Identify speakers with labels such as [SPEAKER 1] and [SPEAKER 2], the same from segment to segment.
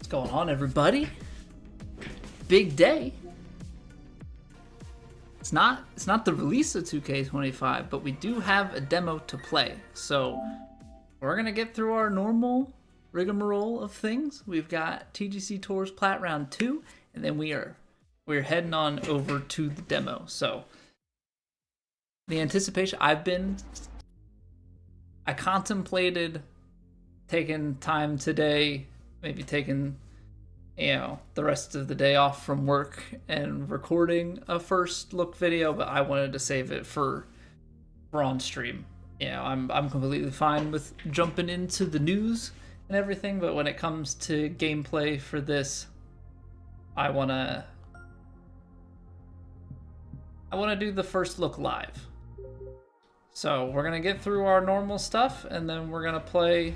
[SPEAKER 1] Going on, everybody? Big day. It's not the release of 2K25, but we do have a demo to play. So we're gonna get through our normal rigmarole of things. We've got TGC Tours Plat Round 2, and then we're heading on over to the demo. So the anticipation, I contemplated taking time today, maybe taking, the rest of the day off from work and recording a first look video, but I wanted to save it for on stream. I'm completely fine with jumping into the news and everything, but when it comes to gameplay for this, I wanna do the first look live. So we're gonna get through our normal stuff, and then we're gonna play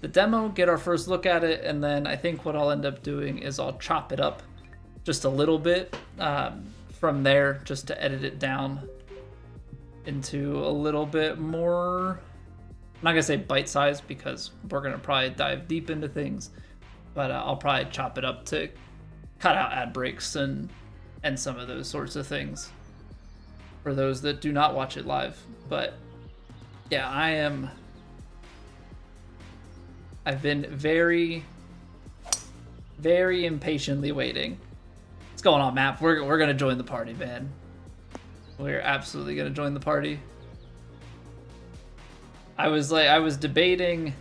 [SPEAKER 1] the demo, get our first look at it, and then I think what I'll end up doing is I'll chop it up just a little bit from there, just to edit it down into a little bit more, I'm not gonna say bite-sized because we're gonna probably dive deep into things, but I'll probably chop it up to cut out ad breaks and some of those sorts of things for those that do not watch it live. But yeah, I've been very, very impatiently waiting. What's going on, Map? We're gonna join the party, man. We're absolutely gonna join the party. I was debating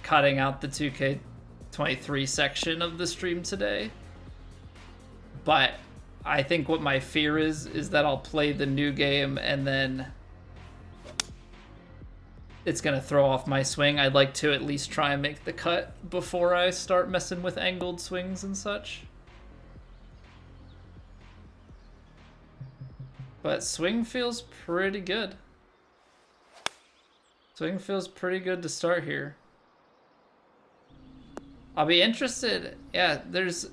[SPEAKER 1] cutting out the 2K23 section of the stream today, but I think what my fear is that I'll play the new game and then it's gonna throw off my swing. I'd like to at least try and make the cut before I start messing with angled swings and such. But swing feels pretty good. Swing feels pretty good to start here. I'll be interested. Yeah, there's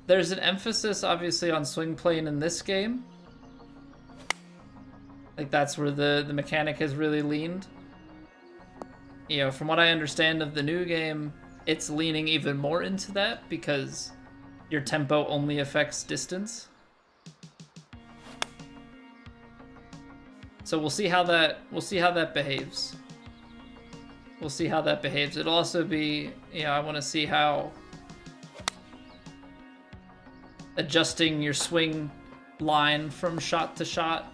[SPEAKER 1] an emphasis obviously on swing plane in this game. Like that's where the mechanic has really leaned. From what I understand of the new game, it's leaning even more into that because your tempo only affects distance. So we'll see how that behaves. We'll see how that behaves. It'll also be, I want to see how adjusting your swing line from shot to shot,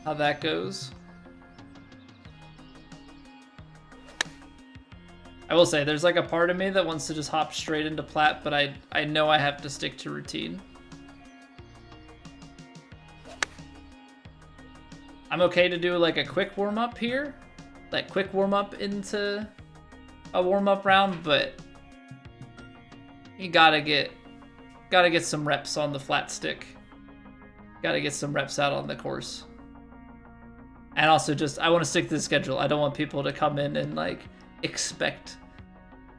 [SPEAKER 1] how that goes. I will say, there's like a part of me that wants to just hop straight into plat, but I know I have to stick to routine. I'm okay to do like a quick warm-up here, like quick warm-up into a warm-up round, but you gotta get some reps on the flat stick. Gotta get some reps out on the course. And also I want to stick to the schedule. I don't want people to come in and like expect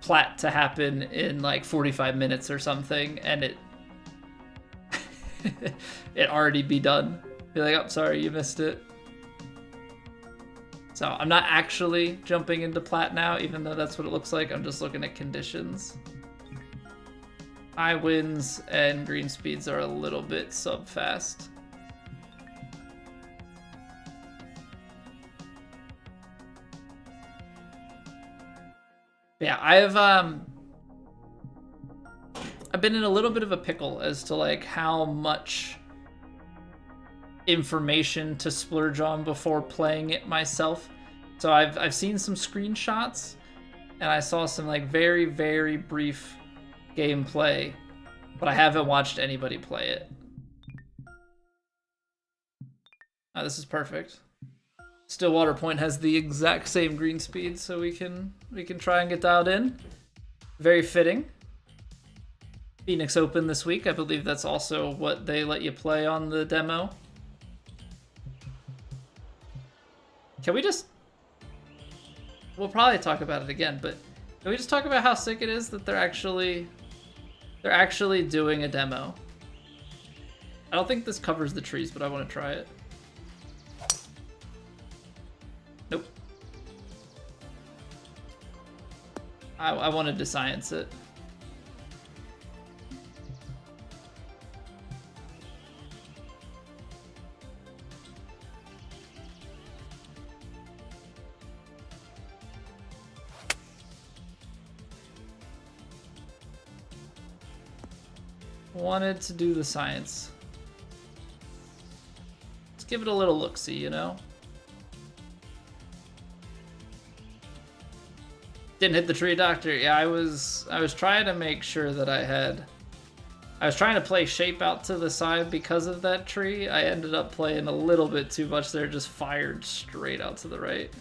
[SPEAKER 1] plat to happen in like 45 minutes or something and it already be done. Be like, oh, sorry, you missed it. So I'm not actually jumping into plat now, even though that's what it looks like. I'm just looking at conditions. High winds and green speeds are a little bit sub-fast. Yeah, I've been in a little bit of a pickle as to like how much information to splurge on before playing it myself. So I've seen some screenshots and I saw some like very, very brief gameplay, but I haven't watched anybody play it. Oh, this is perfect. Stillwater Point has the exact same green speed, so we can try and get dialed in. Very fitting. Phoenix Open this week. I believe that's also what they let you play on the demo. Can we just... We'll probably talk about it again, but can we just talk about how sick it is that they're actually doing a demo? I don't think this covers the trees, but I want to try it. Nope. I wanted to science it. Wanted to do the science. Let's give it a little look-see, you know? Didn't hit the tree, doctor. Yeah, I was trying to make sure that I was trying to play shape out to the side because of that tree. I ended up playing a little bit too much there, just fired straight out to the right.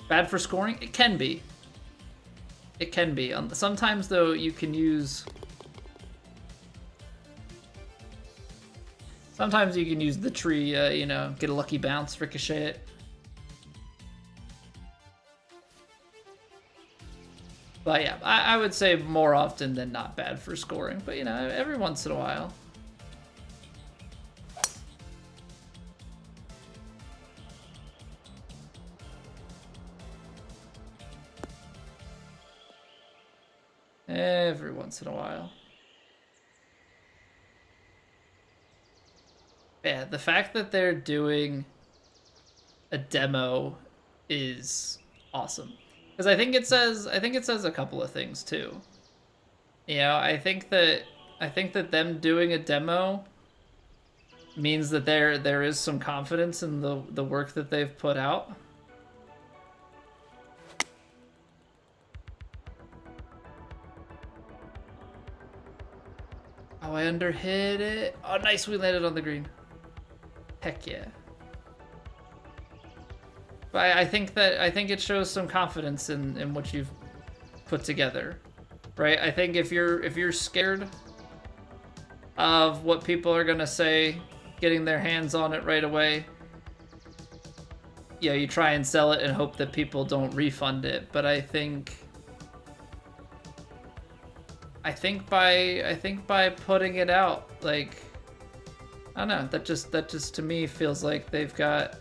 [SPEAKER 1] Bad for scoring? It can be. It can be. Sometimes, though, you can use... Sometimes you can use the tree, you know, get a lucky bounce, ricochet it. But yeah, I would say more often than not bad for scoring. But, you know, every once in a while. Every once in a while. Yeah, the fact that they're doing a demo is awesome. Because I think it says a couple of things too. You know, I think that them doing a demo means that there is some confidence in the work that they've put out. Oh, I underhit it. Oh, nice, we landed on the green. Heck yeah. But I think it shows some confidence in what you've put together, right? I think if you're scared of what people are gonna say, getting their hands on it right away, yeah, you try and sell it and hope that people don't refund it. But I think by putting it out, like, I don't know, that just to me feels like they've got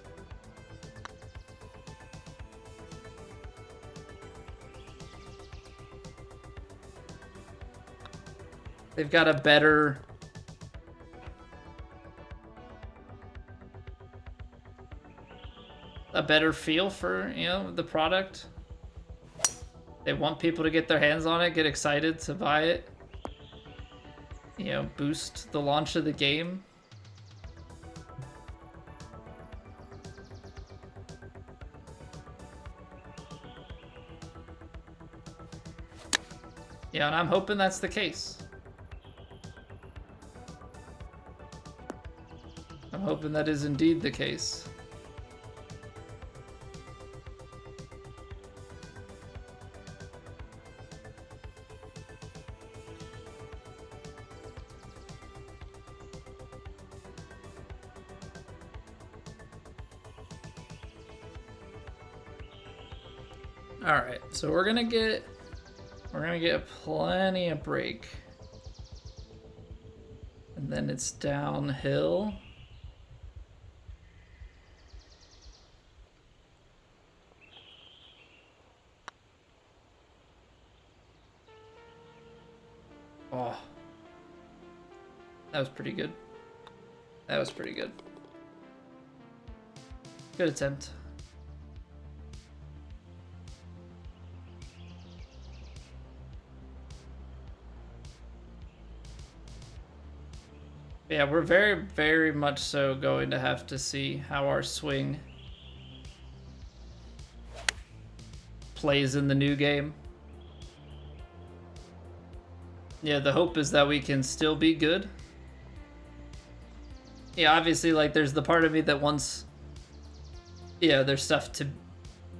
[SPEAKER 1] a better feel for, you know, the product. They want people to get their hands on it, get excited to buy it. You know, boost the launch of the game. Yeah, and I'm hoping that's the case. I'm hoping that is indeed the case. All right, so we're gonna get plenty of break, and then it's downhill. Oh, that was pretty good. That was pretty good. Good attempt. Yeah, we're very, very much so going to have to see how our swing plays in the new game. Yeah, the hope is that we can still be good. Yeah, obviously, like, there's the part of me that wants, yeah, there's stuff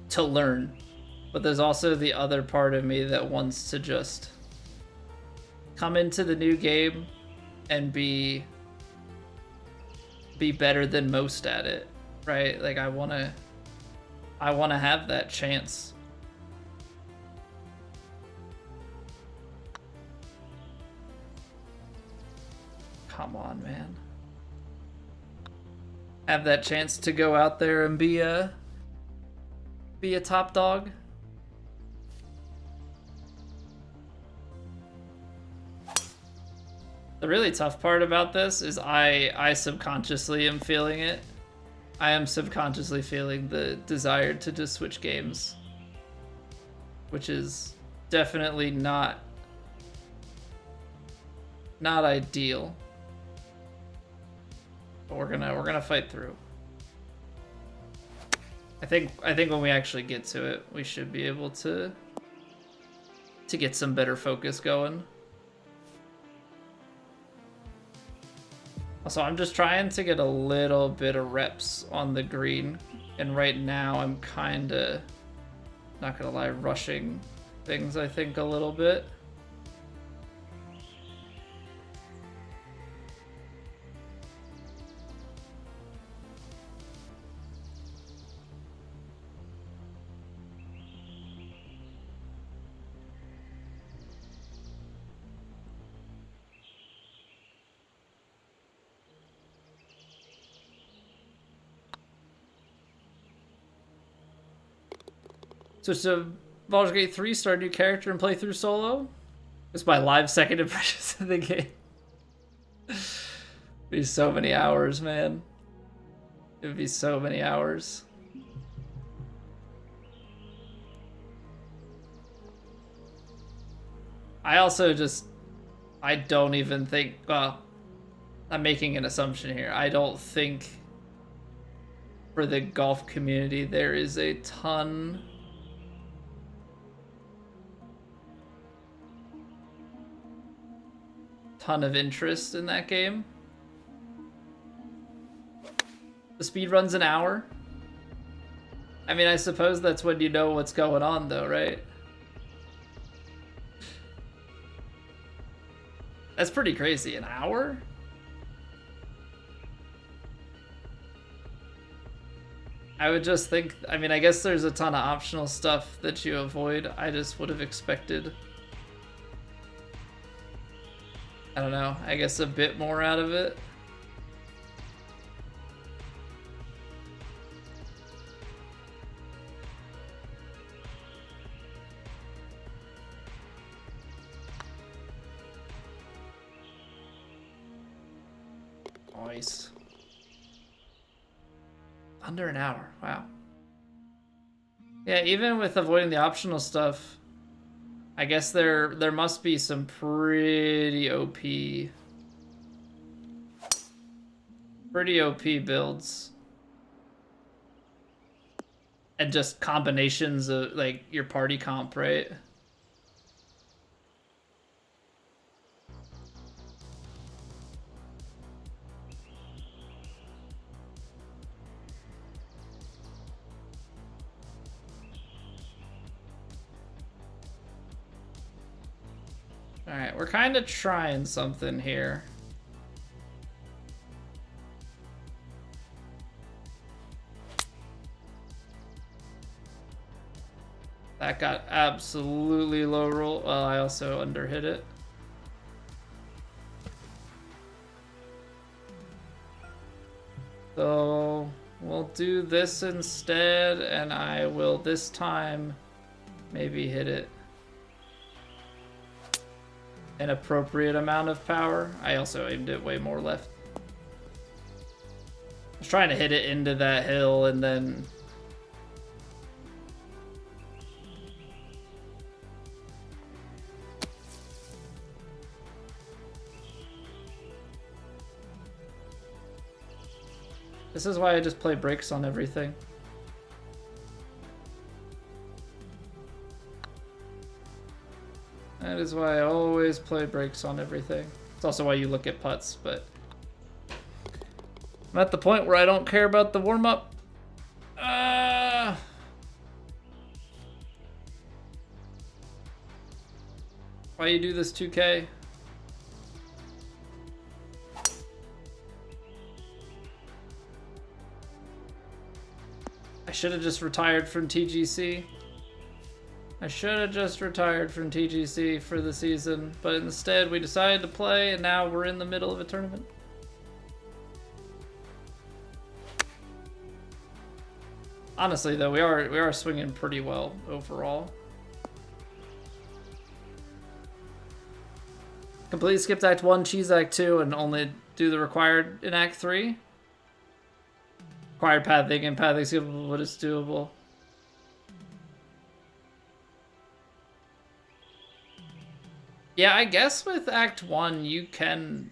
[SPEAKER 1] to learn. But there's also the other part of me that wants to just come into the new game and be better than most at it, right? Like, I want to have that chance. Come on, man. Have that chance to go out there and be be a top dog. The really tough part about this is I subconsciously am feeling it. I am subconsciously feeling the desire to just switch games, which is definitely not ideal. But we're gonna fight through. I think when we actually get to it, we should be able to get some better focus going. Also, I'm just trying to get a little bit of reps on the green, and right now I'm kinda, not gonna lie, rushing things, I think, a little bit. Switch to Baldur's Gate 3, start a new character and play through solo. It's my live second impressions of the game. Be so many hours, man. It would be so many hours. I also just, I don't even think, well, I'm making an assumption here. I don't think for the golf community there is a ton of interest in that game. The speed run's an hour. I mean, I suppose that's when you know what's going on though, right? That's pretty crazy. An hour? I would just think, I mean, I guess there's a ton of optional stuff that you avoid. I just would have expected, I don't know, I guess a bit more out of it. Nice. Under an hour, wow. Yeah, even with avoiding the optional stuff, I guess there must be some pretty OP builds. And just combinations of, like, your party comp, right? Alright, we're kind of trying something here. That got absolutely low roll. Well, I also underhit it. So we'll do this instead, and I will this time maybe hit it an appropriate amount of power. I also aimed it way more left. I was trying to hit it into that hill and then this is why I just play brakes on everything. That is why I always play brakes on everything. It's also why you look at putts, but I'm at the point where I don't care about the warm-up. Why you do this 2K? I should have just retired from TGC. I should have just retired from TGC for the season, but instead we decided to play, and now we're in the middle of a tournament. Honestly, though, we are swinging pretty well overall. Completely skipped Act 1, cheese Act 2, and only do the required in Act 3. Required pathing and pathing skippable, but it's doable. Yeah, I guess with Act 1, you can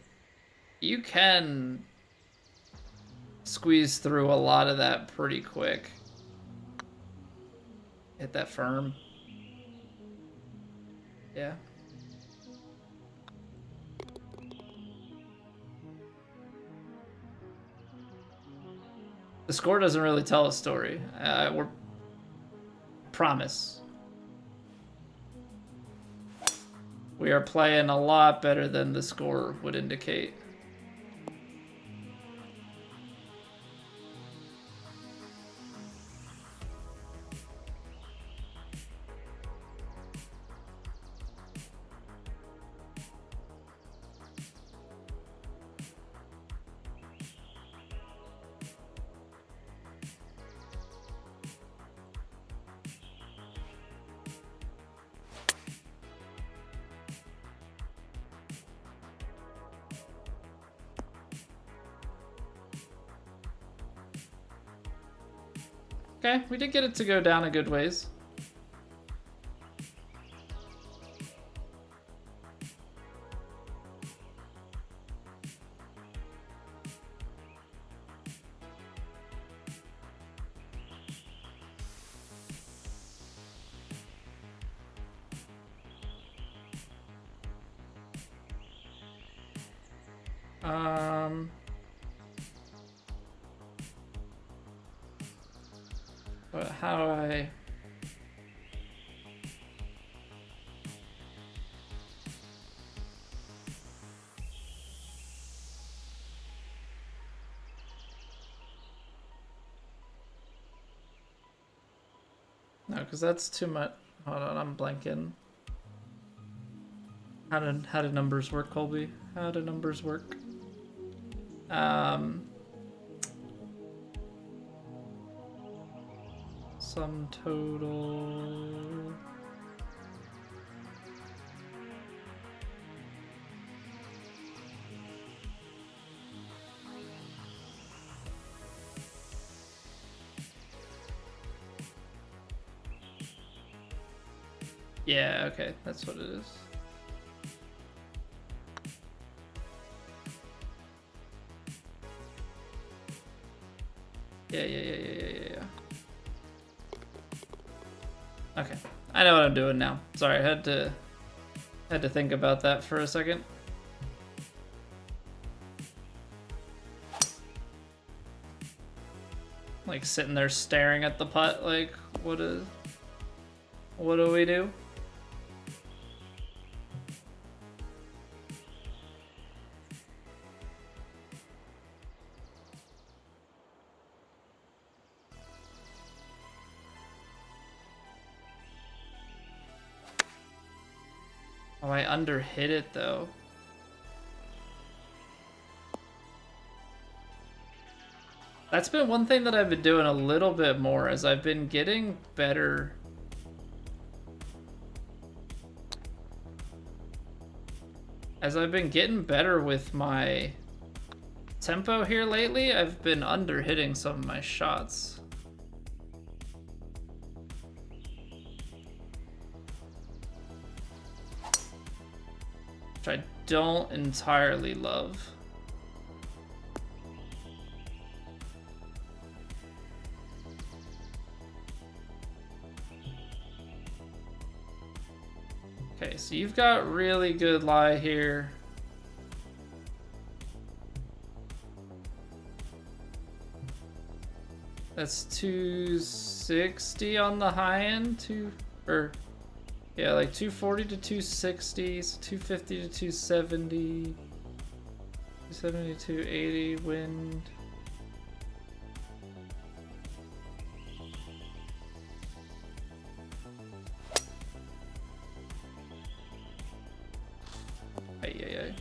[SPEAKER 1] squeeze through a lot of that pretty quick. Hit that firm. Yeah. The score doesn't really tell a story. We're promise. We are playing a lot better than the score would indicate. Okay, we did get it to go down a good ways. But how do I... No, because that's too much. Hold on, I'm blanking. How do numbers work, Colby? How do numbers work? Sum total. Yeah, okay, that's what it is. Yeah. Okay, I know what I'm doing now. Sorry, I had to think about that for a second. Like sitting there staring at the putt, like what do we do? Oh, I underhit it though. That's been one thing that I've been doing a little bit more as I've been getting better. As I've been getting better with my tempo here lately, I've been underhitting some of my shots. Which I don't entirely love. Okay, so you've got really good lie here. That's 260 on the high end, yeah, like 240 to 260, so 250 to 270, 270 to 280 wind. Ay.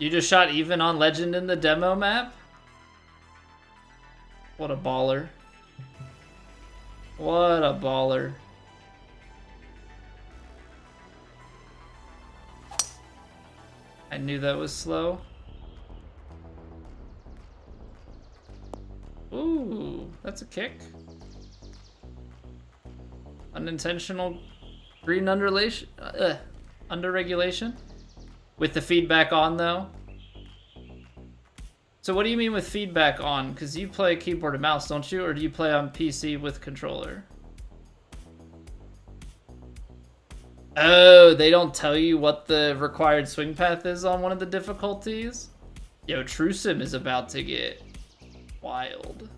[SPEAKER 1] You just shot even on Legend in the demo map? What a baller. What a baller. I knew that was slow. Ooh, that's a kick. Unintentional green underregulation. With the feedback on, though. So what do you mean with feedback on? Because you play keyboard and mouse, don't you? Or do you play on PC with controller? Oh, they don't tell you what the required swing path is on one of the difficulties? Yo, TrueSim is about to get wild.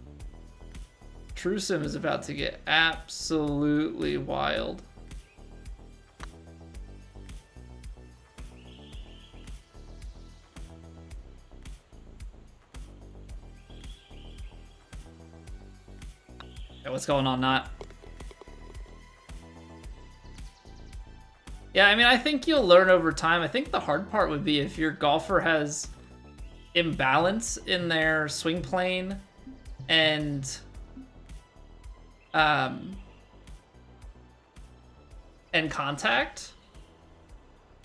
[SPEAKER 1] TrueSim is about to get absolutely wild. What's going on, Not? Yeah, I mean, I think you'll learn over time. I think the hard part would be if your golfer has imbalance in their swing plane and contact,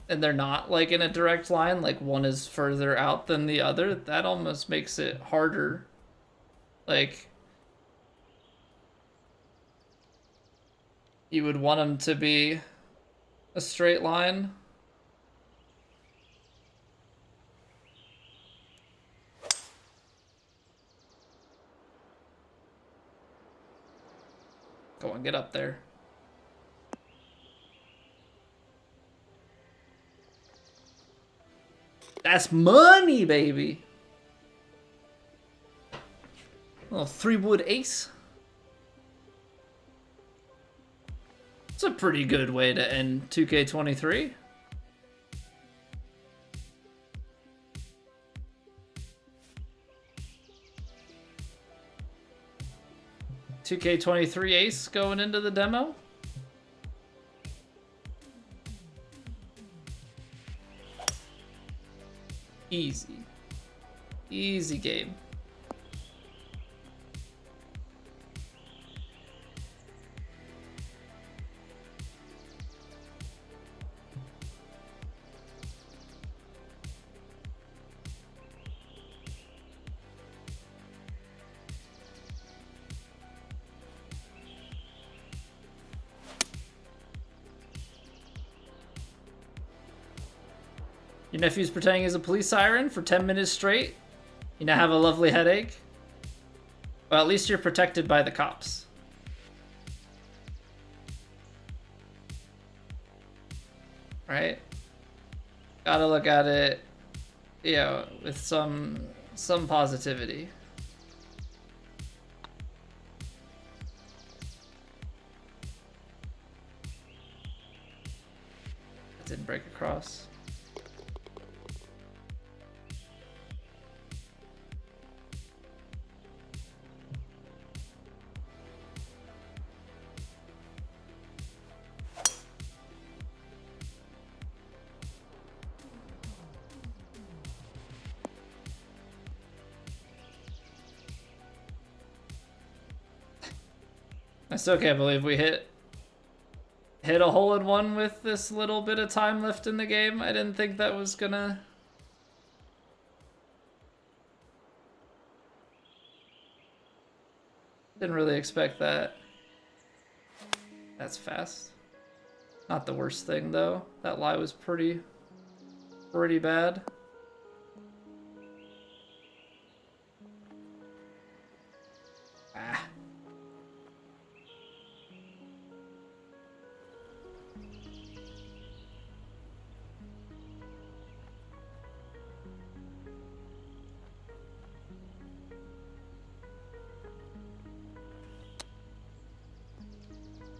[SPEAKER 1] and they're not like in a direct line, like one is further out than the other. That almost makes it harder. Like, you would want them to be a straight line. Go on, get up there. That's money, baby. Little 3-wood ace. It's a pretty good way to end 2K23. $2K23 ace going into the demo. Easy. Easy game. Your nephew's pretending he's a police siren for 10 minutes straight. You now have a lovely headache. Well, at least you're protected by the cops. Right? Gotta look at it, you know, with some positivity. It didn't break across. I still can't believe we hit a hole-in-one with this little bit of time left in the game. I didn't think that was gonna... Didn't really expect that. That's fast. Not the worst thing, though. That lie was pretty bad. Ah.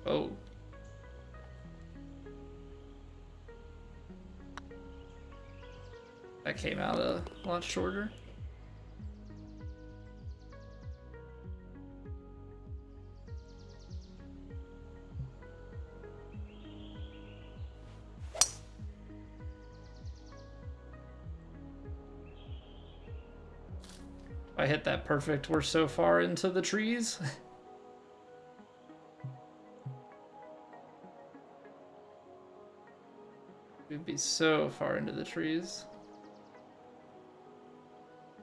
[SPEAKER 1] Oh. That came out a lot shorter. I hit that perfect, we're so far into the trees. We'd be so far into the trees.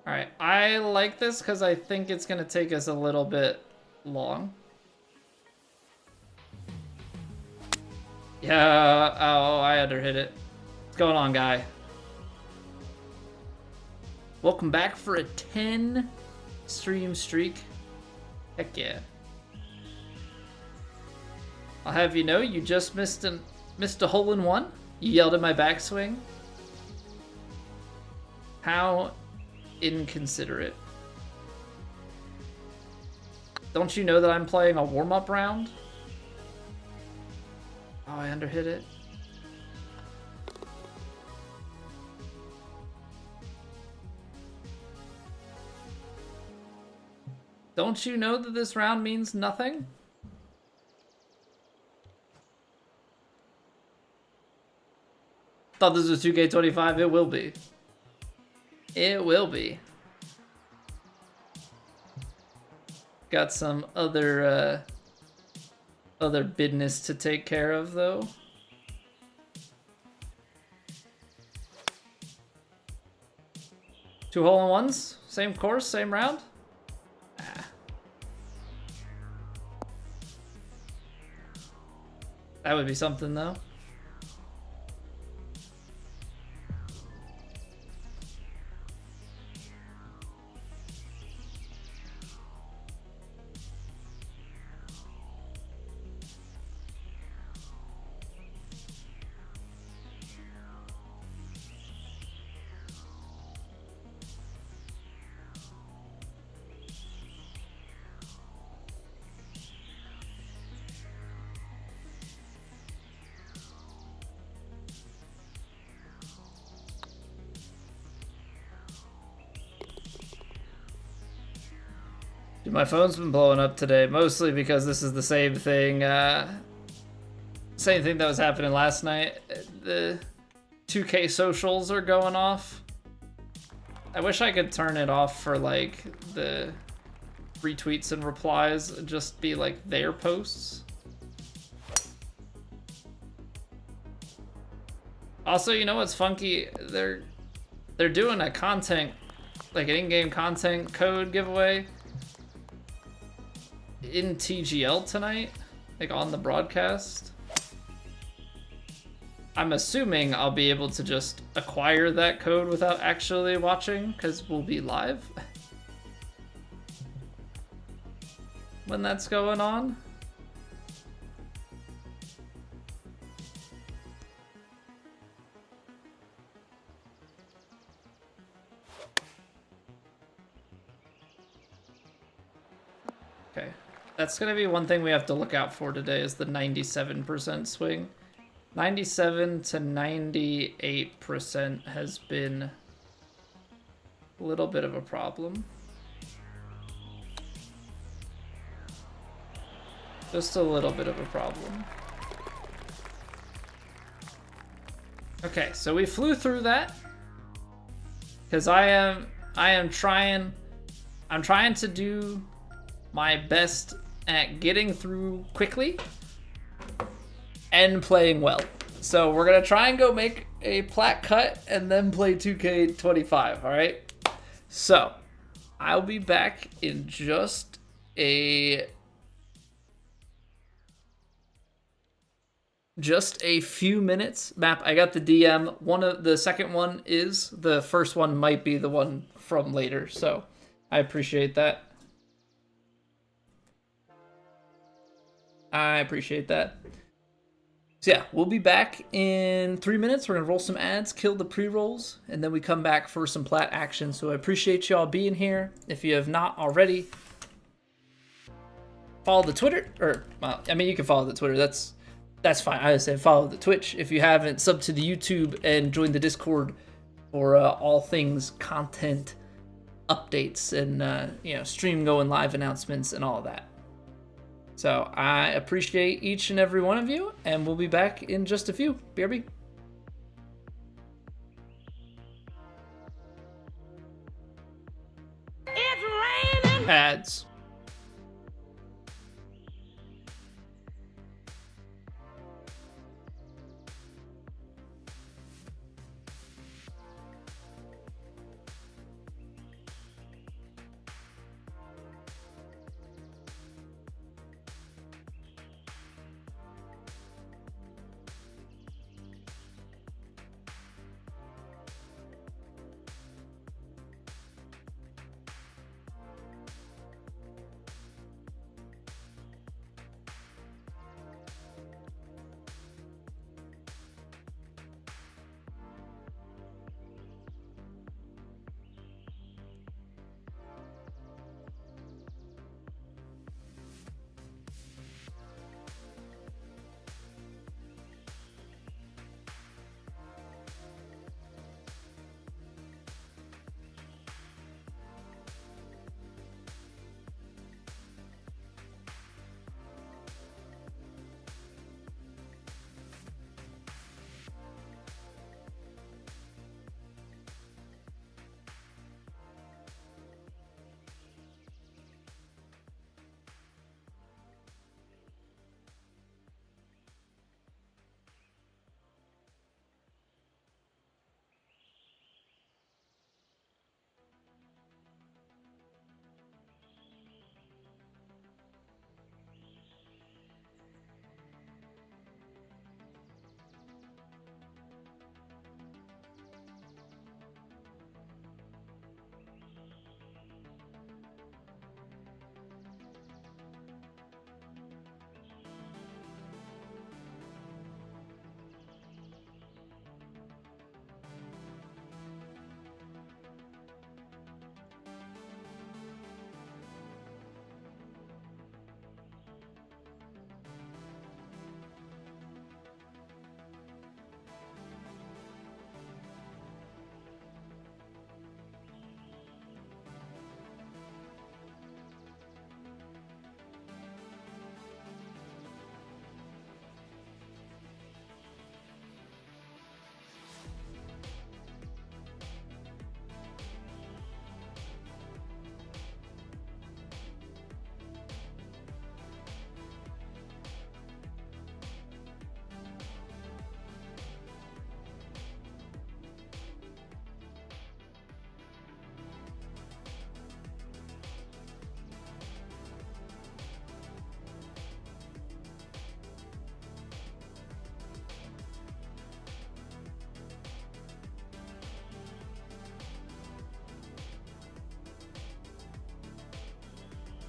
[SPEAKER 1] Alright, I like this because I think it's going to take us a little bit long. Yeah, oh, I underhit it. What's going on, guy? Welcome back for a 10 stream streak. Heck yeah. I'll have you know, you just missed a hole-in-one. You yelled at my backswing. How inconsiderate. Don't you know that I'm playing a warm-up round? Oh, I underhit it. Don't you know that this round means nothing? Thought this was 2K25. It will be. It will be. Got some other business to take care of, though. Two hole-in-ones? Same course, same round? Ah. That would be something, though. Dude, my phone's been blowing up today, mostly because this is the same thing that was happening last night. The 2K socials are going off. I wish I could turn it off for like the retweets and replies, just be like their posts. Also, you know what's funky? They're doing a content, like an in-game content code giveaway in TGL tonight, like on the broadcast. I'm assuming I'll be able to just acquire that code without actually watching, because we'll be live when that's going on. Okay. That's going to be one thing we have to look out for today is the 97% swing. 97 to 98% has been a little bit of a problem. Just a little bit of a problem. Okay, so we flew through that because I'm trying to do my best at getting through quickly and playing well. So we're gonna try and go make a plat cut and then play 2K25, all right? So I'll be back in just a few minutes. Map, I got the DM. The second one is, the first one might be the one from later, so I appreciate that. I appreciate that. So yeah, we'll be back in 3 minutes. We're gonna roll some ads, kill the pre-rolls, and then we come back for some plat action. So I appreciate y'all being here. If you have not already, follow the Twitter, or well, I mean, you can follow the Twitter. That's fine. I just said follow the Twitch. If you haven't, sub to the YouTube and join the Discord for all things content updates and stream going live announcements and all of that. So I appreciate each and every one of you, and we'll be back in just a few. BRB.
[SPEAKER 2] It's
[SPEAKER 1] Ads.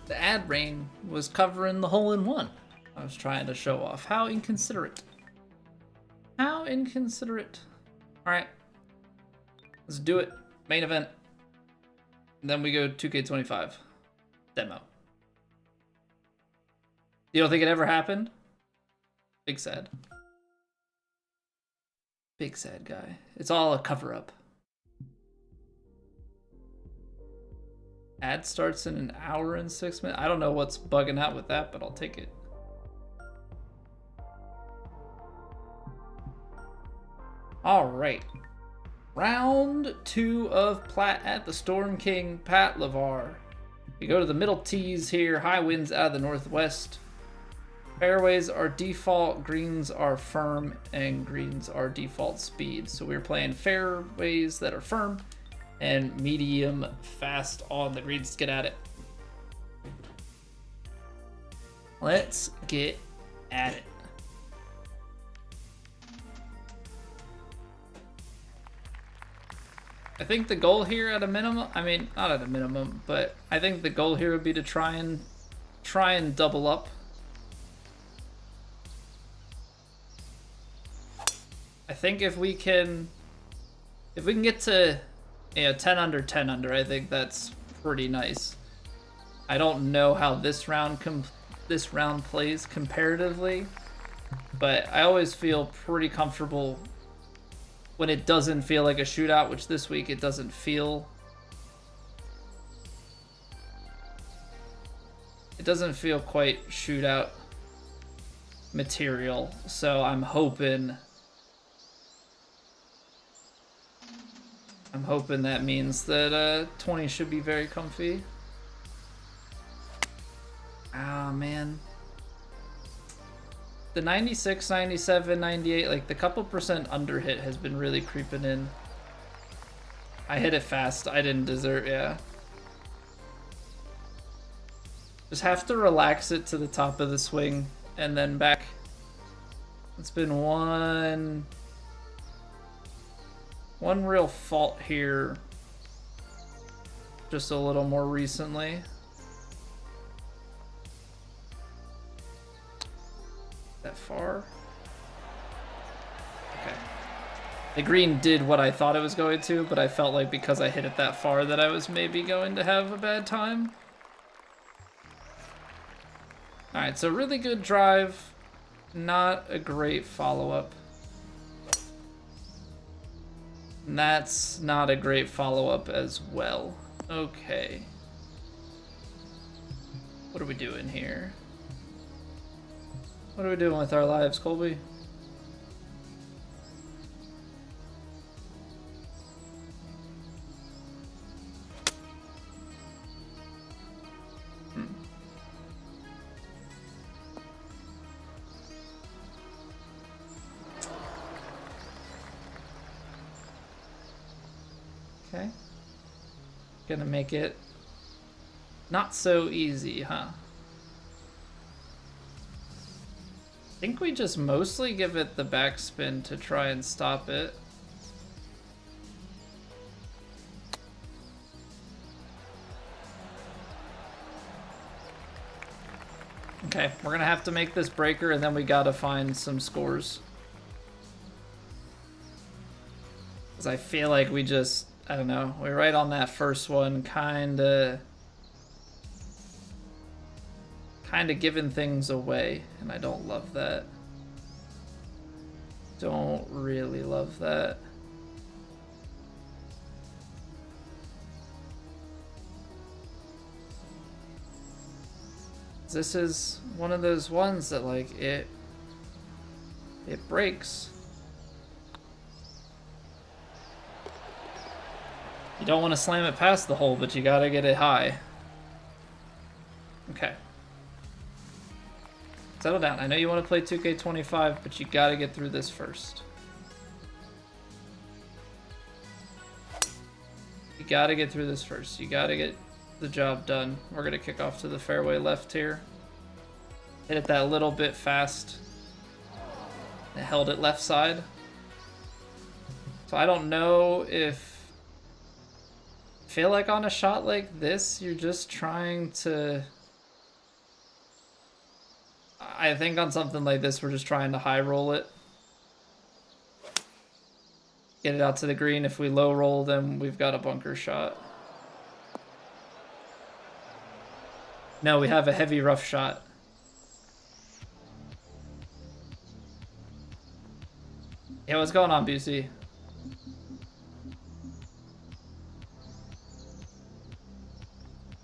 [SPEAKER 1] The ad rain was covering the hole-in-one. I was trying to show off. How inconsiderate. How inconsiderate. Alright. Let's do it. Main event. And then we go 2K25. Demo. You don't think it ever happened? Big sad. Big sad guy. It's all a cover-up. Ad starts in an hour and 6 minutes. I don't know what's bugging out with that, but I'll take it. All right. Round 2 of Plat at the Storm King, Pat LeVar. We go to the middle tees here. High winds out of the northwest. Fairways are default, greens are firm, and greens are default speed. So we're playing fairways that are firm and medium fast on the greens. Let's get at it. Let's get at it. I think the goal here at a minimum, I mean, not at a minimum, but I think the goal here would be to try and double up. I think if we can get to 10 under, 10 under, I think that's pretty nice. I don't know how this round plays comparatively, but I always feel pretty comfortable when it doesn't feel like a shootout, which this week it doesn't feel. It doesn't feel quite shootout material, so I'm hoping that means that 20 should be very comfy. man. The 96, 97, 98, like the couple percent under hit has been really creeping in. I hit it fast. I didn't desert, yeah. Just have to relax it to the top of the swing and then back. It's been one real fault here just a little more recently. That far? Okay. The green did what I thought it was going to, but I felt like because I hit it that far that I was maybe going to have a bad time. Alright, so really good drive. Not a great follow-up. And that's not a great follow-up as well. Okay. What are we doing here? What are we doing with our lives, Colby? Okay. Gonna make it not so easy, huh? I think we just mostly give it the backspin to try and stop it. Okay, we're gonna have to make this breaker and then we gotta find some scores. Because I feel like we just, I don't know, we're right on that first one, kinda giving things away, and I don't love that. Don't really love that. This is one of those ones that like it breaks. You don't want to slam it past the hole, but you gotta get it high. Okay. Settle down. I know you want to play 2K25, but you gotta get through this first. You gotta get through this first. You gotta get the job done. We're gonna kick off to the fairway left here. Hit it that little bit fast. It held it left side. So I don't know if... I feel like on a shot like this, you're just trying to... I think on something like this, we're just trying to high roll it. Get it out to the green. If we low roll, then we've got a bunker shot. No, we have a heavy rough shot. Yeah, what's going on, Busey?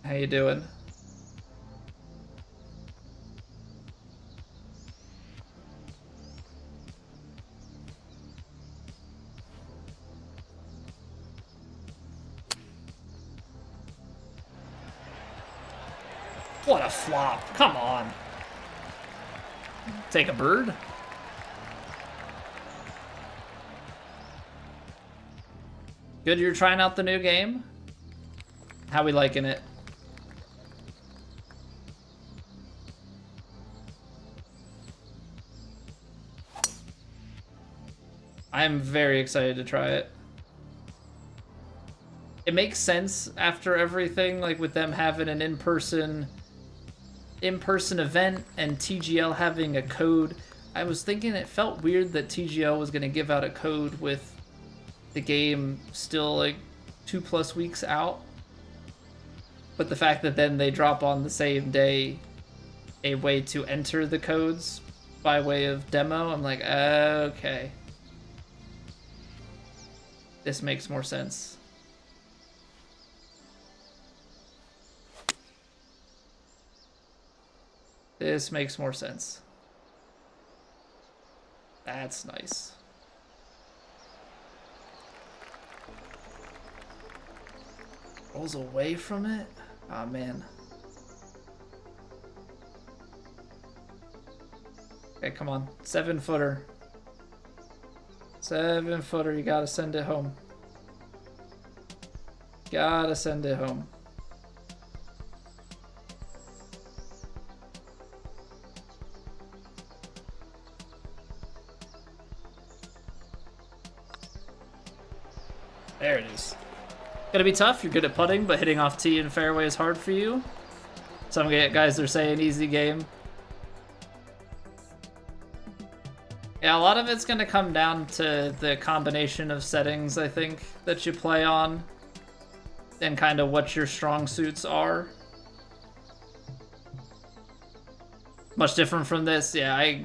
[SPEAKER 1] How you doing? What a flop. Come on. Take a bird. Good you're trying out the new game? How we liking it? I'm very excited to try it. It makes sense after everything, like with them having an in-person event and TGL having a code. I was thinking it felt weird that TGL was going to give out a code with the game still like 2+ weeks out. But the fact that then they drop on the same day a way to enter the codes by way of demo, I'm like, okay. This makes more sense. This makes more sense. That's nice. Rolls away from it? Oh man. come on. 7-footer. 7-footer, you gotta send it home. Gotta send it home. There it is. Gonna be tough. You're good at putting, but hitting off tee and fairway is hard for you. Some guys are saying easy game. Yeah, a lot of it's gonna come down to the combination of settings, I think, that you play on, and kind of what your strong suits are. Much different from this, yeah.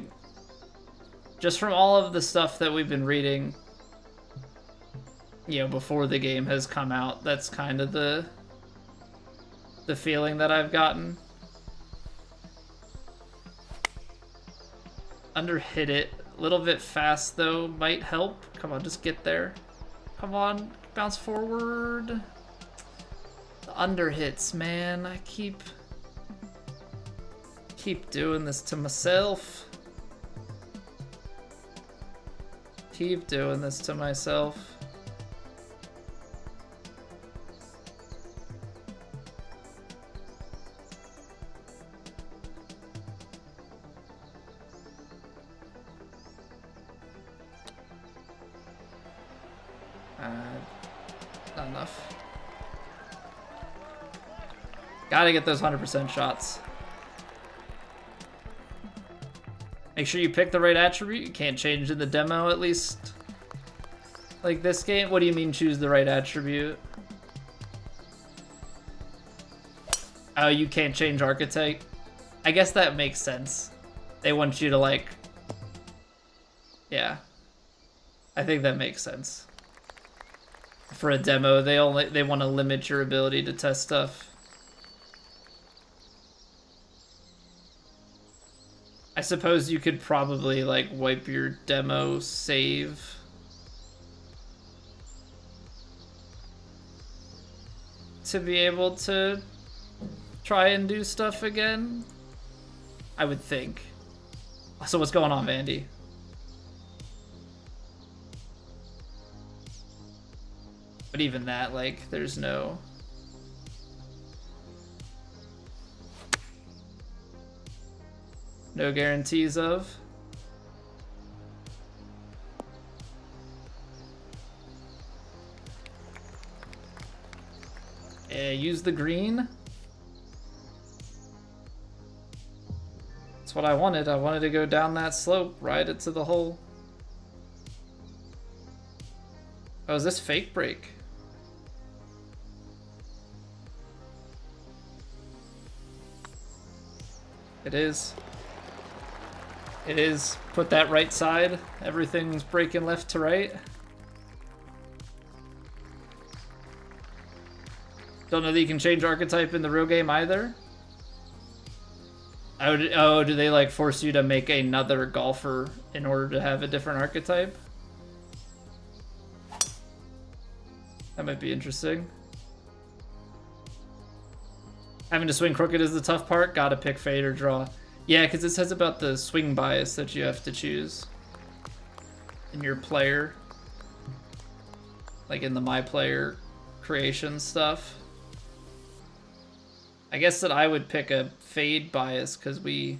[SPEAKER 1] Just from all of the stuff that we've been reading, you know, before the game has come out, that's kind of the feeling that I've gotten. Underhit it. A little bit fast, though, might help. Come on, just get there. Come on, bounce forward. The underhits, man. I keep doing this to myself. Keep doing this to myself. Not enough. Gotta get those 100% shots. Make sure you pick the right attribute. You can't change in the demo, at least. Like this game. What do you mean choose the right attribute? Oh, you can't change archetype? I guess that makes sense. They want you to, like... Yeah. I think that makes sense. For a demo, they want to limit your ability to test stuff. I suppose you could probably like wipe your demo save. To be able to try and do stuff again, I would think. So what's going on, Vandy? But even that, like, there's no... No guarantees of. Yeah, use the green. That's what I wanted. I wanted to go down that slope, ride it to the hole. Oh, is this fake break? It is. It is. Put that right side. Everything's breaking left to right. Don't know that you can change archetype in the real game either. Oh, do they like force you to make another golfer in order to have a different archetype? That might be interesting. Having to swing crooked is the tough part. Gotta pick fade or draw. Yeah, because it says about the swing bias that you have to choose in your player. Like in the My Player creation stuff. I guess that I would pick a fade bias because we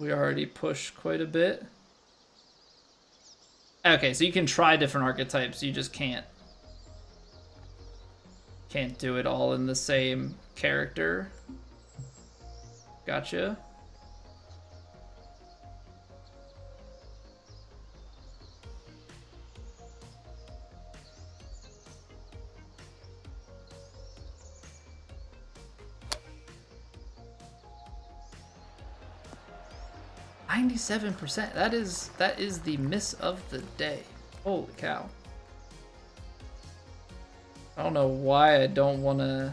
[SPEAKER 1] already push quite a bit. Okay, so you can try different archetypes, you just can't do it all in the same character. Gotcha. %. That is the miss of the day. Holy cow. I don't know why I don't want to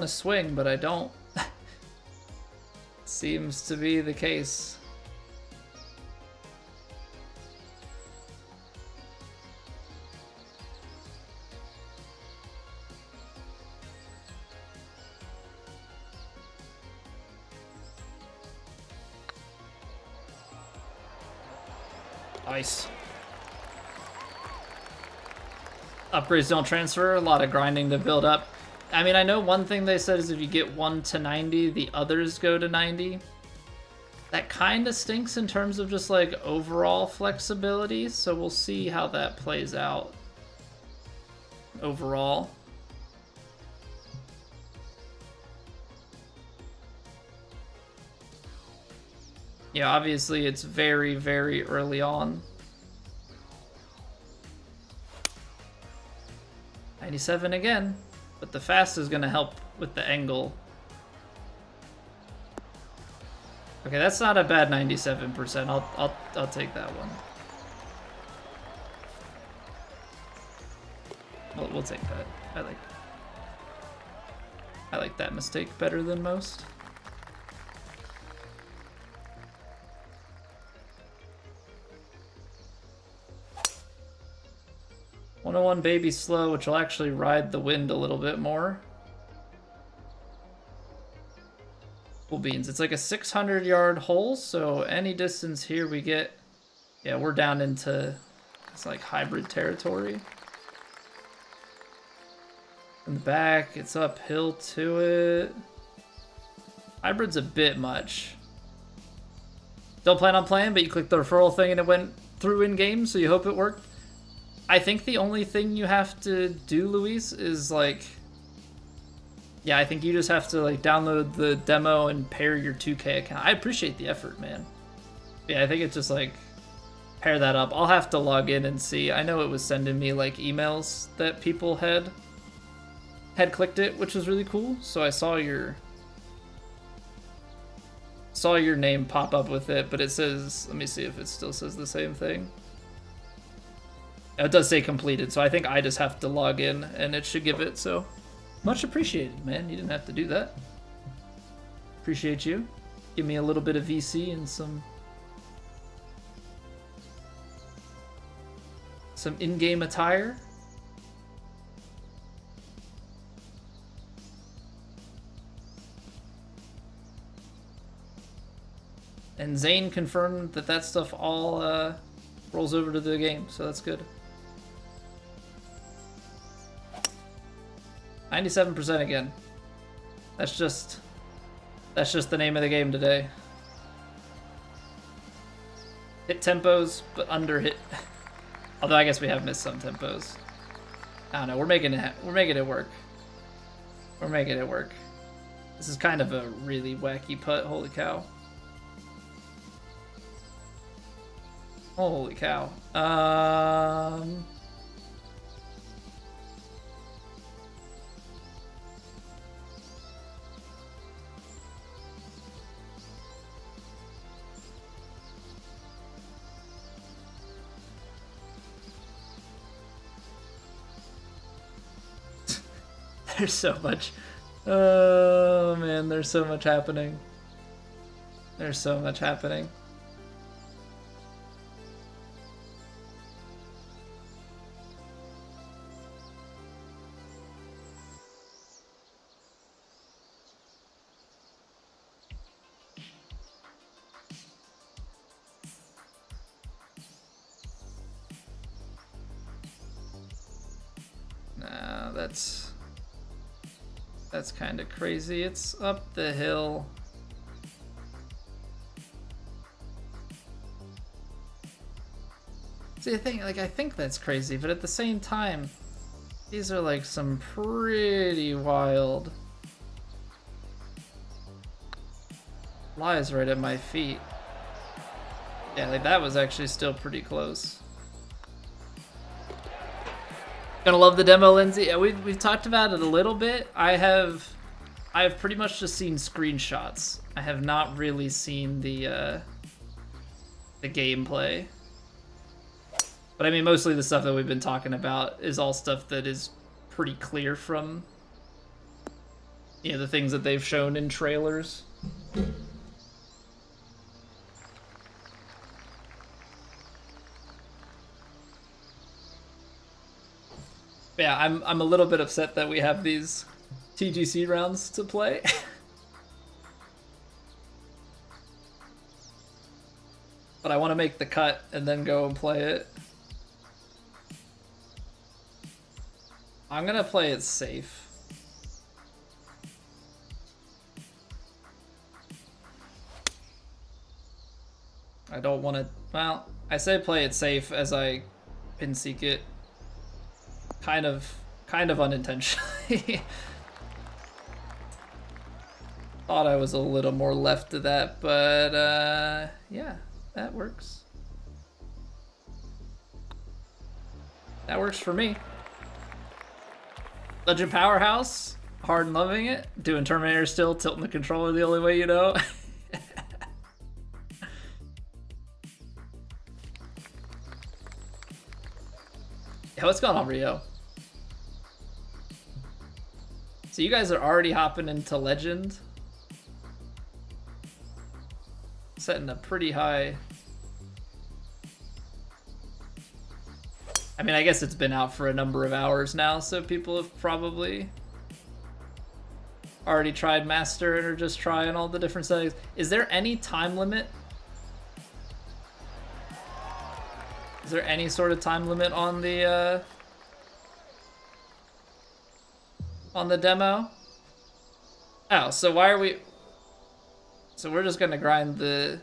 [SPEAKER 1] swing, but I don't. Seems to be the case. Nice. Upgrades don't transfer, a lot of grinding to build up. I mean, I know one thing they said is if you get 1 to 90, the others go to 90. That kind of stinks in terms of just like overall flexibility, so we'll see how that plays out overall. Yeah, obviously it's very, very early on. 97 again, but the fast is going to help with the angle. Okay, that's not a bad 97%. I'll take that one. We'll take that. I like that mistake better than most. 101 baby slow, which will actually ride the wind a little bit more. Cool beans. It's like a 600-yard hole, so any distance here we get... Yeah, we're down into... It's like hybrid territory. In the back, it's uphill to it. Hybrid's a bit much. Don't plan on playing, but you clicked the referral thing and it went through in-game, so you hope it worked. I think the only thing you have to do, Luis, is like... Yeah, I think you just have to like download the demo and pair your 2K account. I appreciate the effort, man. Yeah, I think it's just like pair that up. I'll have to log in and see. I know it was sending me like emails that people had clicked it, which was really cool. So I saw your name pop up with it, but it says, let me see if it still says the same thing. It does say completed, so I think I just have to log in and it should give it, so much appreciated, man. You didn't have to do that. Appreciate you. Give me a little bit of VC and some in-game attire. And Zane confirmed that that stuff all rolls over to the game, so that's good. 97% again. That's just the name of the game today. Hit tempos, but under hit. Although I guess we have missed some tempos. I don't know. We're making it work. We're making it work. This is kind of a really wacky putt. Holy cow. Holy cow. There's so much. Oh man, there's so much happening. There's so much happening. Nah, that's kind of crazy. It's up the hill. See, I think that's crazy, but at the same time, these are like some pretty wild lies right at my feet. Yeah, like that was actually still pretty close. Gonna love the demo, Lindsay. Yeah, we've talked about it a little bit. I have pretty much just seen screenshots. I have not really seen the gameplay. But I mean, mostly the stuff that we've been talking about is all stuff that is pretty clear from, you know, the things that they've shown in trailers. Yeah, I'm a little bit upset that we have these TGC rounds to play. but I want to make the cut and then go and play it. I'm gonna play it safe. I don't want to, well, I say play it safe as I pin seek it. Kind of unintentionally. Thought I was a little more left to that, but yeah, that works. That works for me. Legend Powerhouse, hard and loving it. Doing Terminator still, tilting the controller the only way you know. Yo, what's going on, Rio? So you guys are already hopping into Legend. Setting a pretty high. I mean, I guess it's been out for a number of hours now, so people have probably already tried Master and are just trying all the different settings. Is there any time limit? Is there any sort of time limit on the demo? Oh, so why are we? So we're just gonna grind the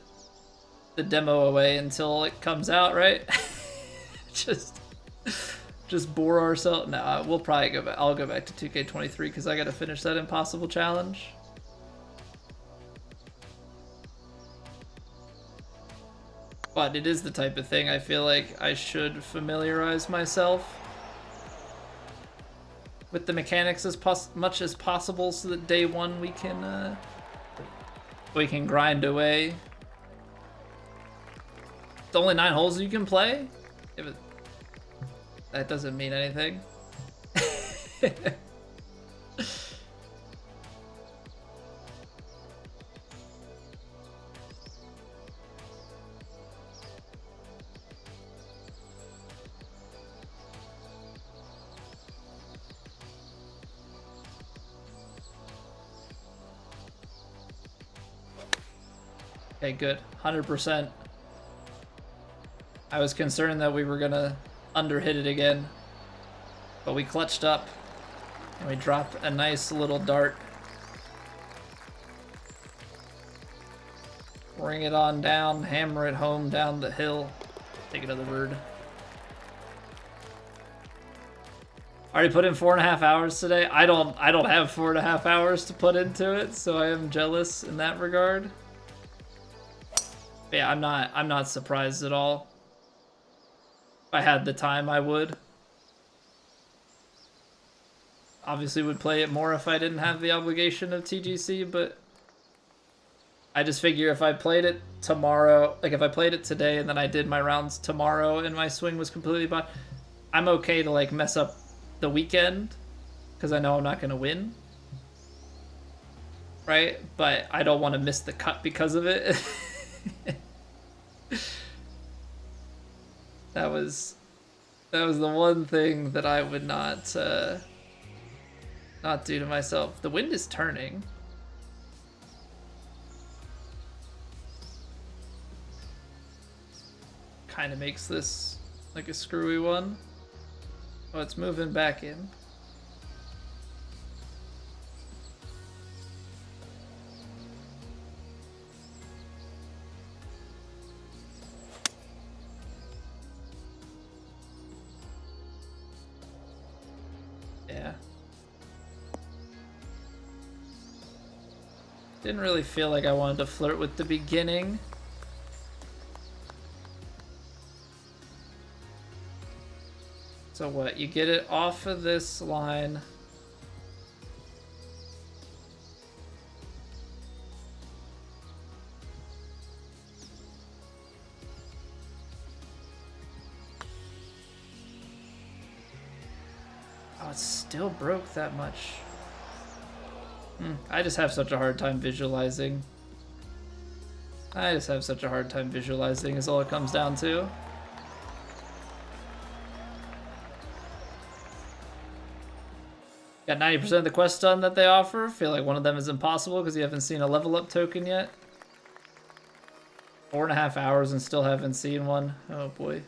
[SPEAKER 1] demo away until it comes out, right? just bore ourselves. No, we'll probably go back. I'll go back to 2K23 because I gotta finish that impossible challenge. But it is the type of thing I feel like I should familiarize myself with the mechanics as much as possible, so that day one we can grind away. It's only 9 holes you can play. That doesn't mean anything. Okay, good. 100%. I was concerned that we were gonna underhit it again, but we clutched up and we dropped a nice little dart. Bring it on down, hammer it home down the hill. Take another bird. Already put in 4.5 hours today. I don't have 4.5 hours to put into it, so I am jealous in that regard. But yeah, I'm not surprised at all. If I had the time, I would. Obviously would play it more if I didn't have the obligation of TGC, but I just figure if I played it tomorrow, like if I played it today and then I did my rounds tomorrow and my swing was completely bad, I'm okay to like mess up the weekend because I know I'm not going to win. Right? But I don't want to miss the cut because of it. That was the one thing that I would not do to myself. The wind is turning. Kind of makes this like a screwy one. Oh, it's moving back in. Yeah. Didn't really feel like I wanted to flirt with the beginning. So what? You get it off of this line. Oh, it still broke that much. I just have such a hard time visualizing. I just have such a hard time visualizing is all it comes down to. Got 90% of the quests done that they offer. Feel like one of them is impossible because you haven't seen a level up token yet. 4.5 hours and still haven't seen one. Oh boy.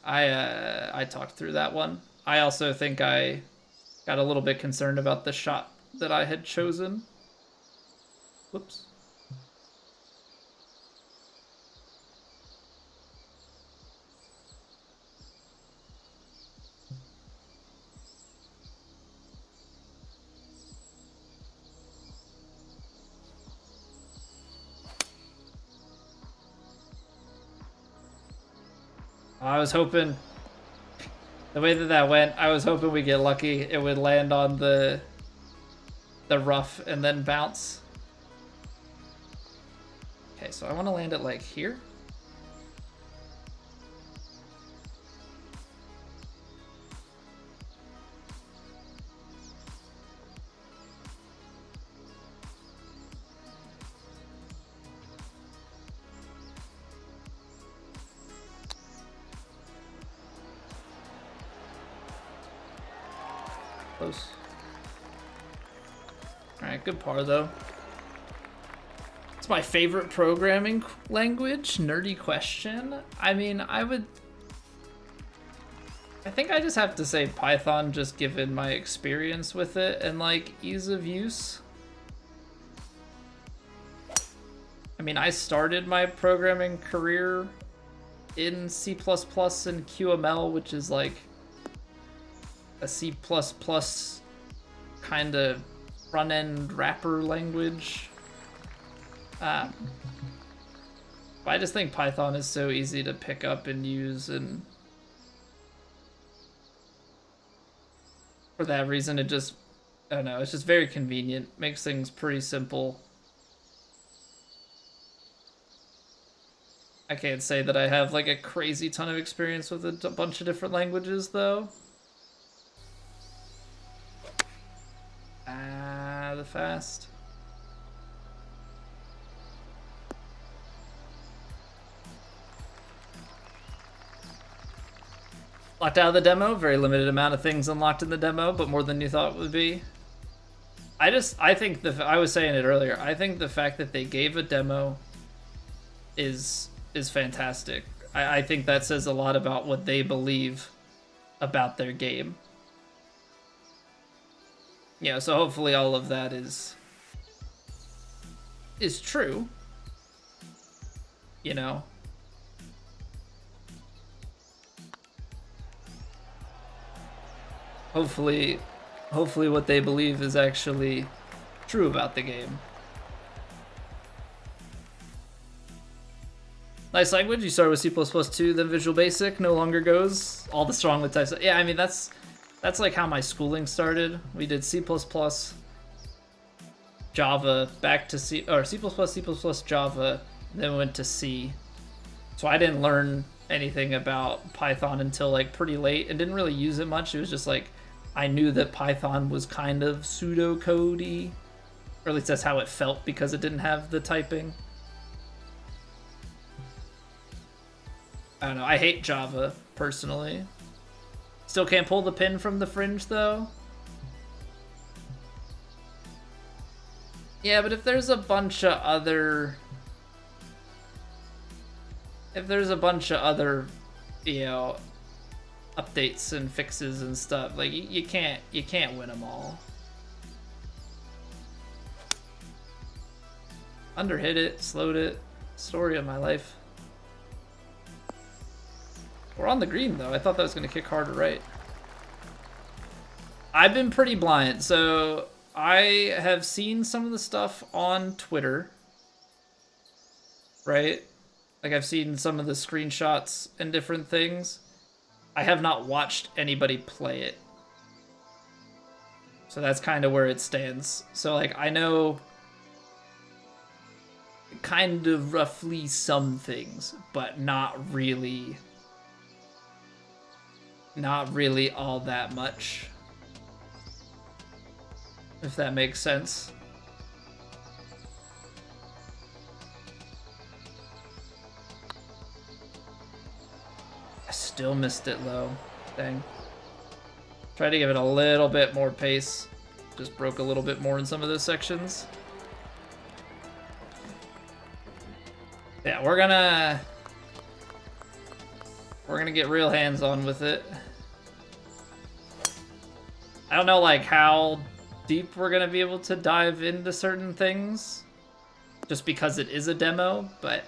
[SPEAKER 1] I talked through that one. I also think I got a little bit concerned about the shot that I had chosen. Whoops. I was hoping, the way that went, I was hoping we get lucky. It would land on the rough and then bounce. Okay, so I want to land it like here. Close. Alright, good par though. It's my favorite programming language. Nerdy question. I mean, I think I just have to say Python, just given my experience with it and like ease of use. I mean, I started my programming career in C++ and QML, which is like a C++ kind of front-end wrapper language. But I just think Python is so easy to pick up and use, and for that reason it just, I don't know, it's just very convenient, makes things pretty simple. I can't say that I have like a crazy ton of experience with a bunch of different languages though. The fast. Locked out of the demo, very limited amount of things unlocked in the demo, but more than you thought would be. I think I was saying it earlier, I think the fact that they gave a demo is fantastic. I think that says a lot about what they believe about their game. Yeah, so hopefully all of that is true. You know. Hopefully what they believe is actually true about the game. Nice language. You started with C++2, then Visual Basic, no longer goes. All the strongly types. Yeah, I mean that's like how my schooling started. We did C++, Java, back to C, or C++, Java, then went to C. So I didn't learn anything about Python until like pretty late, and didn't really use it much. It was just like, I knew that Python was kind of pseudocode-y, or at least that's how it felt because it didn't have the typing. I don't know, I hate Java, personally. Still can't pull the pin from the fringe, though. Yeah, but if there's a bunch of other... you know, updates and fixes and stuff, like, you can't win them all. Underhit it, slowed it. Story of my life. We're on the green, though. I thought that was going to kick harder right. I've been pretty blind, so I have seen some of the stuff on Twitter, right? Like, I've seen some of the screenshots and different things. I have not watched anybody play it. So that's kind of where it stands. So, like, I know kind of roughly some things, but not really all that much, if that makes sense. I still missed it low. Dang. Try to give it a little bit more pace. Just broke a little bit more in some of those sections. Yeah, we're gonna get real hands-on with it. I don't know like how deep we're gonna be able to dive into certain things just because it is a demo, but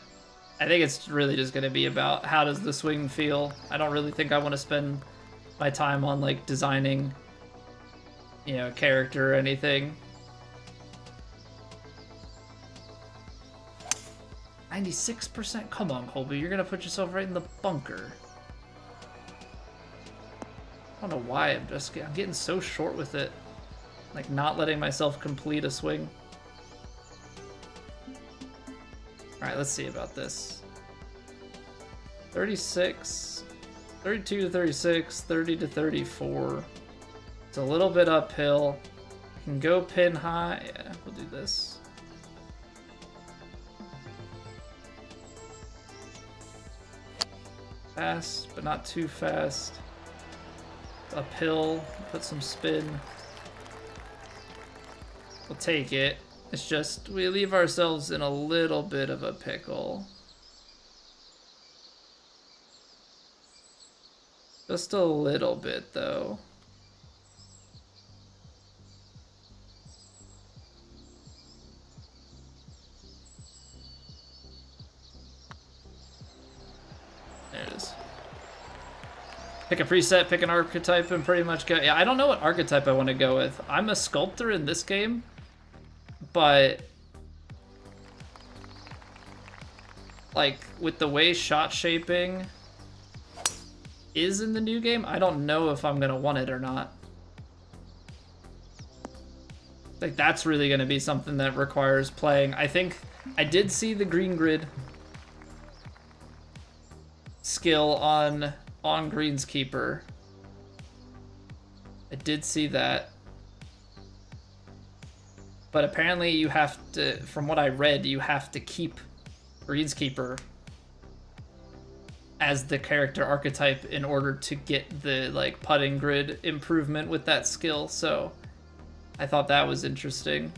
[SPEAKER 1] I think it's really just gonna be about how does the swing feel. I don't really think I want to spend my time on like designing, you know, character or anything. 96%? Come on, Colby, you're gonna put yourself right in the bunker. I don't know why, I'm getting so short with it. Like, not letting myself complete a swing. Alright, let's see about this. 36, 32 to 36, 30 to 34. It's a little bit uphill. Can go pin high. Yeah, we'll do this. Fast, but not too fast. Uphill, put some spin. We'll take it. It's just, we leave ourselves in a little bit of a pickle. Just a little bit, though. There it is. Pick a preset, pick an archetype, and pretty much go. Yeah, I don't know what archetype I want to go with. I'm a sculptor in this game, but like with the way shot shaping is in the new game, I don't know if I'm gonna want it or not. Like that's really gonna be something that requires playing. I think I did see the green grid skill on Greenskeeper. I did see that. But apparently you have to, from what I read, you have to keep Greenskeeper as the character archetype in order to get the like putting grid improvement with that skill. So I thought that was interesting.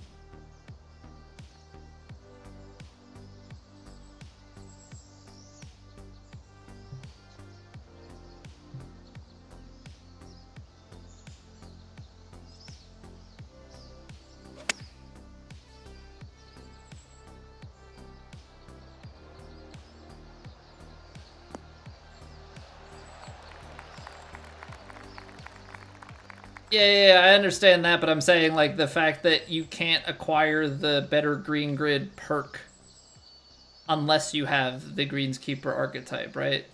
[SPEAKER 1] Yeah, I understand that, but I'm saying like the fact that you can't acquire the better green grid perk unless you have the Greenskeeper archetype, right?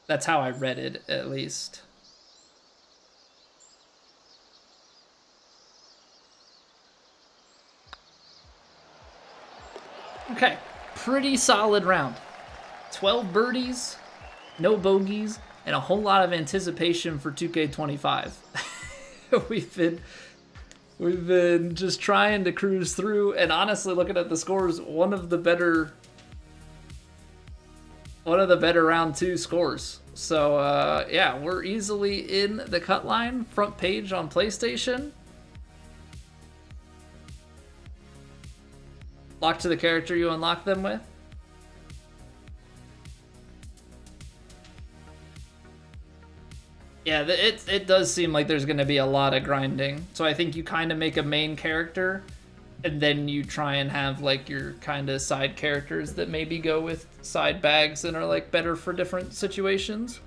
[SPEAKER 1] That's how I read it, at least. Okay, pretty solid round. 12 birdies, no bogeys, and a whole lot of anticipation for 2K25. We've been just trying to cruise through, and honestly, looking at the scores, one of the better round 2 scores. So yeah, we're easily in the cut line, front page on PlayStation. Lock to the character you unlock them with. Yeah, it does seem like there's going to be a lot of grinding. So I think you kind of make a main character, and then you try and have like your kind of side characters that maybe go with side bags and are like better for different situations.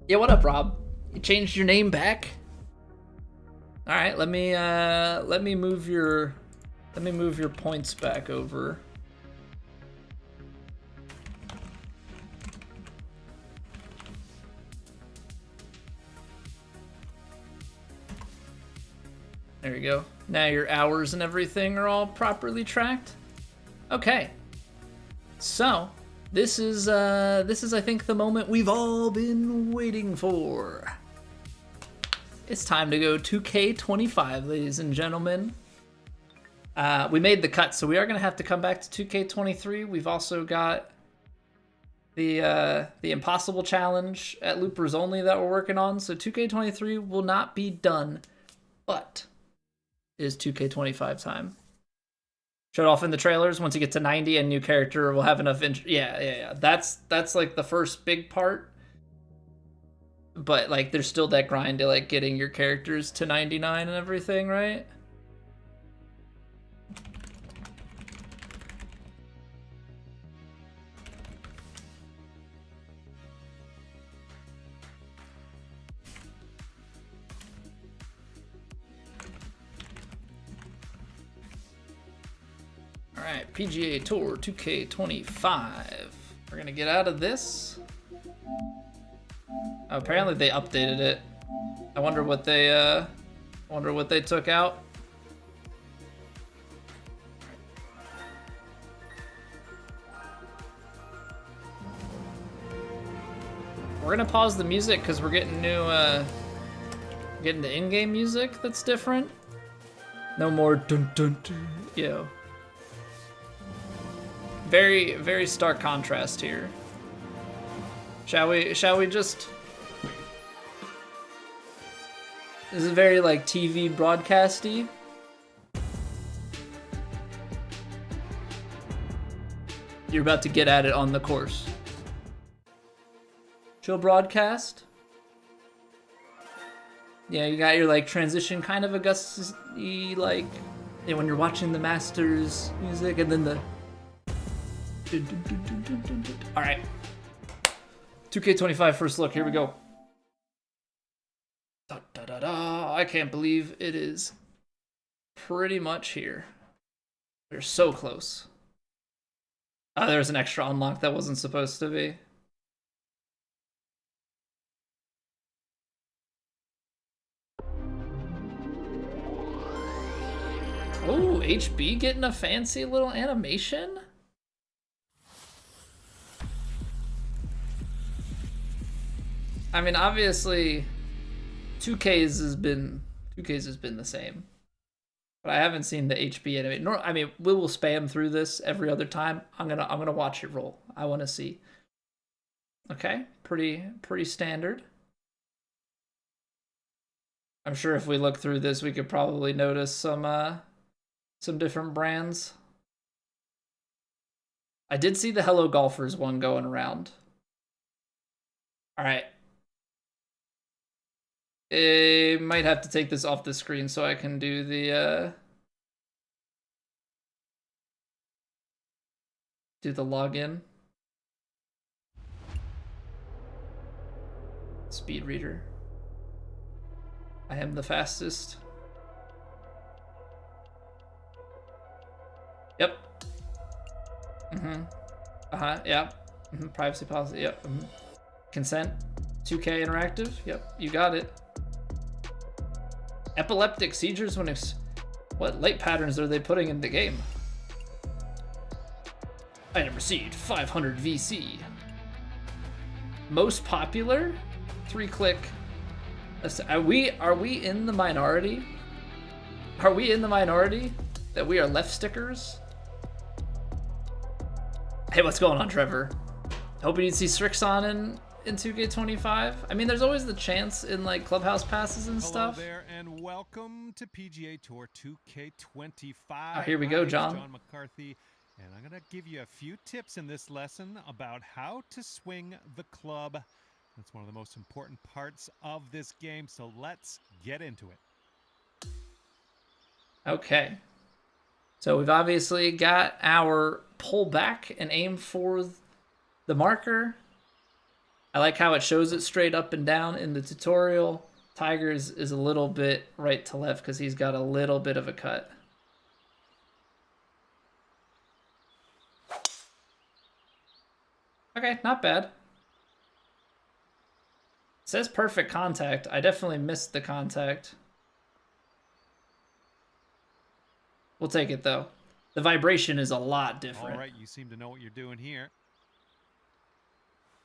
[SPEAKER 1] Yeah, what up, Rob? You changed your name back? All right, let me move your points back over. There you go. Now your hours and everything are all properly tracked. Okay. So, this is I think the moment we've all been waiting for. It's time to go 2K25, ladies and gentlemen. We made the cut, so we are going to have to come back to 2K23. We've also got the Impossible Challenge at Loopers Only that we're working on. So 2K23 will not be done, but it is 2K25 time. Showed off in the trailers. Once you get to 90, a new character will have enough. Yeah. That's like the first big part. But like, there's still that grind to like getting your characters to 99 and everything, right? All right, PGA Tour 2K25. We're gonna get out of this. Oh, apparently they updated it. I wonder what they took out. We're gonna pause the music because we're getting new, getting the in-game music that's different. No more dun dun dun. Yo. Very, very stark contrast here. Shall we just... This is very like TV broadcasty. You're about to get at it on the course. Chill broadcast. Yeah, you got your like transition kind of Augustus-y, like, yeah, when you're watching the Masters music and then the... All right. 2K25 first look, here we go. Da, da, da, da. I can't believe it is pretty much here. We're so close. Oh, there's an extra unlock that wasn't supposed to be. Oh, HB getting a fancy little animation? I mean, obviously, 2K's has been the same, but I haven't seen the HB animate. Nor, I mean, we will spam through this every other time. I'm gonna watch it roll. I want to see. Okay, pretty standard. I'm sure if we look through this, we could probably notice some different brands. I did see the Hello Golfers one going around. All right. I might have to take this off the screen so I can do the login. Speed reader. I am the fastest. Yep. Yeah. Privacy policy. Yep. Consent. 2K interactive. Yep. You got it. Epileptic seizures when what light patterns are they putting in the game? Item received 500 VC. Most popular? 3-click. Are we in the minority? Are we in the minority that we are left stickers? Hey, what's going on, Trevor? Hoping you'd see Strixon in 2K25. I mean, there's always the chance in like clubhouse passes and stuff.
[SPEAKER 2] Hello there, and welcome to PGA Tour 2K25.
[SPEAKER 1] Oh, here we go, John.
[SPEAKER 2] John McCarthy, and I'm going to give you a few tips in this lesson about how to swing the club. That's one of the most important parts of this game, so let's get into it.
[SPEAKER 1] Okay. So we've obviously got our pull back and aim for the marker. I like how it shows it straight up and down in the tutorial. Tiger's is a little bit right to left because he's got a little bit of a cut. Okay, not bad. It says perfect contact. I definitely missed the contact. We'll take it though. The vibration is a lot different.
[SPEAKER 2] All right, you seem to know what you're doing here.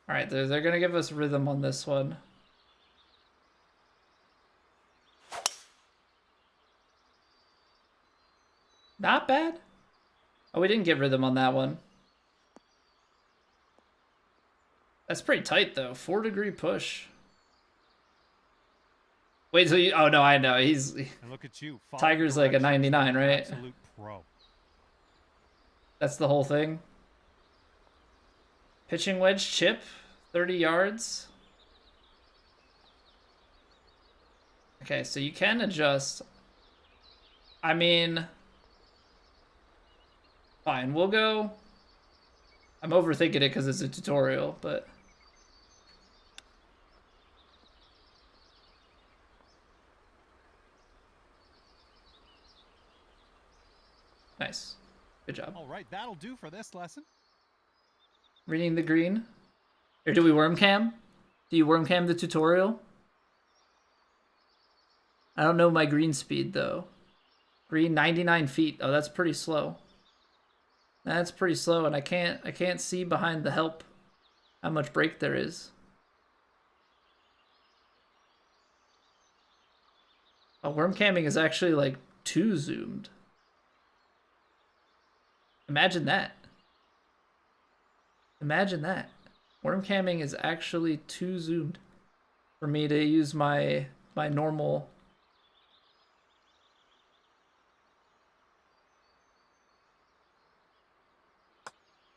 [SPEAKER 1] All right, they're going to give us rhythm on this one. Not bad. Oh, we didn't get rhythm on that one. That's pretty tight, though. 4-degree push. Wait, so you... Oh, no, I know. He's...
[SPEAKER 2] And look at you.
[SPEAKER 1] Tiger's like a 99, right?
[SPEAKER 2] Absolute pro.
[SPEAKER 1] That's the whole thing. Pitching wedge chip, 30 yards. Okay, so you can adjust. I mean, fine, we'll go. I'm overthinking it because it's a tutorial, but. Nice. Good job.
[SPEAKER 2] All right, that'll do for this lesson.
[SPEAKER 1] Reading the green. Or do we worm cam? Do you worm cam the tutorial? I don't know my green speed though. Green 99 feet. Oh, that's pretty slow. That's pretty slow, and I can't see behind the help how much break there is. Oh, worm camming is actually like too zoomed. Imagine that. Imagine that. Worm camming is actually too zoomed for me to use my normal.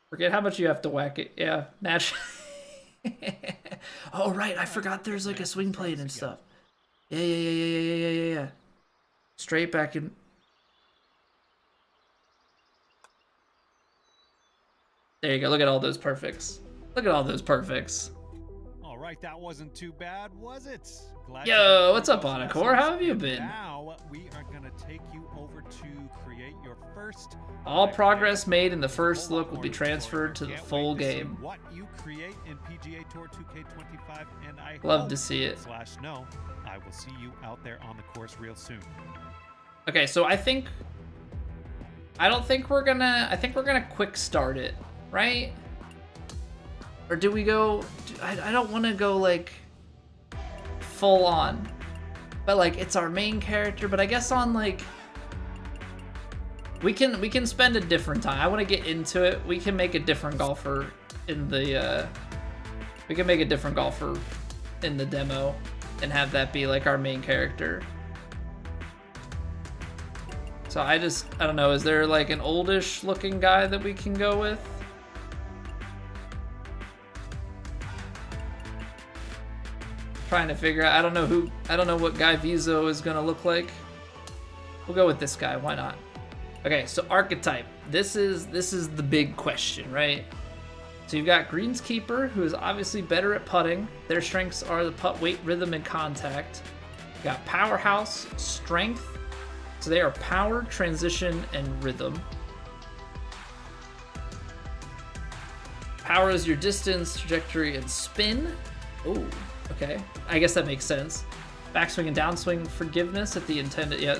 [SPEAKER 1] Forget how much you have to whack it. Yeah, naturally. Oh, right. I forgot there's like a swing plate and stuff. Yeah. Straight back in. There you go. Look at all those perfects. Look at all those perfects.
[SPEAKER 2] All right, that wasn't too bad, was it? Glad
[SPEAKER 1] Yo, what's up, Anacore? How have you been?
[SPEAKER 2] Now we are going to take you over to create your first.
[SPEAKER 1] All progress made in the first look will be transferred to the full game.
[SPEAKER 2] What you create in PGA Tour 2K25, and I
[SPEAKER 1] love to see it.
[SPEAKER 2] /no, I will see you out there on the course real soon.
[SPEAKER 1] Okay, so I think we're gonna quick start it, right? Or do we go? I don't want to go like full on, but like it's our main character. But I guess on like we can spend a different time. I want to get into it. We can make a different golfer in the demo and have that be like our main character. So I don't know. Is there like an oldish looking guy that we can go with? Trying to figure out. I don't know what Guy Vizo is gonna look like. We'll go with this guy. Why not? Okay, so archetype. This is the big question, right? So you've got Greenskeeper, who is obviously better at putting. Their strengths are the putt weight, rhythm, and contact. You got Powerhouse, strength. So they are power, transition, and rhythm. Power is your distance, trajectory, and spin. Oh, okay. I guess that makes sense. Backswing and downswing, forgiveness at the intended, yeah.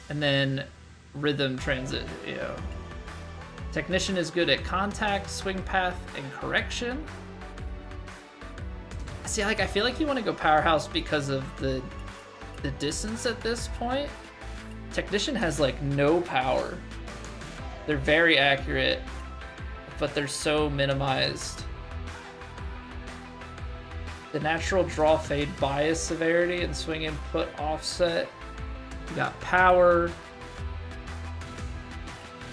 [SPEAKER 1] And then rhythm, transit, yeah. Technician is good at contact, swing path, and correction. See, like, I feel like you want to go Powerhouse because of the distance at this point. Technician has like no power. They're very accurate, but they're so minimized. The natural draw fade bias severity and swing input offset. You got power.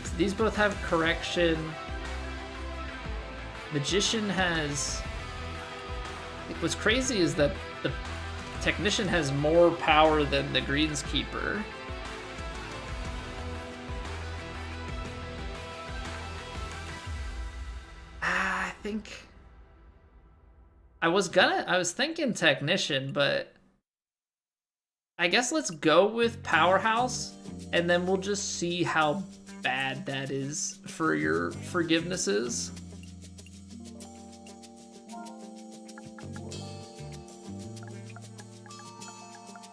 [SPEAKER 1] So these both have correction. Magician has. What's crazy is that the Technician has more power than the Greenskeeper. I think I was thinking Technician, but I guess let's go with Powerhouse, and then we'll just see how bad that is for your forgivenesses.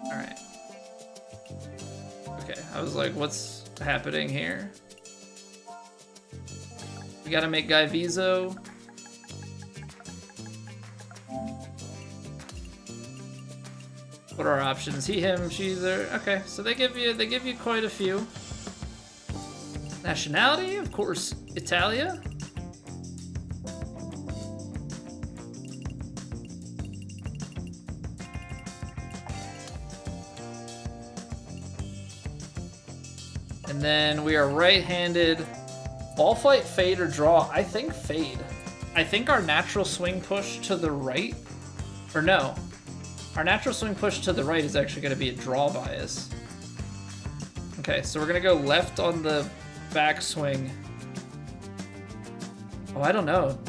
[SPEAKER 1] All right. Okay, I was like, what's happening here? We gotta make Guy Vizo. What are our options? He, him, she, there. Okay, so they give you quite a few. Nationality, of course, Italia. And then we are right-handed. Ball flight, fade, or draw? I think fade. I think our natural swing push to the right, or no, our natural swing push to the right is actually going to be a draw bias. Okay, so we're going to go left on the backswing. Oh, I don't know.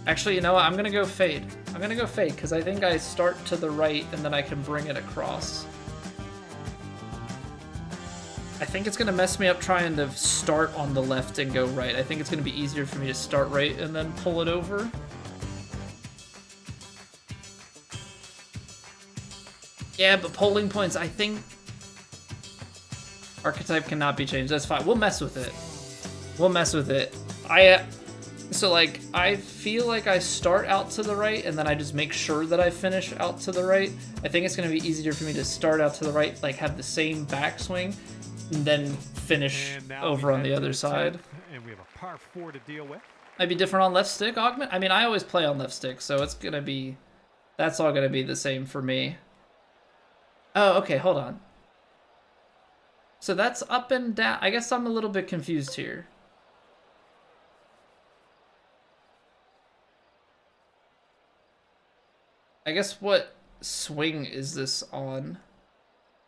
[SPEAKER 1] Actually, you know what? I'm going to go fade. I'm going to go fade because I think I start to the right and then I can bring it across. I think it's going to mess me up trying to start on the left and go right. I think it's going to be easier for me to start right and then pull it over. Yeah, but polling points, I think... Archetype cannot be changed. That's fine. We'll mess with it. We'll mess with it. So, like, I feel like I start out to the right and then I just make sure that I finish out to the right. I think it's going to be easier for me to start out to the right, like, have the same backswing, and then finish over on the other side.
[SPEAKER 2] And we have a par 4 to deal with.
[SPEAKER 1] Might be different on left stick augment. I mean, I always play on left stick, so it's gonna be, that's all gonna be the same for me. Oh, okay, hold on. So that's up and down. I guess I'm a little bit confused here. I guess what swing is this on?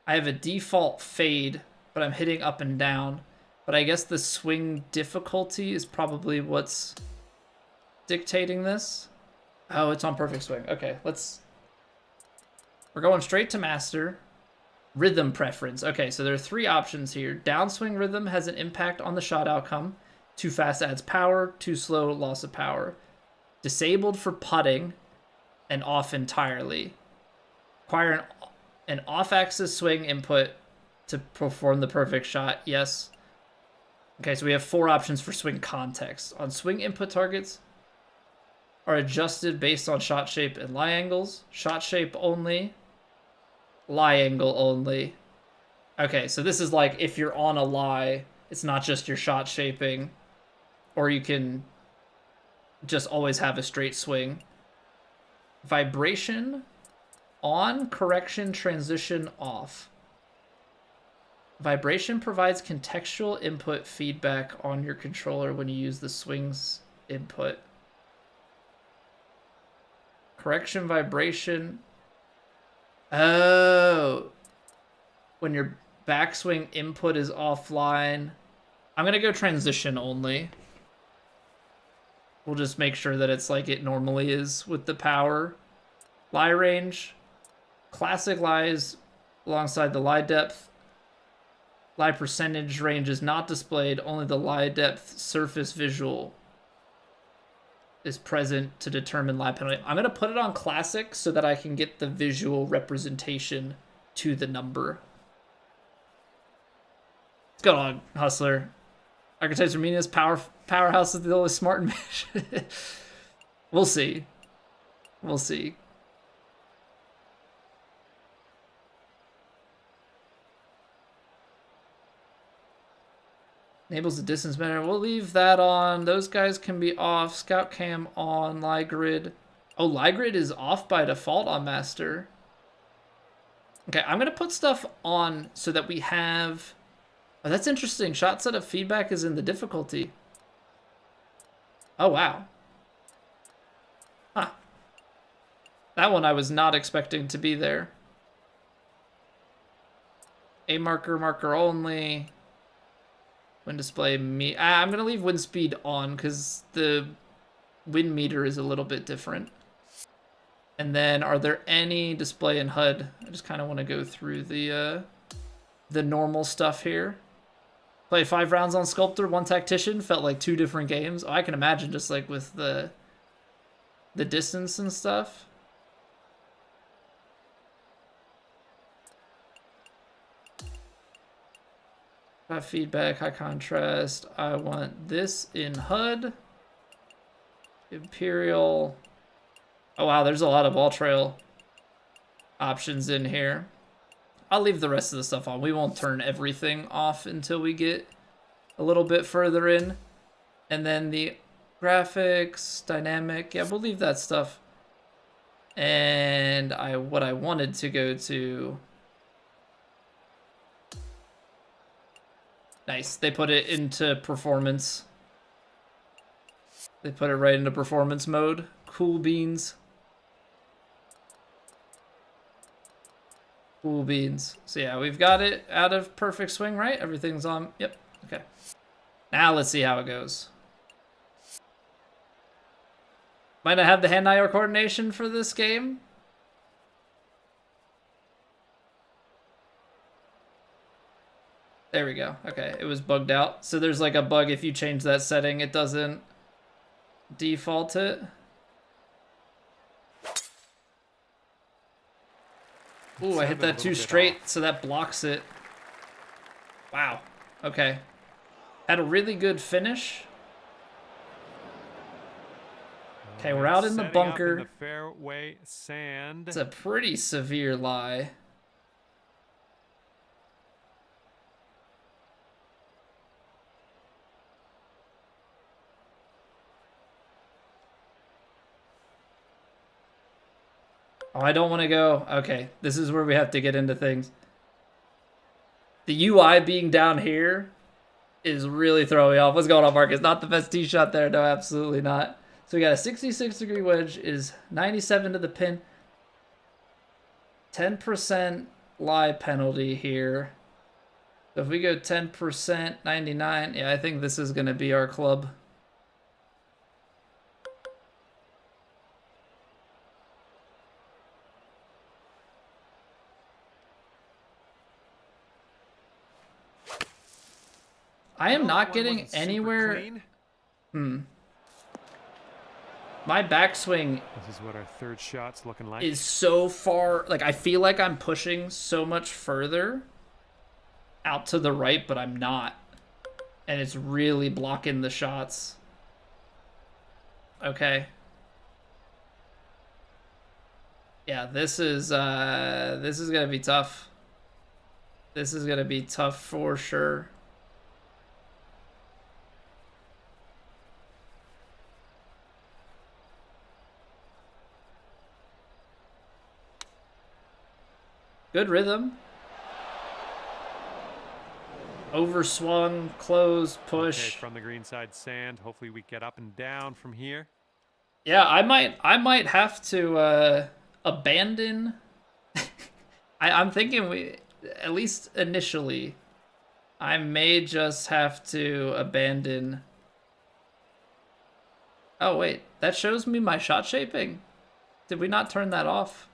[SPEAKER 1] I have a default fade, but I'm hitting up and down. But I guess the swing difficulty is probably what's dictating this. Oh, it's on perfect swing. Okay, we're going straight to master. Rhythm preference. Okay, so there are 3 options here. Downswing rhythm has an impact on the shot outcome. Too fast adds power, too slow loss of power. Disabled for putting and off entirely. Require an off-axis swing input to perform the perfect shot. Yes. Okay, so we have 4 options for swing context. On swing input targets are adjusted based on shot shape and lie angles. Shot shape only. Lie angle only. Okay, so this is like if you're on a lie, it's not just your shot shaping, or you can just always have a straight swing. Vibration on, correction, transition off. Vibration provides contextual input feedback on your controller when you use the swings input. Correction vibration. Oh. When your backswing input is offline. I'm going to go transition only. We'll just make sure that it's like it normally is with the power. Lie range. Classic lies alongside the lie depth. Lie percentage range is not displayed. Only the lie depth surface visual is present to determine lie penalty. I'm going to put it on classic so that I can get the visual representation to the number. What's going on, Hustler? Archetypes Armenia's powerhouse is the only smart mesh. We'll see. We'll see. Enables the distance better. We'll leave that on. Those guys can be off. Scout cam on. Lie grid. Oh, lie grid is off by default on master. Okay, I'm going to put stuff on so that we have... Oh, that's interesting. Shot setup feedback is in the difficulty. Oh, wow. Huh. That one I was not expecting to be there. A marker only. Wind display me. I'm going to leave wind speed on because the wind meter is a little bit different. And then are there any display in HUD? I just kind of want to go through the normal stuff here. Play 5 rounds on Sculptor, 1 Tactician. Felt like 2 different games. Oh, I can imagine just like with the distance and stuff. Feedback, high contrast. I want this in HUD. Imperial. Oh wow, there's a lot of all trail options in here. I'll leave the rest of the stuff on. We won't turn everything off until we get a little bit further in. And then the graphics, dynamic, yeah, we'll leave that stuff. And what I wanted to go to. Nice. They put it into performance. They put it right into performance mode. Cool beans. Cool beans. So yeah, we've got it out of perfect swing, right? Everything's on. Yep. Okay. Now let's see how it goes. Might not have the hand-eye coordination for this game. There we go. Okay, it was bugged out. So there's like a bug if you change that setting, it doesn't default it. Ooh, I hit that too straight, so that blocks it. Wow. Okay. Had a really good finish. Okay, we're out in the bunker.
[SPEAKER 2] In the fairway sand.
[SPEAKER 1] It's a pretty severe lie. Oh, I don't want to go. Okay, this is where we have to get into things. The UI being down here is really throwing me off. What's going on, Marcus? Not the best tee shot there. No, absolutely not. So we got a 66-degree wedge, is 97 to the pin. 10% lie penalty here. So if we go 10%, 99, yeah, I think this is going to be our club. I am not getting anywhere. My backswing
[SPEAKER 2] this is what our third shot's looking like.
[SPEAKER 1] Is so far, like I feel like I'm pushing so much further out to the right, but I'm not. And it's really blocking the shots. Okay. Yeah, this is gonna be tough. This is gonna be tough for sure. Good rhythm. Overswung, close, push.
[SPEAKER 2] Okay, from the green side sand. Hopefully we get up and down from here.
[SPEAKER 1] Yeah, I might have to abandon. I'm thinking we, at least initially, I may just have to abandon. Oh wait, that shows me my shot shaping. Did we not turn that off?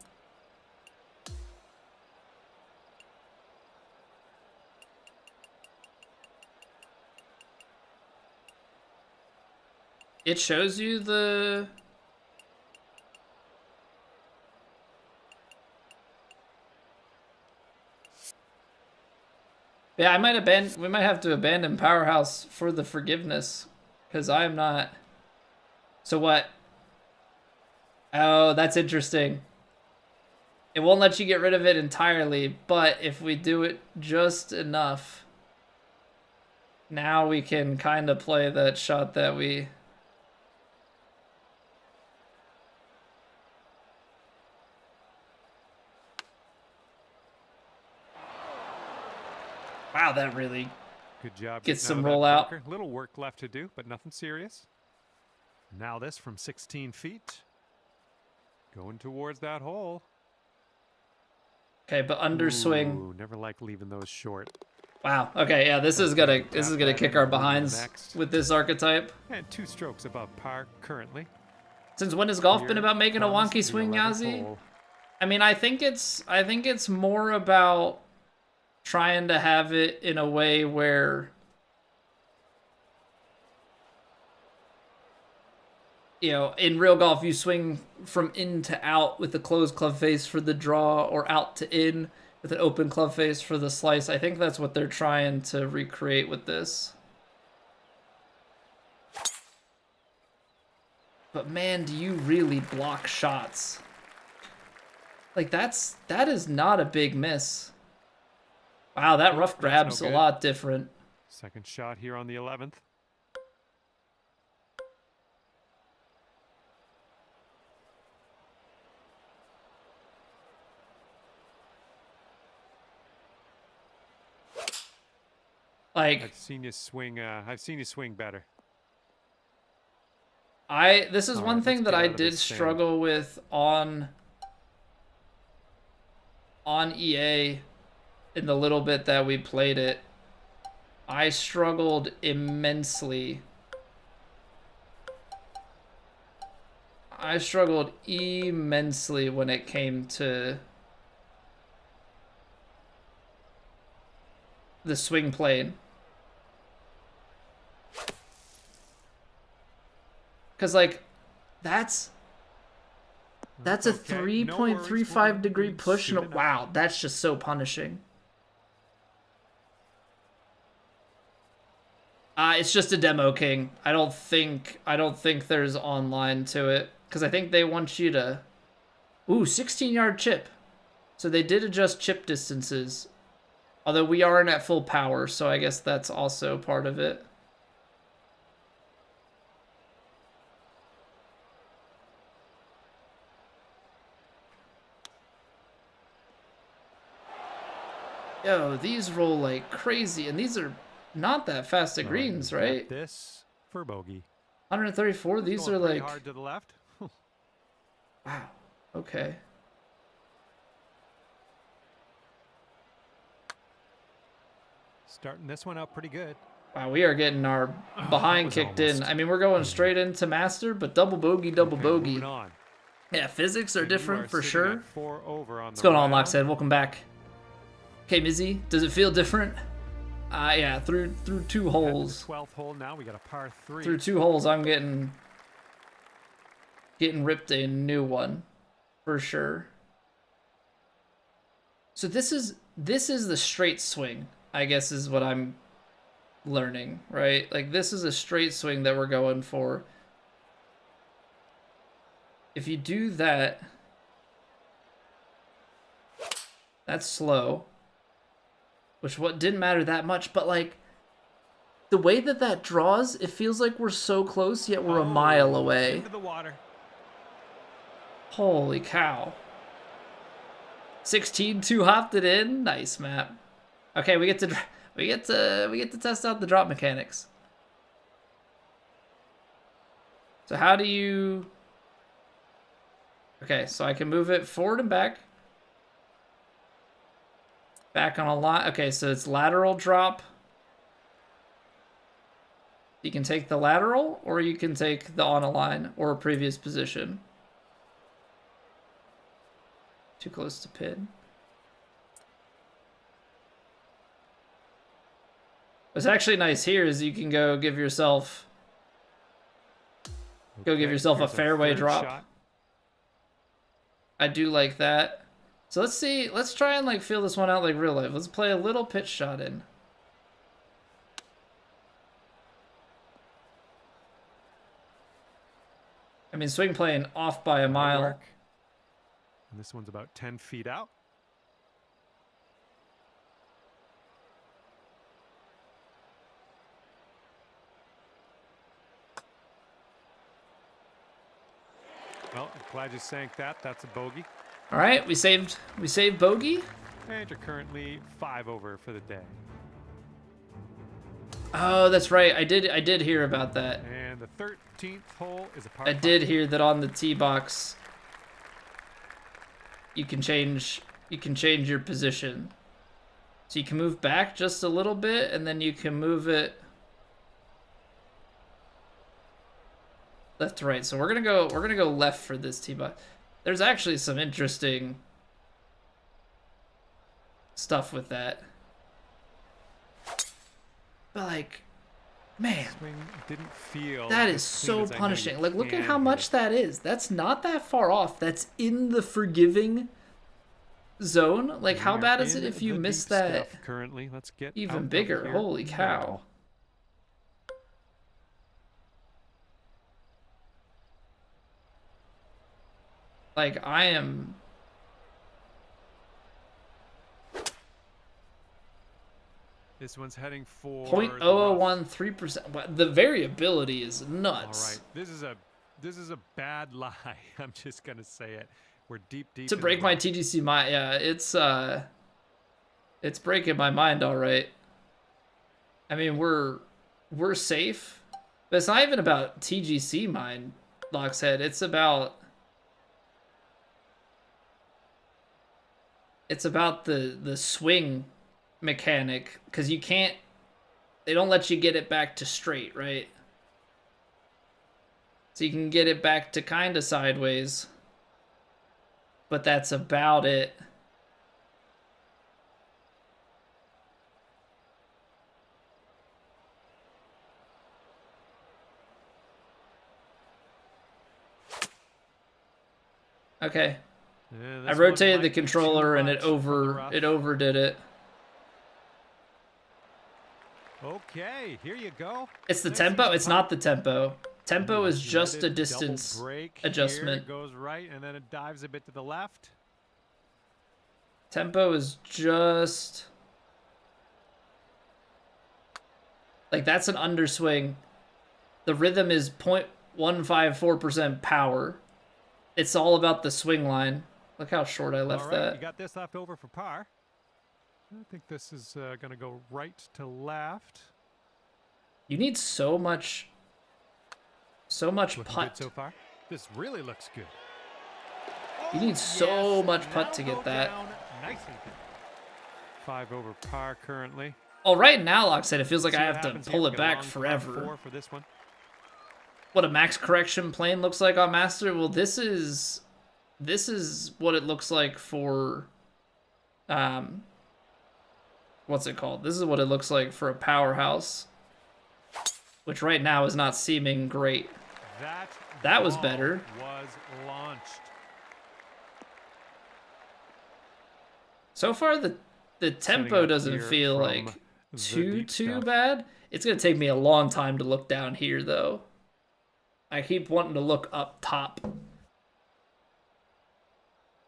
[SPEAKER 1] It shows you the... Yeah, we might have to abandon Powerhouse for the forgiveness, because I am not... So what? Oh, that's interesting. It won't let you get rid of it entirely, but if we do it just enough, now we can kind of play that shot that we... Wow, that really
[SPEAKER 2] good job.
[SPEAKER 1] Gets some rollout.
[SPEAKER 2] Little work left to do, but nothing serious. Now this from 16 feet. Going towards that hole.
[SPEAKER 1] Okay, but underswing.
[SPEAKER 2] Ooh, never like leaving those short.
[SPEAKER 1] Wow. Okay, yeah, this is gonna kick our behinds with this archetype.
[SPEAKER 2] And 2 strokes above par currently.
[SPEAKER 1] Since when has golf been about making a wonky swing, Yazzie? I mean, I think it's more about trying to have it in a way where, you know, in real golf you swing from in to out with a closed club face for the draw, or out to in with an open club face for the slice. I think that's what they're trying to recreate with this. But man, do you really block shots? Like that is not a big miss. Wow, that rough
[SPEAKER 2] That's
[SPEAKER 1] grab's
[SPEAKER 2] no
[SPEAKER 1] a
[SPEAKER 2] good.
[SPEAKER 1] lot different.
[SPEAKER 2] Second shot here on the 11th.
[SPEAKER 1] Like,
[SPEAKER 2] I've seen you swing better.
[SPEAKER 1] this is
[SPEAKER 2] All
[SPEAKER 1] one
[SPEAKER 2] right, let's
[SPEAKER 1] thing that
[SPEAKER 2] get
[SPEAKER 1] I
[SPEAKER 2] out of
[SPEAKER 1] did
[SPEAKER 2] this sand.
[SPEAKER 1] struggle with on EA in the little bit that we played it. I struggled immensely. I struggled immensely when it came to the swing plane. Because, like, that's a
[SPEAKER 2] okay. No worries.
[SPEAKER 1] 3.35 degree
[SPEAKER 2] Be
[SPEAKER 1] push.
[SPEAKER 2] soon
[SPEAKER 1] And
[SPEAKER 2] enough.
[SPEAKER 1] wow, that's just so punishing. It's just a demo, King. I don't think there's online to it. Because I think they want you to... Ooh, 16-yard chip. So they did adjust chip distances. Although we aren't at full power, so I guess that's also part of it. Yo, these roll like crazy, and these are not that fast at greens, right?
[SPEAKER 2] This for bogey.
[SPEAKER 1] 134, these are
[SPEAKER 2] Pretty
[SPEAKER 1] like...
[SPEAKER 2] hard to the left.
[SPEAKER 1] Wow, okay.
[SPEAKER 2] Starting this one out pretty good.
[SPEAKER 1] Wow, we are getting our behind kicked in. I mean, we're going straight into master, but double bogey, double bogey.
[SPEAKER 2] Moving on.
[SPEAKER 1] Yeah, physics are different for
[SPEAKER 2] sitting
[SPEAKER 1] sure.
[SPEAKER 2] at 4 over on
[SPEAKER 1] What's
[SPEAKER 2] the
[SPEAKER 1] going on,
[SPEAKER 2] round.
[SPEAKER 1] Lockshead? Welcome back. Okay, Mizzy, does it feel different? Yeah, through 2 holes.
[SPEAKER 2] 12th hole now. We got a par 3.
[SPEAKER 1] Through 2 holes, I'm getting ripped a new one for sure. So this is the straight swing, I guess, is what I'm learning, right? Like, this is a straight swing that we're going for. If you do that, that's slow, which didn't matter that much, but like the way that draws, it feels like we're so close, yet we're a mile away.
[SPEAKER 2] Into the water.
[SPEAKER 1] Holy cow. 16-2 hopped it in. Nice map. Okay, we get to test out the drop mechanics. So how do you... Okay, so I can move it forward and back. Back on a line. Okay, so it's lateral drop. You can take the lateral, or you can take the on a line or a previous position. Too close to pin. What's actually nice here is you can go give yourself a fairway drop.
[SPEAKER 2] Shot.
[SPEAKER 1] I do like that. So let's see. Let's try and like feel this one out like real life. Let's play a little pitch shot in. I mean, swing plane off by a mile.
[SPEAKER 2] And this one's about 10 feet out. Well, I'm glad you sank that. That's a bogey.
[SPEAKER 1] All right, we saved bogey.
[SPEAKER 2] And you're currently 5 over for the day.
[SPEAKER 1] Oh, that's right. I did hear about that.
[SPEAKER 2] And the 13th hole is a par
[SPEAKER 1] I did hear that on the tee box you can change your position. So you can move back just a little bit, and then you can move it left to right. So we're gonna go left for this tee box. There's actually some interesting stuff with that. But like, man,
[SPEAKER 2] swing didn't feel
[SPEAKER 1] that is
[SPEAKER 2] as
[SPEAKER 1] so
[SPEAKER 2] clean as I know
[SPEAKER 1] punishing.
[SPEAKER 2] you
[SPEAKER 1] Like, look at
[SPEAKER 2] can
[SPEAKER 1] how
[SPEAKER 2] hit
[SPEAKER 1] much
[SPEAKER 2] it.
[SPEAKER 1] that is. That's not that far off. That's in the forgiving zone. Like, how
[SPEAKER 2] We are
[SPEAKER 1] bad is it
[SPEAKER 2] in
[SPEAKER 1] if you
[SPEAKER 2] the
[SPEAKER 1] miss
[SPEAKER 2] deep
[SPEAKER 1] that
[SPEAKER 2] stuff currently? Let's get
[SPEAKER 1] even
[SPEAKER 2] out of
[SPEAKER 1] bigger?
[SPEAKER 2] here
[SPEAKER 1] Holy
[SPEAKER 2] now.
[SPEAKER 1] cow. Like, I am...
[SPEAKER 2] This one's heading for
[SPEAKER 1] 0.0013%. The variability is nuts.
[SPEAKER 2] All right, this is a bad lie. I'm just gonna say it. We're deep
[SPEAKER 1] To break my TGC mind, yeah, it's breaking my mind. All right. I mean, we're safe, but it's not even about TGC mind, Lockshead. It's about the swing mechanic, because you can't. They don't let you get it back to straight, right? So you can get it back to kind of sideways, but that's about it. Okay.
[SPEAKER 2] Yeah,
[SPEAKER 1] I rotated the controller and it overdid it.
[SPEAKER 2] Okay, here you go.
[SPEAKER 1] It's the tempo. It's not the tempo. Tempo is just a distance adjustment.
[SPEAKER 2] It goes right and then it dives a bit to the left.
[SPEAKER 1] Tempo is just like, that's an underswing. The rhythm is 0.154% power. It's all about the swing line. Look how short I left that.
[SPEAKER 2] You got this left over for par. I think this is going to go right to left.
[SPEAKER 1] You need so much
[SPEAKER 2] Looking
[SPEAKER 1] putt.
[SPEAKER 2] good so far. This really looks good.
[SPEAKER 1] You need so much putt to get that.
[SPEAKER 2] Nicely. 5 over par currently.
[SPEAKER 1] Oh, right now, Lockshead, it feels like
[SPEAKER 2] See
[SPEAKER 1] I
[SPEAKER 2] what
[SPEAKER 1] have to
[SPEAKER 2] happens
[SPEAKER 1] pull
[SPEAKER 2] here.
[SPEAKER 1] it
[SPEAKER 2] We got a
[SPEAKER 1] back
[SPEAKER 2] long par
[SPEAKER 1] forever.
[SPEAKER 2] 4 for this one.
[SPEAKER 1] What a max correction plane looks like on Master. Well, this is what it looks like for what's it called? This is what it looks like for a powerhouse, which right now is not seeming great. That was better.
[SPEAKER 2] Was launched.
[SPEAKER 1] So far the tempo doesn't feel like too bad. It's gonna take me a long time to look down here though. I keep wanting to look up top.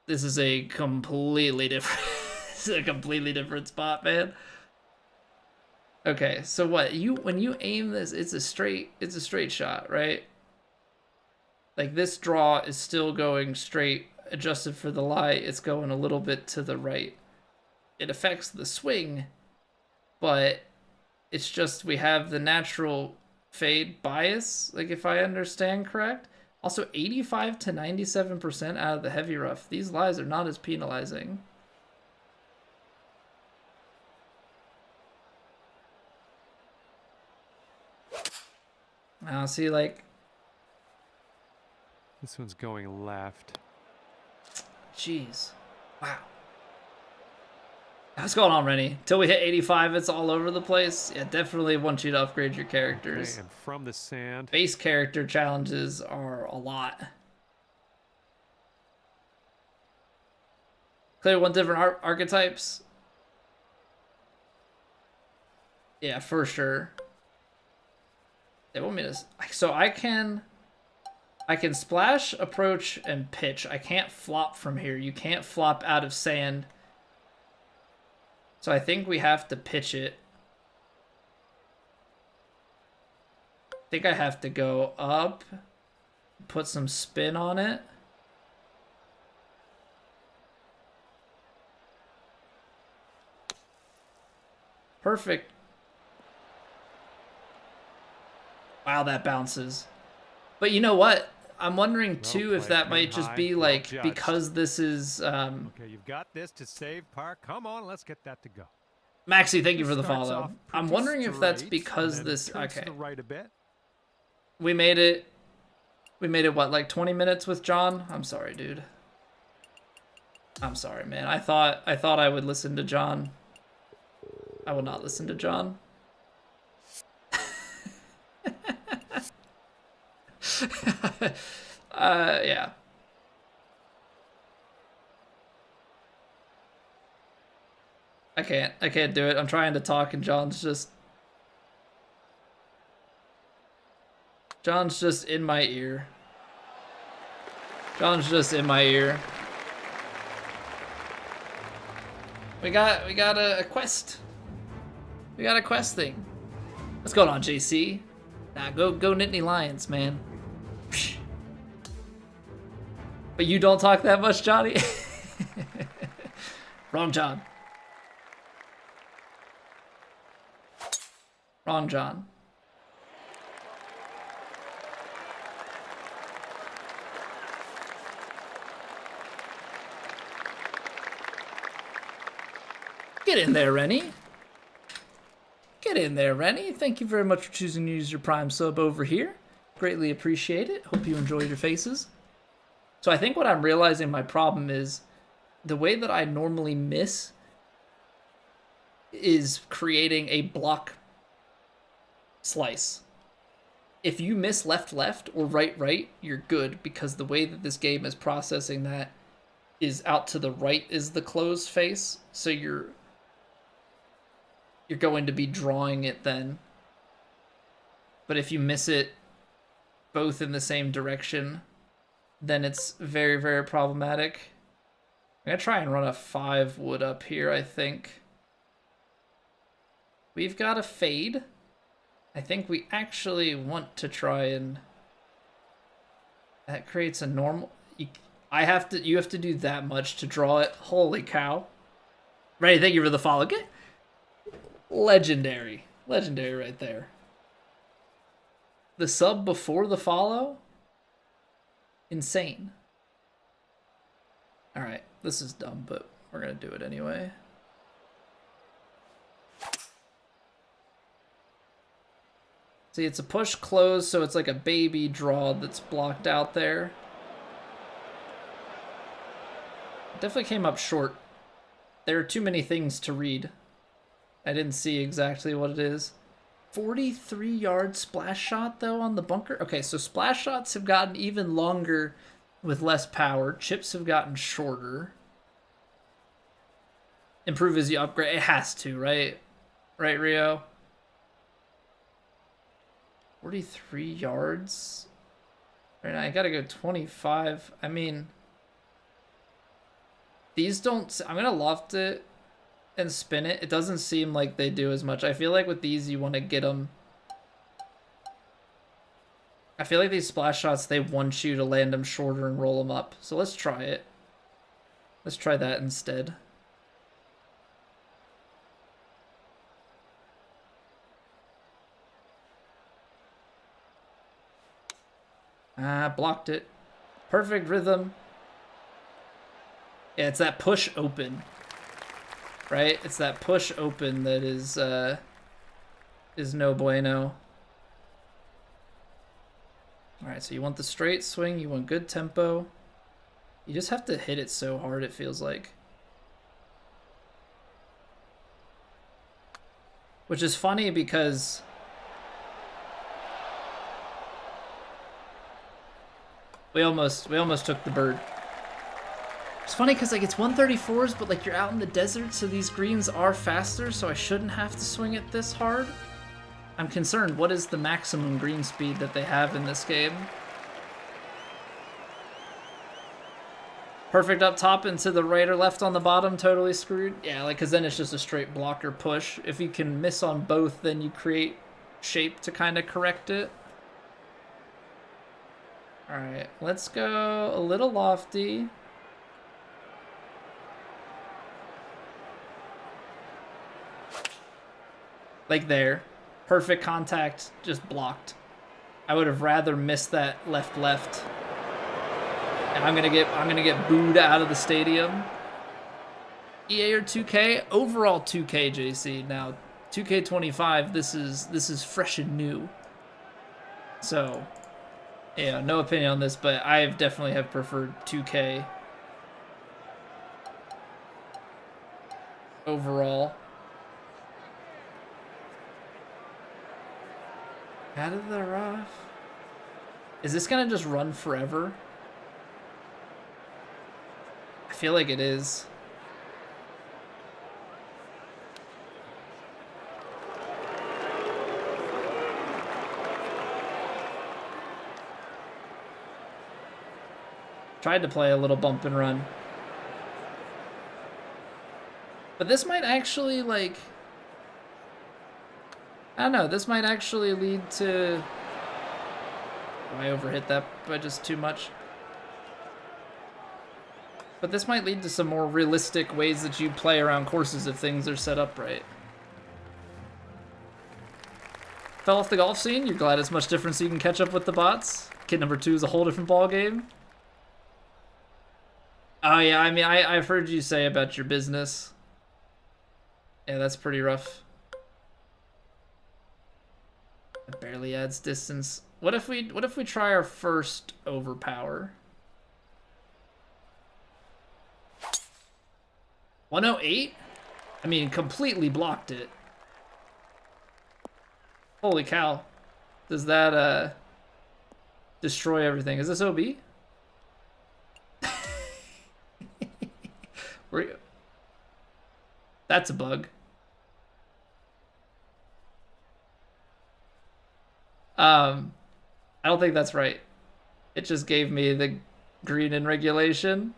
[SPEAKER 1] This is a completely different this is a completely different spot, man. Okay, so what, when you aim this, it's a straight shot, right? Like, this draw is still going straight, adjusted for the lie, it's going a little bit to the right. It affects the swing, but it's just we have the natural fade bias, like, if I understand correct. Also, 85 to 97% out of the heavy rough. These lies are not as penalizing. Now, see, like...
[SPEAKER 2] This one's going left.
[SPEAKER 1] Jeez. Wow. What's going on, Rennie? Till we hit 85, it's all over the place. Yeah, definitely want you to upgrade your characters.
[SPEAKER 2] Okay, and from the sand.
[SPEAKER 1] Base character challenges are a lot. Clear one different archetypes. Yeah, for sure. They want me to... So I can splash, approach, and pitch. I can't flop from here. You can't flop out of sand. So I think we have to pitch it. I think I have to go up, put some spin on it. Perfect. Wow, that bounces. But you know what? I'm wondering too if that might just be like, because this is
[SPEAKER 2] Okay, you've got this to save par. Come on, let's get that to go.
[SPEAKER 1] Maxi, thank you for the follow. I'm wondering if that's because this... Okay.
[SPEAKER 2] To the right a bit.
[SPEAKER 1] We made it what, like 20 minutes with John? I'm sorry, dude. I'm sorry, man. I thought I would listen to John. I will not listen to John. Yeah. I can't do it. I'm trying to talk and John's just in my ear. John's just in my ear. We got a quest. We got a quest thing. What's going on, JC? Nah, go Nittany Lions, man. But you don't talk that much, Johnny? Wrong John. Wrong John. Get in there, Rennie. Get in there, Rennie. Thank you very much for choosing to use your Prime sub over here. Greatly appreciate it. Hope you enjoy your faces. So I think what I'm realizing my problem is the way that I normally miss is creating a block slice. If you miss left or right, you're good, because the way that this game is processing that is out to the right is the closed face, so you're going to be drawing it then. But if you miss it both in the same direction, then it's very, very problematic. I'm going to try and run a 5 wood up here, I think. We've got a fade. I think we actually want to try and... That creates a normal... You have to do that much to draw it. Holy cow. Ready, thank you for the follow. Get legendary. Legendary right there. The sub before the follow? Insane. Alright, this is dumb, but we're going to do it anyway. See, it's a push close, so it's like a baby draw that's blocked out there. Definitely came up short. There are too many things to read. I didn't see exactly what it is. 43-yard splash shot, though, on the bunker. Okay, so splash shots have gotten even longer with less power. Chips have gotten shorter. Improve as you upgrade. It has to, right? Right, Rio? 43 yards? Right now, I gotta go 25. I mean... These don't... I'm gonna loft it and spin it. It doesn't seem like they do as much. I feel like with these, you want to get them... I feel like these splash shots, they want you to land them shorter and roll them up. So let's try it. Let's try that instead. Blocked it. Perfect rhythm. Yeah, it's that push open. Right? It's that push open that is no bueno. Alright, so you want the straight swing, you want good tempo. You just have to hit it so hard, it feels like. Which is funny because... We almost took the bird. It's funny because like it's 134s, but like you're out in the desert, so these greens are faster, so I shouldn't have to swing it this hard. I'm concerned, what is the maximum green speed that they have in this game? Perfect up top and to the right or left on the bottom, totally screwed. Yeah, like, because then it's just a straight blocker push. If you can miss on both, then you create shape to kind of correct it. Alright, let's go a little lofty. Like there. Perfect contact, just blocked. I would have rather missed that left. And I'm gonna get booed out of the stadium. EA or 2K? Overall 2K, JC. Now 2K25, this is fresh and new. So yeah, no opinion on this, but I definitely have preferred 2K overall. Out of the rough. Is this gonna just run forever? I feel like it is. Tried to play a little bump and run. But this might actually, like... I don't know. This might actually lead to... Oh, I overhit that by just too much. But this might lead to some more realistic ways that you play around courses if things are set up right. Fell off the golf scene? You're glad it's much different so you can catch up with the bots? Kid number 2 is a whole different ball game. Oh yeah, I mean, I've heard you say about your business. Yeah, that's pretty rough. It barely adds distance. What if we try our first overpower? 108? I mean, completely blocked it. Holy cow. Does that destroy everything? Is this OB? That's a bug. I don't think that's right. It just gave me the green in regulation.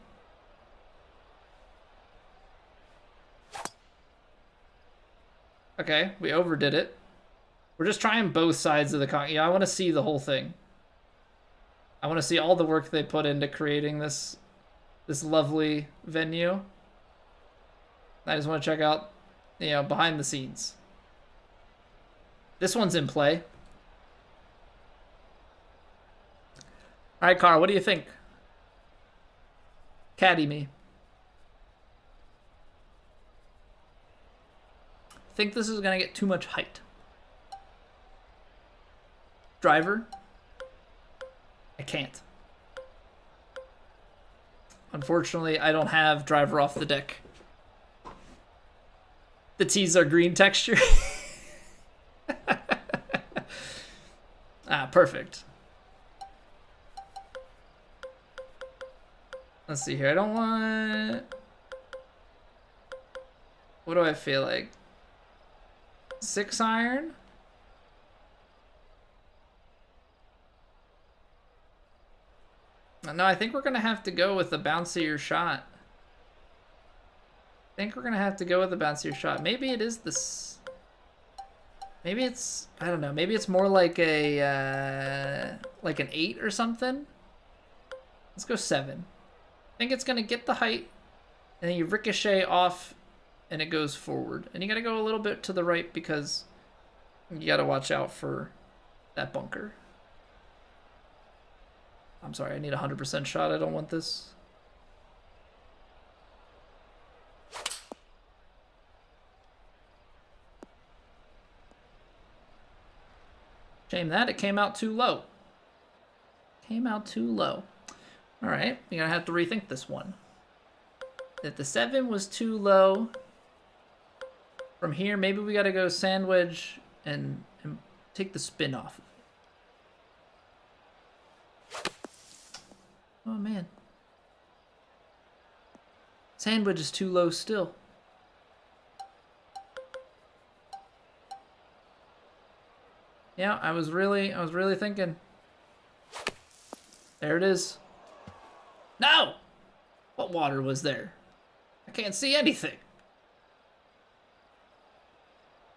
[SPEAKER 1] Okay, we overdid it. We're just trying both sides of the con. Yeah, I want to see the whole thing. I want to see all the work they put into creating this lovely venue. I just want to check out, you know, behind the scenes. This one's in play. All right, Car, what do you think? Caddy me. Think this is gonna get too much height. Driver? I can't. Unfortunately, I don't have driver off the deck. The tees are green texture. Ah, perfect. Let's see here. I don't want... What do I feel like? 6 iron? No, I think we're going to have to go with a bouncier shot. I think we're going to have to go with a bouncier shot. Maybe it is this... Maybe it's... I don't know. Maybe it's more like a... like an 8 or something? Let's go 7. I think it's going to get the height, and then you ricochet off, and it goes forward. And you got to go a little bit to the right because you got to watch out for that bunker. I'm sorry, I need a 100% shot. I don't want this. Shame that. It came out too low. Came out too low. All right, you're going to have to rethink this one. If the 7 was too low, from here, maybe we got to go sandwich and take the spin off. Oh, man. Sandwich is too low still. Yeah, I was really thinking. There it is. No! What water was there? I can't see anything.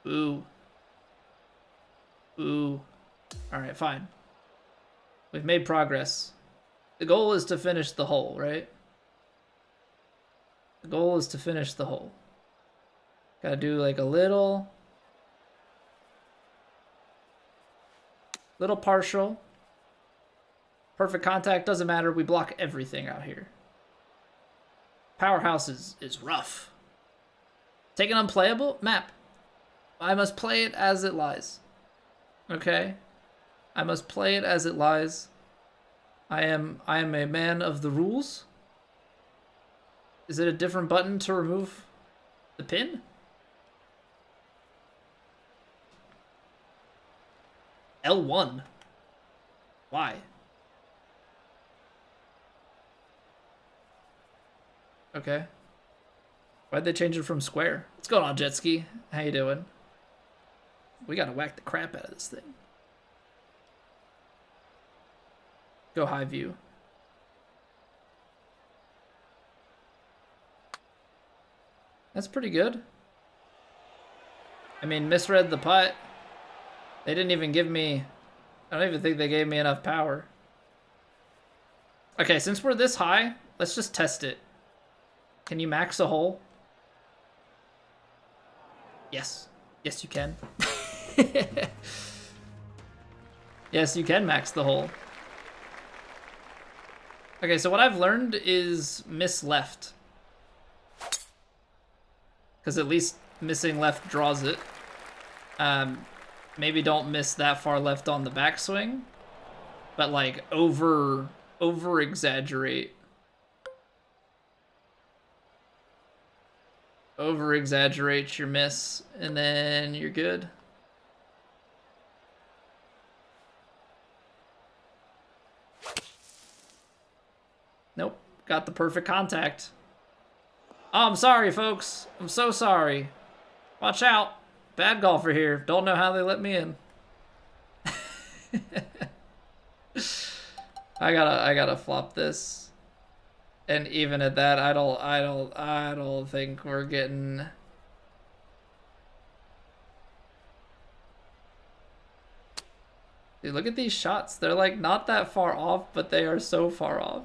[SPEAKER 1] Ooh. Ooh. Alright, fine. We've made progress. The goal is to finish the hole, right? The goal is to finish the hole. Gotta do like a little partial. Perfect contact, doesn't matter. We block everything out here. Powerhouse is rough. Take an unplayable map. I must play it as it lies. Okay? I must play it as it lies. I am a man of the rules. Is it a different button to remove the pin? L1. Why? Okay. Why'd they change it from square? What's going on, jet ski? How you doing? We gotta whack the crap out of this thing. Go high view. That's pretty good. I mean, misread the putt. They didn't even give me... I don't even think they gave me enough power. Okay, since we're this high, let's just test it. Can you max a hole? Yes. Yes, you can. Yes, you can max the hole. Okay, so what I've learned is miss left. Because at least missing left draws it. Maybe don't miss that far left on the backswing. But like over exaggerate. Over exaggerate your miss and then you're good. Nope, got the perfect contact. Oh, I'm sorry, folks. I'm so sorry. Watch out. Bad golfer here. Don't know how they let me in. I gotta flop this. And even at that, I don't think we're getting... Dude, look at these shots. They're like not that far off, but they are so far off.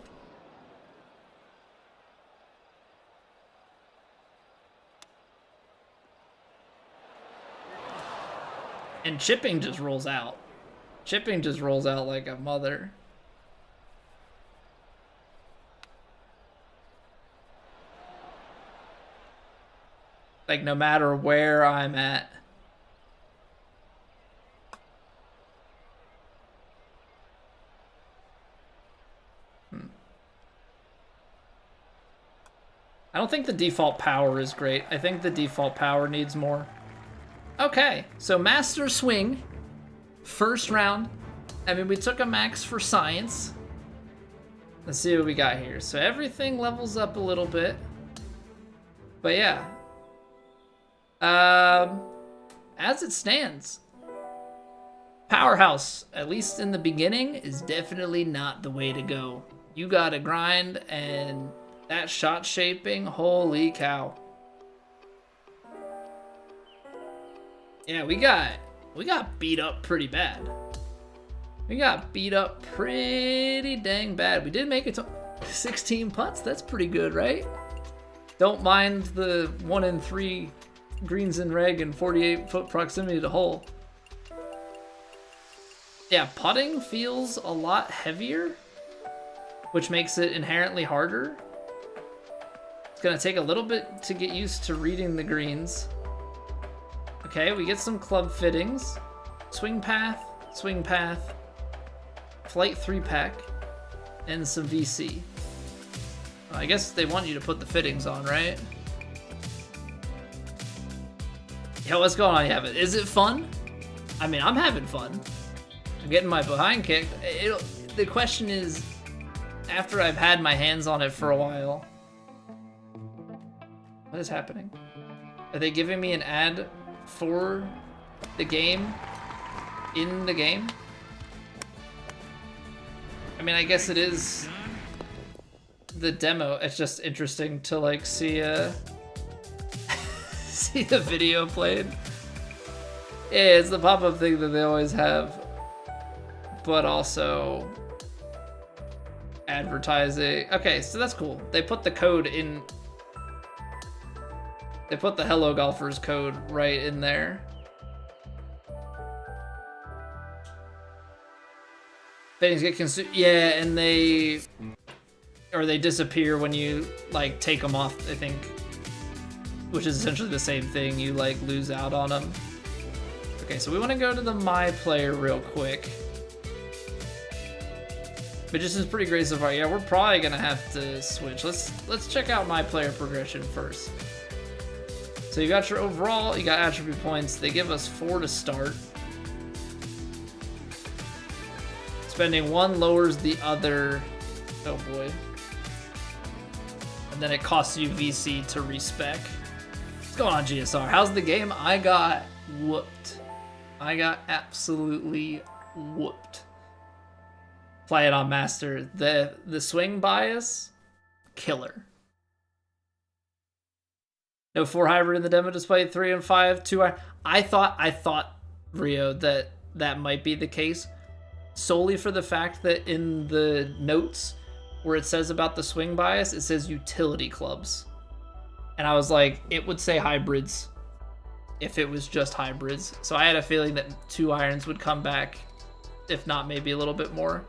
[SPEAKER 1] And chipping just rolls out. Chipping just rolls out like a mother. Like no matter where I'm at. I don't think the default power is great. I think the default power needs more. Okay, so master swing, first round. I mean, we took a max for science. Let's see what we got here. So everything levels up a little bit. But yeah. As it stands, Powerhouse, at least in the beginning, is definitely not the way to go. You gotta grind, and that shot shaping, holy cow. Yeah, we got beat up pretty bad. We got beat up pretty dang bad. We did make it to 16 putts. That's pretty good, right? Don't mind the 1 in 3 greens in reg and 48-foot proximity to hole. Yeah, putting feels a lot heavier, which makes it inherently harder. It's gonna take a little bit to get used to reading the greens. Okay, we get some club fittings. Swing path, flight 3-pack, and some VC. I guess they want you to put the fittings on, right? Yo, what's going on, Yavin? Is it fun? I mean, I'm having fun. I'm getting my behind kicked. The question is, after I've had my hands on it for a while, what is happening? Are they giving me an ad for the game in the game? I mean, I guess it is the demo. It's just interesting to like see see the video played. Yeah, it's the pop-up thing that they always have, but also advertising. Okay, so that's cool. They put the code in. They put the Hello Golfers code right in there. Things get consumed. Yeah, and they disappear when you like take them off, I think. Which is essentially the same thing. You like lose out on them. Okay, so we want to go to the My Player real quick. But just is pretty great so far. Yeah, we're probably gonna have to switch. Let's check out My Player progression first. So you got your overall, you got attribute points. They give us 4 to start. Spending 1 lowers the other. Oh boy. And then it costs you VC to respec. What's going on, GSR? How's the game? I got whooped. I got absolutely whooped. Play it on Master. The swing bias, killer. No 4 hybrid in the demo, despite 3 and 5, 2. I thought Rio that that might be the case, solely for the fact that in the notes where it says about the swing bias, it says utility clubs. And I was like, it would say hybrids if it was just hybrids. So I had a feeling that 2 irons would come back, if not maybe a little bit more.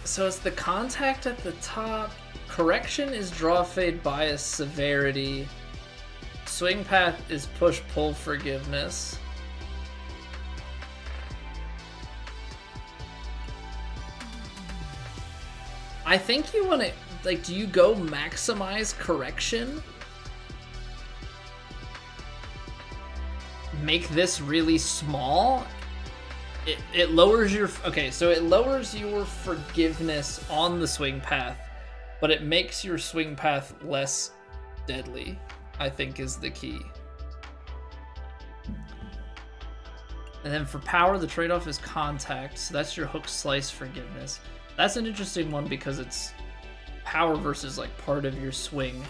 [SPEAKER 1] So it's the contact at the top. Correction is draw fade bias severity. Swing path is push pull forgiveness. I think you want to, like, do you go maximize correction? Make this really small? It lowers your, okay, so it lowers your forgiveness on the swing path, but it makes your swing path less deadly, I think is the key. And then for power, the trade-off is contact, so that's your hook slice forgiveness. That's an interesting one because it's power versus like part of your swing.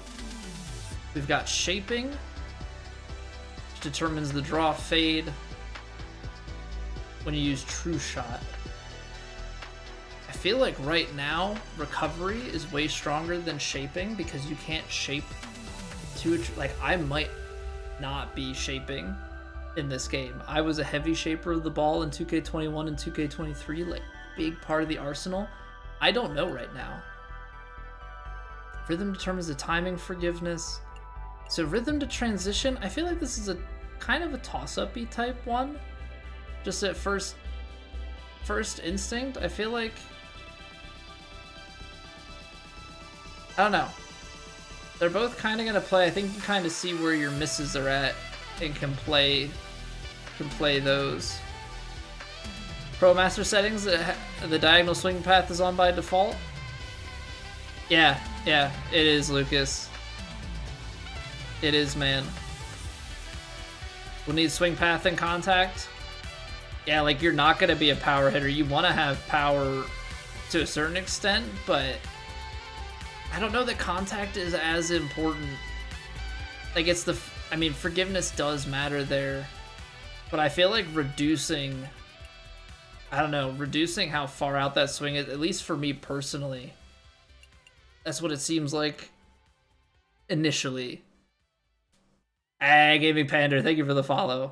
[SPEAKER 1] We've got shaping, which determines the draw fade when you use true shot. I feel like right now recovery is way stronger than shaping because you can't shape to, like, I might not be shaping in this game. I was a heavy shaper of the ball in 2K21 and 2K23, like big part of the arsenal. I don't know right now. Rhythm determines the timing forgiveness. So rhythm to transition, I feel like this is a kind of a toss-up-y type one. Just at first instinct, I feel like, I don't know. They're both kind of gonna play. I think you kind of see where your misses are at and can play those. Pro Master settings, the diagonal swing path is on by default. Yeah, it is, Lucas. It is, man. We'll need swing path and contact. Yeah, like, you're not gonna be a power hitter. You want to have power to a certain extent, but I don't know that contact is as important. Like, it's the, I mean, forgiveness does matter there, but I feel like reducing, I don't know, reducing how far out that swing is, at least for me personally, that's what it seems like initially. Gaming Pander, thank you for the follow.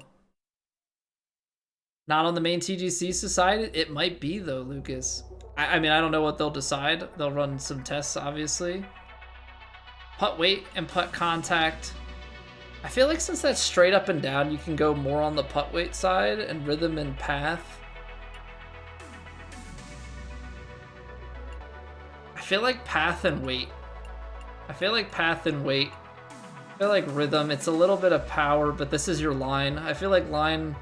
[SPEAKER 1] Not on the main TGC side? It might be, though, Lucas. I mean, I don't know what they'll decide. They'll run some tests, obviously. Putt weight and putt contact. I feel like since that's straight up and down, you can go more on the putt weight side, and rhythm and path. I feel like path and weight. I feel like rhythm, it's a little bit of power, but this is your line. I feel like line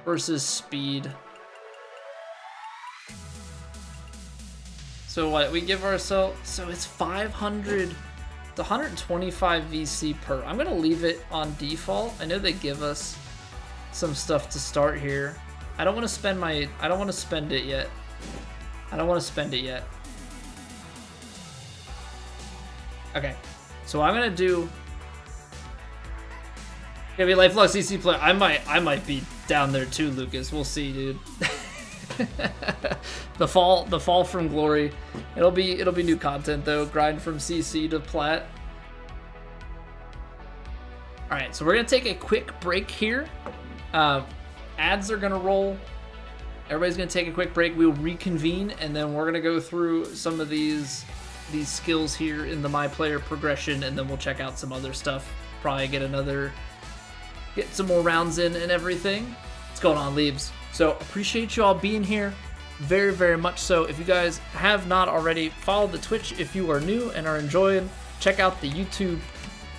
[SPEAKER 1] versus speed. So what, we give ourselves, so it's 500, it's 125 VC per. I'm gonna leave it on default. I know they give us some stuff to start here. I don't want to spend it yet. Okay, so I'm gonna do, gonna be lifelong CC player. I might be down there too, Lucas. We'll see, dude. the fall from glory. It'll be new content though. Grind from CC to Plat. All right, so we're gonna take a quick break here. Ads are gonna roll. Everybody's gonna take a quick break. We'll reconvene, and then we're gonna go through some of these skills here in the My Player progression, and then we'll check out some other stuff. Probably get some more rounds in and everything. What's going on, Leaves? So appreciate you all being here, very, very much so. If you guys have not already, follow the Twitch if you are new and are enjoying. Check out the YouTube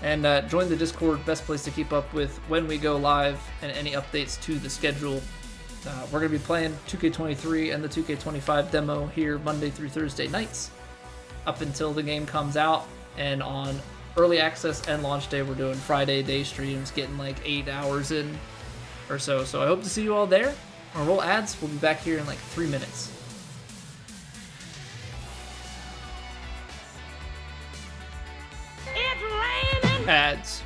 [SPEAKER 1] and join the Discord. Best place to keep up with when we go live and any updates to the schedule. We're going to be playing 2K23 and the 2K25 demo here Monday through Thursday nights up until the game comes out, and on early access and launch day we're doing Friday day streams, getting like 8 hours in or so. So I hope to see you all there. I'll roll ads. We'll be back here in like 3 minutes. pads.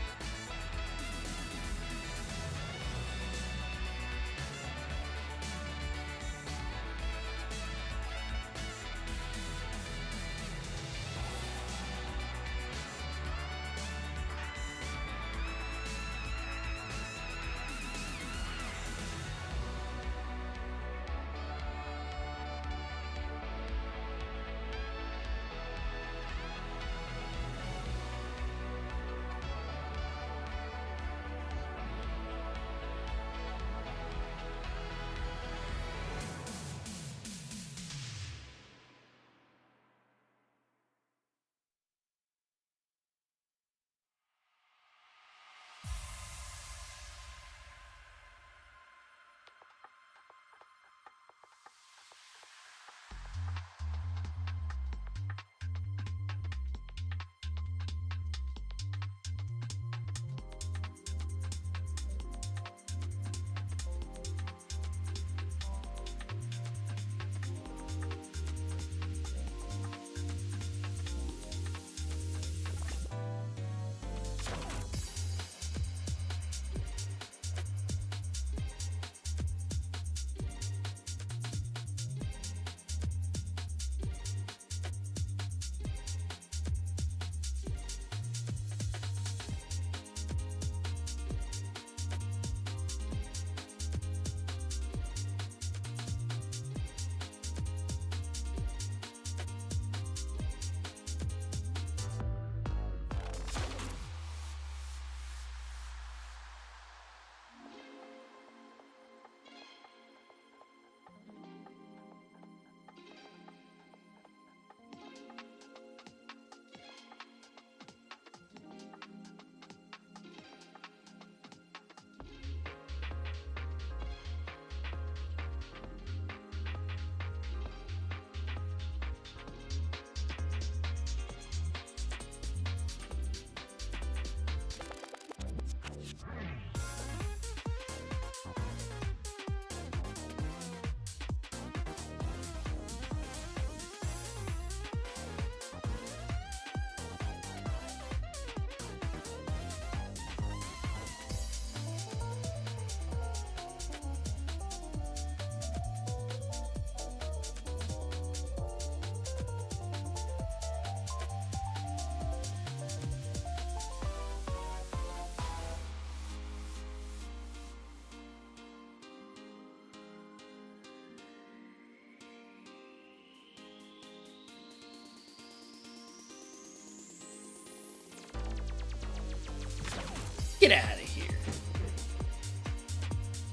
[SPEAKER 1] Get out of here.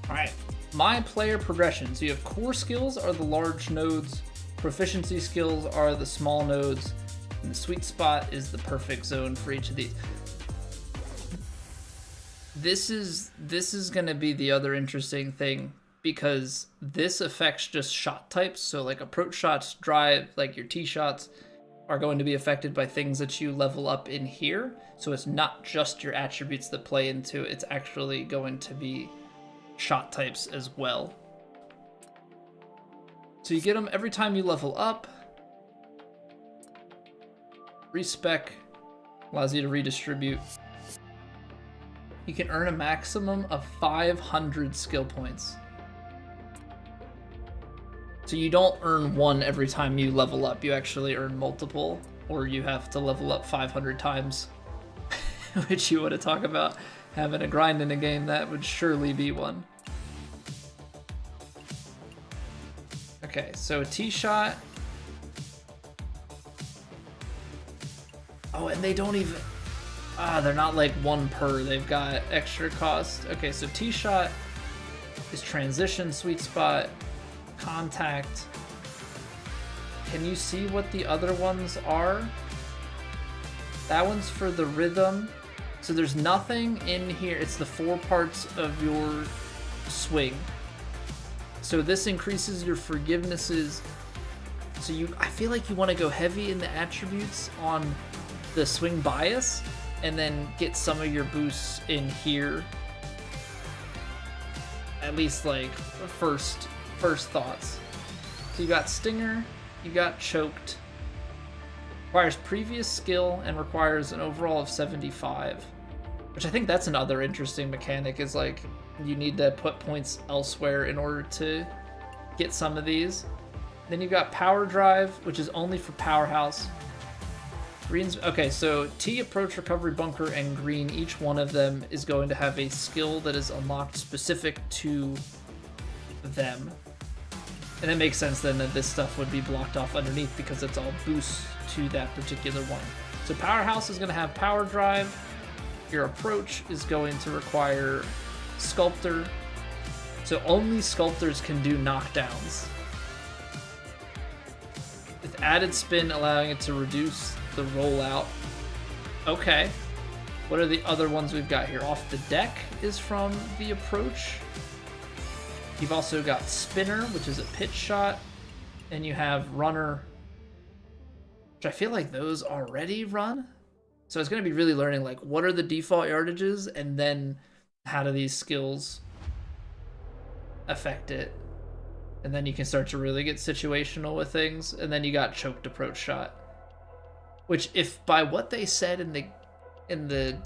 [SPEAKER 1] Alright, my player progression. So you have core skills are the large nodes, proficiency skills are the small nodes, and the sweet spot is the perfect zone for each of these. This is going to be the other interesting thing, because this affects just shot types. So like approach shots, drive, like your tee shots are going to be affected by things that you level up in here. So it's not just your attributes that play into, it's actually going to be shot types as well. So you get them every time you level up. Respec allows you to redistribute. You can earn a maximum of 500 skill points. So you don't earn one every time you level up, you actually earn multiple, or you have to level up 500 times, which you want to talk about having a grind in a game, that would surely be one. Okay, so a tee shot. Oh, and they don't even, they're not like one per, they've got extra cost. Okay, so tee shot is transition, sweet spot, contact. Can you see what the other ones are? That one's for the rhythm. So there's nothing in here. It's the 4 parts of your swing. So this increases your forgivenesses. So I feel like you want to go heavy in the attributes on the swing bias and then get some of your boosts in here. At least like first thoughts. So you got Stinger, you got Choked. Requires previous skill and requires an overall of 75. Which I think that's another interesting mechanic, is like you need to put points elsewhere in order to get some of these. Then you've got Power Drive, which is only for Powerhouse. Green's okay, so T, Approach, Recovery, Bunker, and Green, each one of them is going to have a skill that is unlocked specific to them. And it makes sense then that this stuff would be blocked off underneath because it's all boosts to that particular one. So Powerhouse is going to have Power Drive. Your Approach is going to require Sculptor. So only Sculptors can do knockdowns. With added spin, allowing it to reduce the rollout. Okay. What are the other ones we've got here? Off the Deck is from the Approach. You've also got Spinner, which is a pitch shot. And you have Runner, which I feel like those already run. So it's going to be really learning, like, what are the default yardages, and then how do these skills affect it? And then you can start to really get situational with things. And then you got Choked Approach Shot, which, if by what they said in the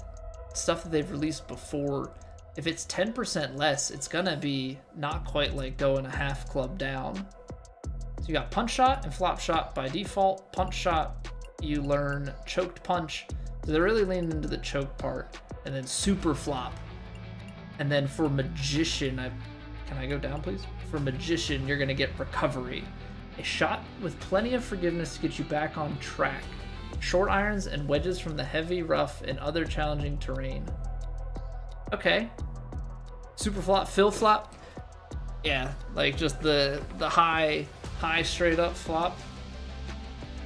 [SPEAKER 1] stuff that they've released before, if it's 10% less, it's going to be not quite like going a half club down. So you got Punch Shot and Flop Shot by default. Punch Shot, you learn Choked Punch. So they're really leaning into the choke part. And then Super Flop. And then for Magician, can I go down, please? For Magician, you're going to get Recovery. A shot with plenty of forgiveness to get you back on track. Short irons and wedges from the heavy, rough, and other challenging terrain. Okay. Super Flop, Fill Flop. Yeah, like just the high straight up flop.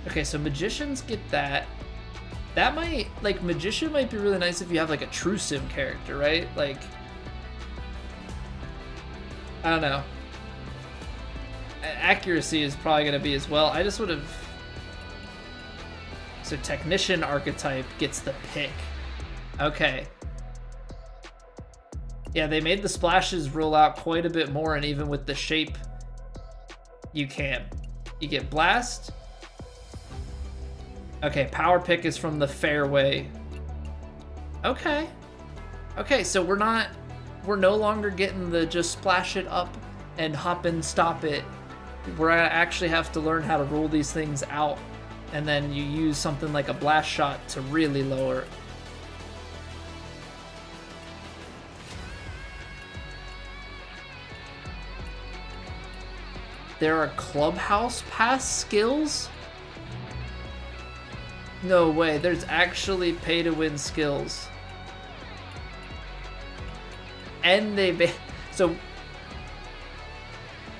[SPEAKER 1] Okay, so Magicians get that. That might, like, Magician might be really nice if you have like a True Sim character, right? Like, I don't know. Accuracy is probably going to be as well. I just would have... So Technician archetype gets the pick. Okay. Yeah, they made the splashes roll out quite a bit more, and even with the shape, you can. You get Blast. Okay, Power Pick is from the fairway. Okay. Okay, so we're no longer getting the just splash it up and hop and stop it. We're gonna actually have to learn how to roll these things out, and then you use something like a Blast Shot to really lower. There are Clubhouse Pass skills? No way, there's actually pay-to-win skills. And so,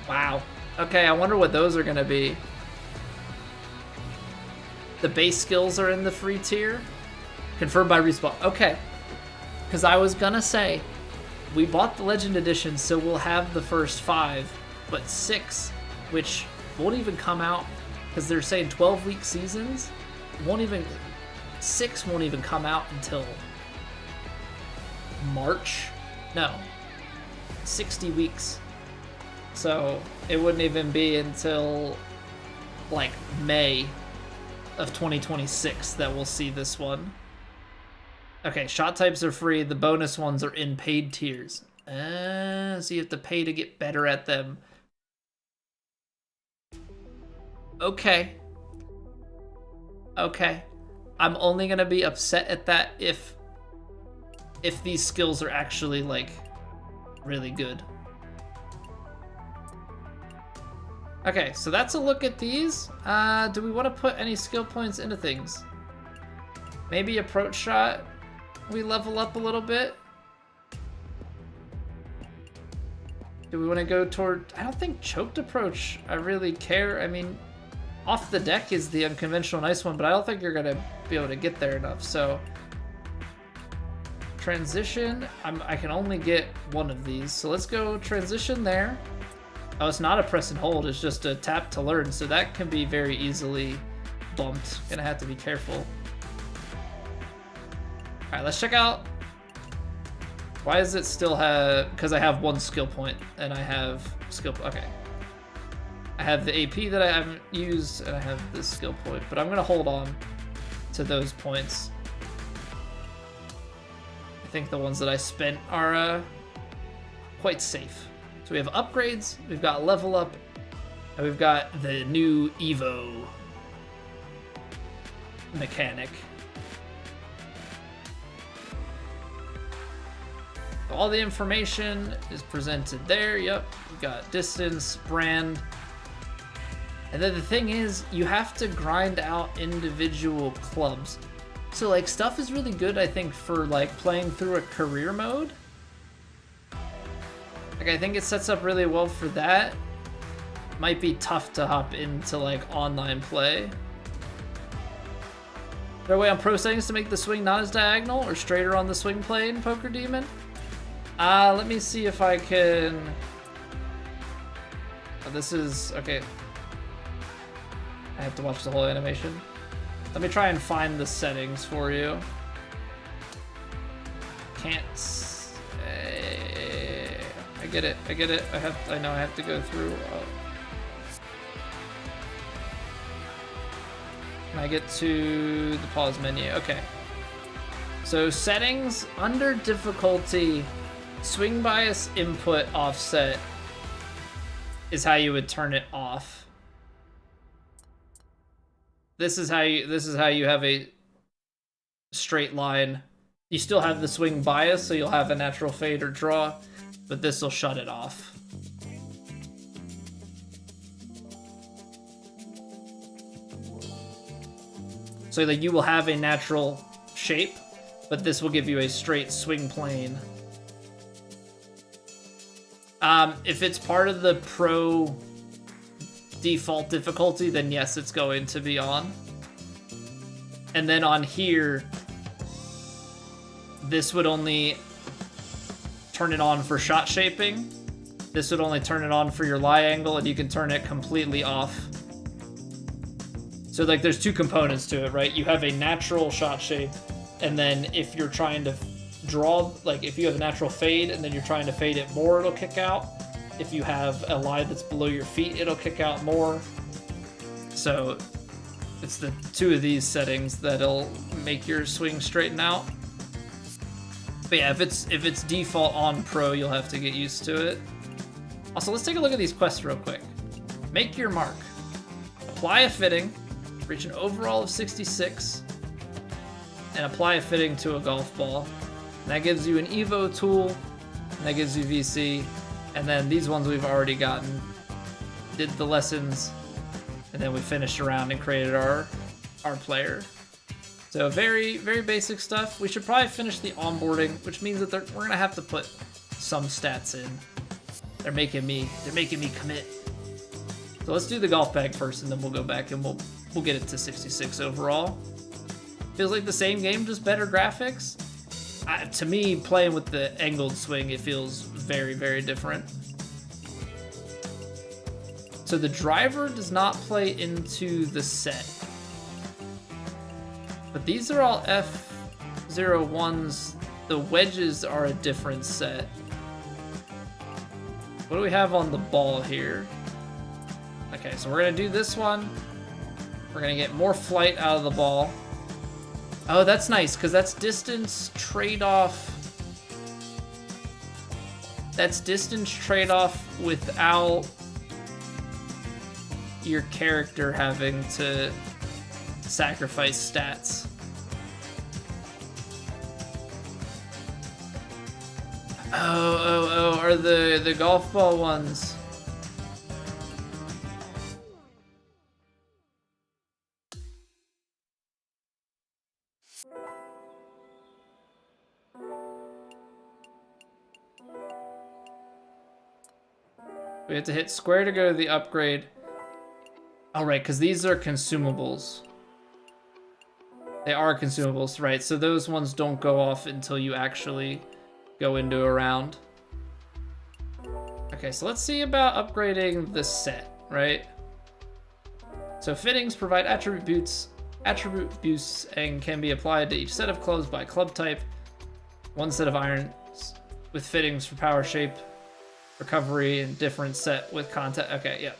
[SPEAKER 1] wow. Okay, I wonder what those are gonna be. The base skills are in the free tier. Confirmed by Respawn. Okay. Because I was gonna say, we bought the Legend Edition, so we'll have the first 5, but 6, which won't even come out, because they're saying 12-week seasons, 6 won't even come out until March. No, 60 weeks. So it wouldn't even be until like May of 2026 that we'll see this one. Okay, shot types are free. The bonus ones are in paid tiers. So you have to pay to get better at them. Okay. Okay. I'm only gonna be upset at that if these skills are actually, like, really good. Okay, so that's a look at these. Do we want to put any skill points into things? Maybe Approach Shot, we level up a little bit. Do we want to go toward... I don't think Choked Approach I really care. I mean, Off the Deck is the unconventional nice one, but I don't think you're going to be able to get there enough, so... Transition, I can only get one of these, so let's go Transition there. Oh, it's not a press and hold, it's just a tap to learn, so that can be very easily bumped. Gonna have to be careful. Alright, let's check out... Why does it still have... Because I have one skill point, and I have skill... Okay. I have the AP that I haven't used, and I have this skill point, but I'm gonna hold on to those points. I think the ones that I spent are quite safe. So we have upgrades, we've got level up, and we've got the new Evo mechanic. All the information is presented there. Yep, we got distance, brand. And then the thing is, you have to grind out individual clubs. So like stuff is really good, I think, for like playing through a career mode. Like I think it sets up really well for that. Might be tough to hop into like online play. Is there a way on pro settings to make the swing not as diagonal or straighter on the swing plane, Poker Demon? Let me see if I can... Oh, this is... Okay. I have to watch the whole animation. Let me try and find the settings for you. Can't... I get it. I get it. I know I have to go through... Can I get to the pause menu? Okay. So settings, under difficulty... Swing bias input offset is how you would turn it off. This is how you have a straight line. You still have the swing bias, so you'll have a natural fade or draw, but this will shut it off. So that you will have a natural shape, but this will give you a straight swing plane. If it's part of the pro default difficulty, then yes, it's going to be on. And then on here, this would only turn it on for shot shaping. This would only turn it on for your lie angle, and you can turn it completely off. So like there's two components to it, right? You have a natural shot shape, and then if you're trying to draw, like if you have a natural fade and then you're trying to fade it more, it'll kick out. If you have a lie that's below your feet, it'll kick out more. So it's the two of these settings that'll make your swing straighten out. But yeah, if it's default on pro, you'll have to get used to it. Also, let's take a look at these quests real quick. Make your mark. Apply a fitting, reach an overall of 66, and apply a fitting to a golf ball. And that gives you an Evo tool, and that gives you VC. And then these ones we've already gotten. Did the lessons, and then we finished around and created our player. So very, very basic stuff. We should probably finish the onboarding, which means that we're gonna have to put some stats in. They're making me commit. So let's do the golf bag first, and then we'll go back and we'll get it to 66 overall. Feels like the same game, just better graphics. To me, playing with the angled swing, it feels very, very different. So the driver does not play into the set. But these are all F01s. The wedges are a different set. What do we have on the ball here? Okay, so we're gonna do this one. We're gonna get more flight out of the ball. Oh, that's nice, because that's distance trade-off. That's distance trade-off without your character having to sacrifice stats. Oh, are the golf ball ones. We have to hit square to go to the upgrade. Oh, right, because these are consumables. They are consumables, right? So those ones don't go off until you actually go into a round. Okay, so let's see about upgrading the set, right? So fittings provide attribute boosts and can be applied to each set of clubs by club type. One set of irons with fittings for power shape, recovery, and different set with contact. Okay, yeah.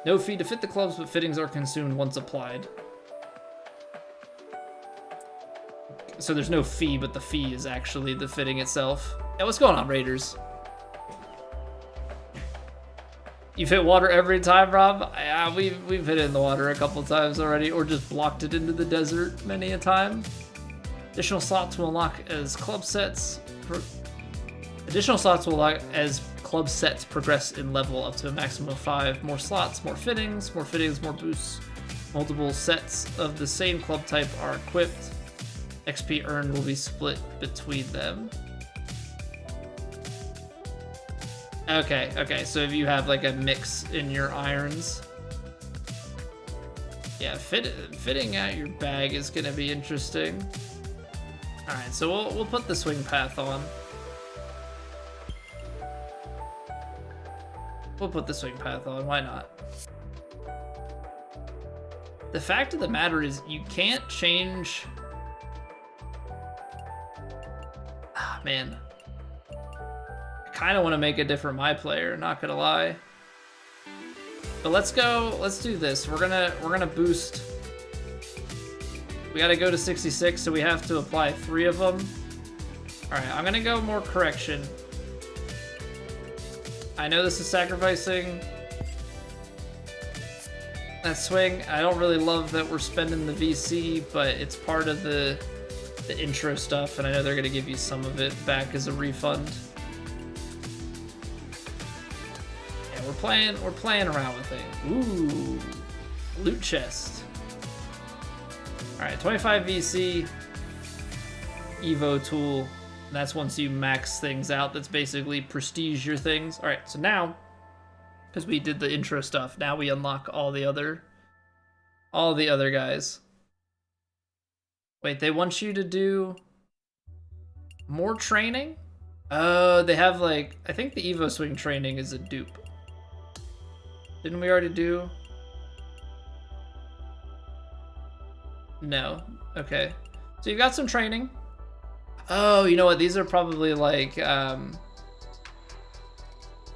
[SPEAKER 1] No fee to fit the clubs, but fittings are consumed once applied. So there's no fee, but the fee is actually the fitting itself. Yeah, what's going on, Raiders? You've hit water every time, Rob? Yeah, we've hit it in the water a couple times already, or just blocked it into the desert many a time. Additional slots will unlock as club sets. Additional slots will unlock as club sets progress in level up to a maximum of 5. More slots, more fittings, more boosts. Multiple sets of the same club type are equipped. XP earned will be split between them. Okay, so if you have like a mix in your irons. Yeah, fitting out your bag is gonna be interesting. Alright, so we'll put the swing path on. We'll put the swing path on, why not? The fact of the matter is you can't change... Ah, man. I kind of want to make a different my player, not gonna lie. But let's do this. We're gonna boost. We gotta go to 66, so we have to apply 3 of them. Alright, I'm gonna go more correction. I know this is sacrificing that swing. I don't really love that we're spending the VC, but it's part of the intro stuff, and I know they're gonna give you some of it back as a refund. Yeah, we're playing around with it. Ooh, loot chest. All right, 25 VC, Evo tool. And that's once you max things out. That's basically prestige your things. All right, so now, because we did the intro stuff, now we unlock all the other guys. Wait, they want you to do more training? They have like, I think the Evo swing training is a dupe. Didn't we already do? No. Okay. So you've got some training. Oh, you know what? These are probably like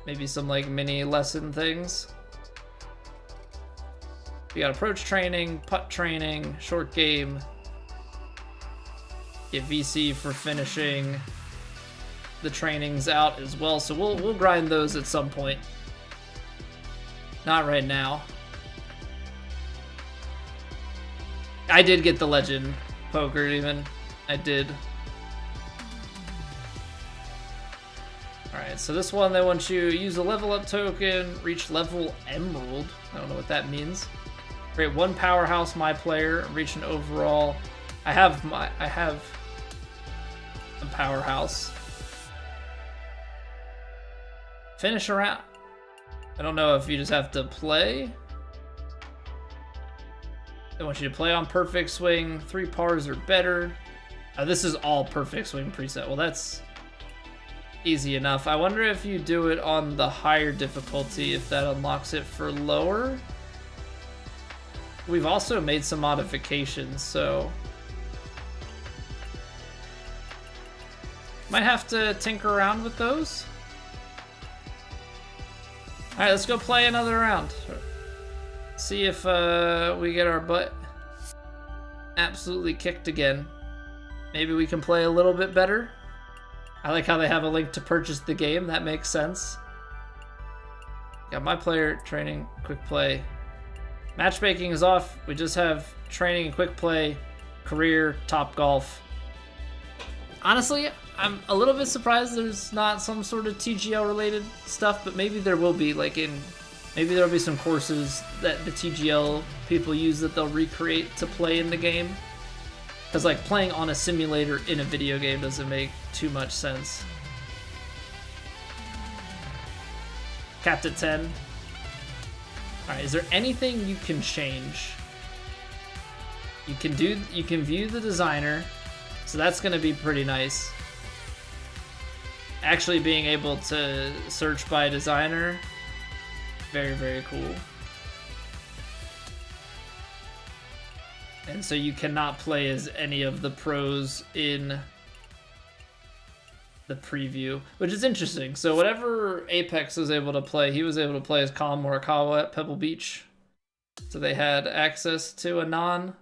[SPEAKER 1] maybe some like mini lesson things. We got approach training, putt training, short game. Get VC for finishing the trainings out as well. So we'll grind those at some point. Not right now. I did get the legend poker even. I did. Alright, so this one they want you to use a level up token, reach level emerald. I don't know what that means. Create 1 powerhouse my player, reach an overall. I have a powerhouse. Finish around. I don't know if you just have to play. They want you to play on perfect swing, 3 pars or better. This is all perfect swing preset. Well, that's easy enough. I wonder if you do it on the higher difficulty, if that unlocks it for lower. We've also made some modifications, so might have to tinker around with those. All right, let's go play another round. See if we get our butt absolutely kicked again. Maybe we can play a little bit better. I like how they have a link to purchase the game. That makes sense. Got my player, training, quick play. Matchmaking is off. We just have training and quick play, career, top golf. Honestly, I'm a little bit surprised there's not some sort of TGL related stuff, but maybe there will be, like maybe there'll be some courses that the TGL people use that they'll recreate to play in the game. Because like playing on a simulator in a video game doesn't make too much sense. Capped at 10. Alright, is there anything you can change? You can view the designer, so that's gonna be pretty nice. Actually being able to search by designer, very, very cool. And so you cannot play as any of the pros in the preview, which is interesting. So whatever Apex was able to play, he was able to play as Colin Morikawa at Pebble Beach. So they had access to a non-dev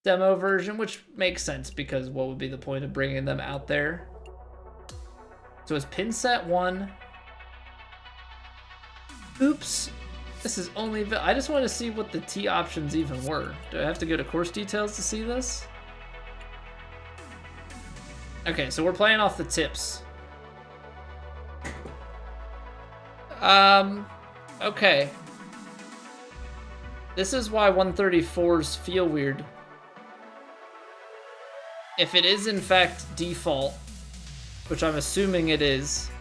[SPEAKER 1] demo version, which makes sense because what would be the point of bringing them out there? So it's pin set 1. Oops. This is only... I just want to see what the tee options even were. Do I have to go to course details to see this? Okay, so we're playing off the tips. Okay. This is why 134s feel weird. If it is in fact default, which I'm assuming it is,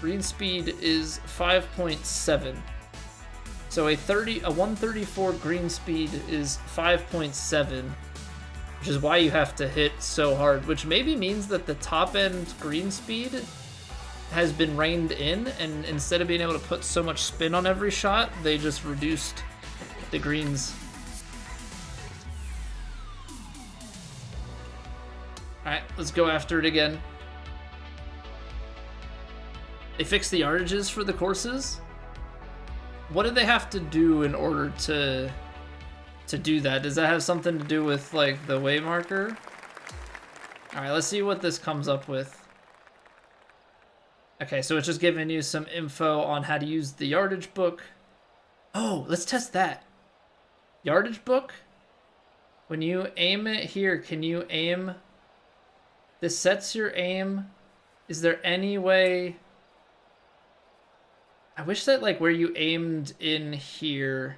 [SPEAKER 1] green speed is 5.7. So a 134 green speed is 5.7, which is why you have to hit so hard, which maybe means that the top end green speed has been reined in, and instead of being able to put so much spin on every shot, they just reduced the greens. Alright, let's go after it again. They fixed the yardages for the courses? What do they have to do in order to do that? Does that have something to do with like the way marker? Alright, let's see what this comes up with. Okay, so it's just giving you some info on how to use the yardage book. Oh, let's test that. Yardage book. When you aim it here, can you aim? This sets your aim. Is there any way? I wish that like where you aimed in here.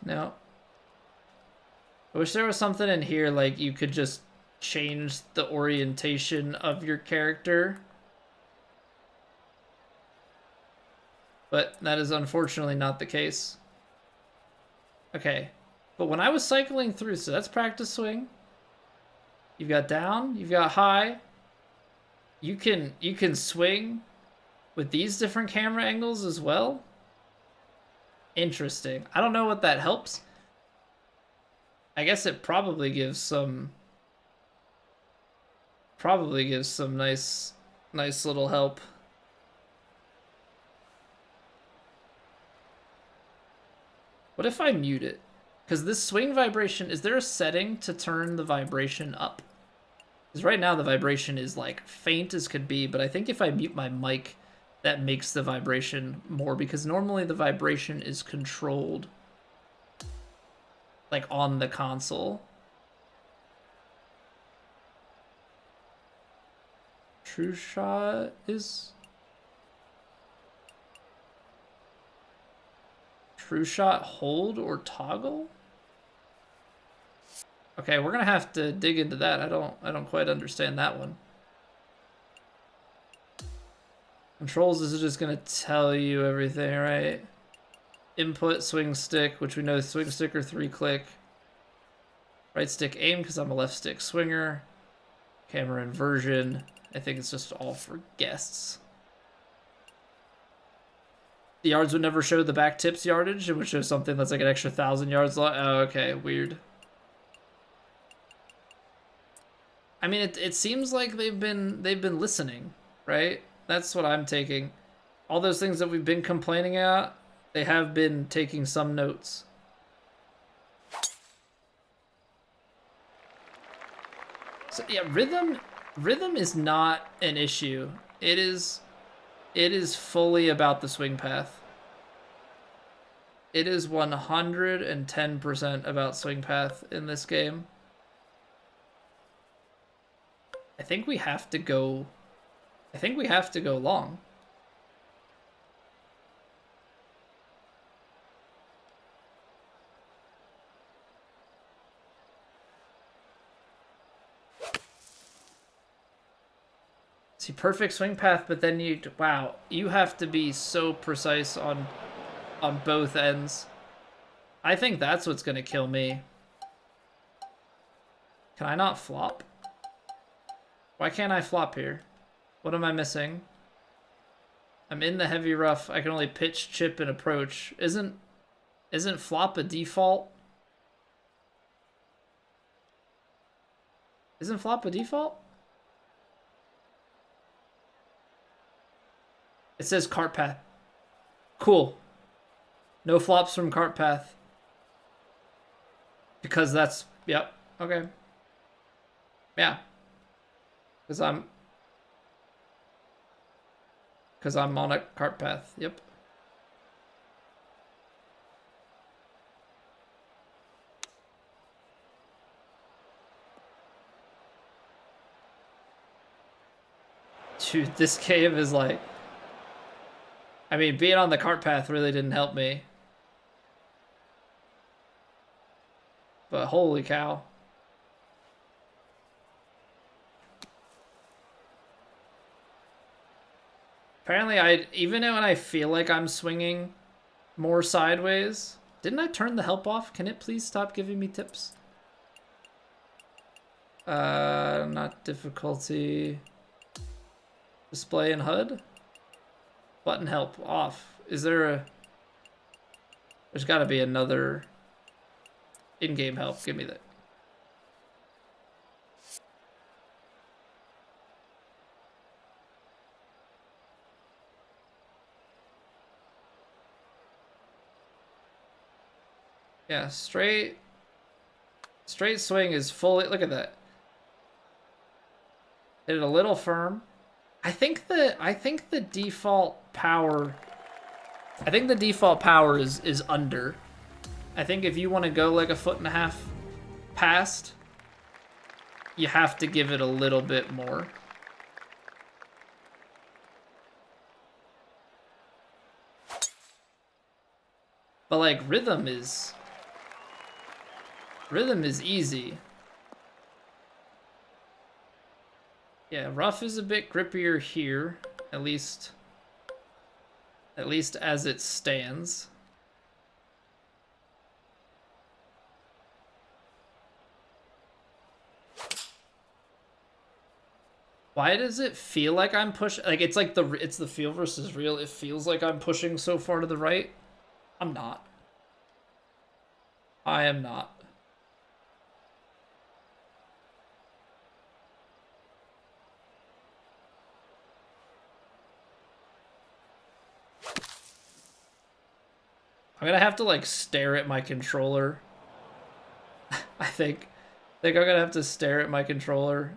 [SPEAKER 1] No. I wish there was something in here like you could just change the orientation of your character. But that is unfortunately not the case. Okay. But when I was cycling through, so that's practice swing. You've got down, you've got high. You can swing with these different camera angles as well. Interesting. I don't know what that helps. I guess it probably gives some nice little help. What if I mute it? Because this swing vibration, is there a setting to turn the vibration up? Because right now the vibration is like faint as could be, but I think if I mute my mic, that makes the vibration more, because normally the vibration is controlled like on the console. True shot is... True shot hold or toggle? Okay, we're gonna have to dig into that. I don't quite understand that one. Controls is just gonna tell you everything, right? Input swing stick, which we know swing stick or 3-click. Right stick aim because I'm a left stick swinger. Camera inversion. I think it's just all for guests. The yards would never show the back tips yardage. It would show something that's like an extra 1,000 yards long. Oh, okay, weird. I mean, it seems like they've been listening, right? That's what I'm taking. All those things that we've been complaining about, they have been taking some notes. So yeah, rhythm is not an issue. It is fully about the swing path. It is 110% about swing path in this game. I think we have to go long. See, perfect swing path, but then you have to be so precise on both ends. I think that's what's gonna kill me. Can I not flop? Why can't I flop here? What am I missing? I'm in the heavy rough. I can only pitch, chip, and approach. Isn't flop a default? Isn't flop a default? It says cart path. Cool. No flops from cart path. Because that's, yep, okay. Yeah. Because I'm on a cart path, yep. Dude, this cave is like... I mean, being on the cart path really didn't help me. But holy cow. Apparently, even when I feel like I'm swinging more sideways... Didn't I turn the help off? Can it please stop giving me tips? Not difficulty... Display and HUD? Button help off. Is there a... There's gotta be another in-game help. Give me that. Yeah, straight swing is fully... Look at that. Hit it a little firm. I think the default power is under. I think if you want to go like 1.5 feet past, you have to give it a little bit more. But like rhythm is easy. Yeah, rough is a bit grippier here, at least as it stands. Why does it feel like I'm pushing? Like it's the feel versus real. It feels like I'm pushing so far to the right. I'm not. I am not. I'm gonna have to like stare at my controller. I think I'm gonna have to stare at my controller.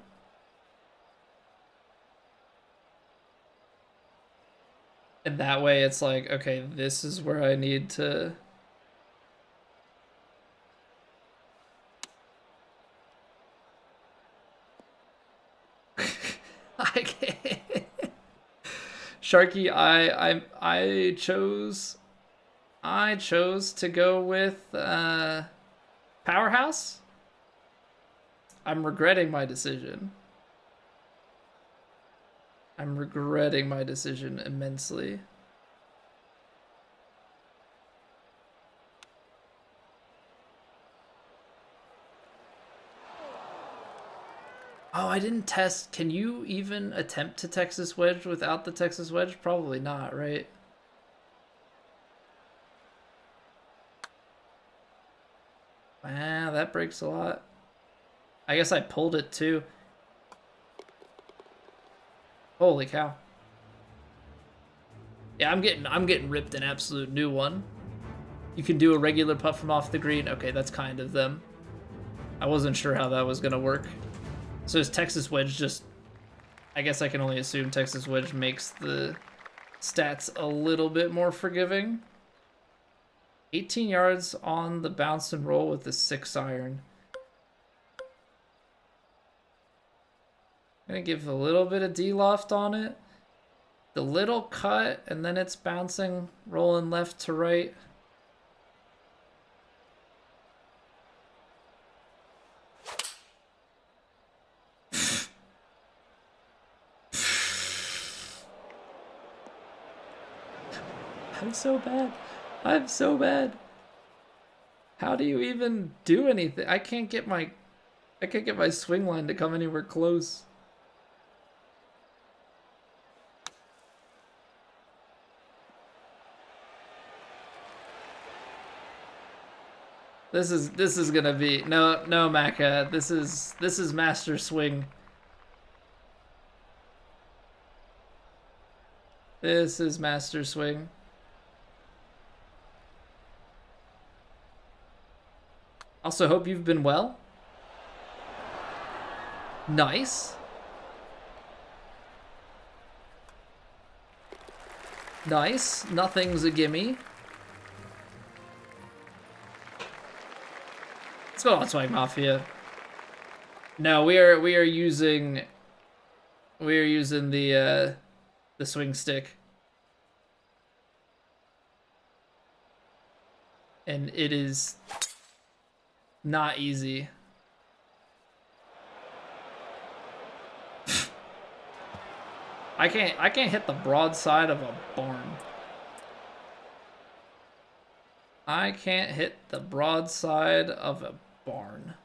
[SPEAKER 1] And that way it's like, okay, this is where I need to... I can't. Sharky, I chose to go with Powerhouse. I'm regretting my decision. I'm regretting my decision immensely. Oh, I didn't test. Can you even attempt to Texas wedge without the Texas wedge? Probably not, right? Wow, that breaks a lot. I guess I pulled it too. Holy cow. Yeah, I'm getting ripped an absolute new one. You can do a regular putt from off the green. Okay, that's kind of them. I wasn't sure how that was gonna work. So is Texas wedge just... I guess I can only assume Texas wedge makes the stats a little bit more forgiving. 18 yards on the bounce and roll with the 6-iron. Gonna give a little bit of D-loft on it. The little cut, and then it's bouncing, rolling left to right. I'm so bad. I'm so bad. How do you even do anything? I can't get my swing line to come anywhere close. This is gonna be no Macca. This is master swing. This is master swing. Also, hope you've been well. Nice. Nice. Nothing's a gimme. Let's go on Swag Mafia. No, we are using the swing stick. And it is not easy. I can't hit the broadside of a barn. I can't hit the broadside of a barn.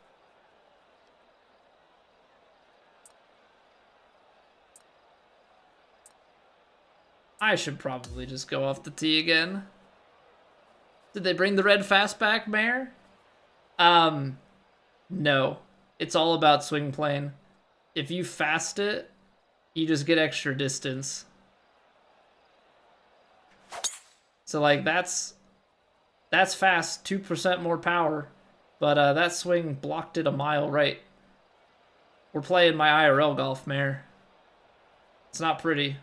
[SPEAKER 1] I should probably just go off the tee again. Did they bring the red fastback, Mayor? No. It's all about swing plane. If you fast it, you just get extra distance. So like that's fast, 2% more power, but that swing blocked it a mile right. We're playing my IRL golf, Mayor. It's not pretty.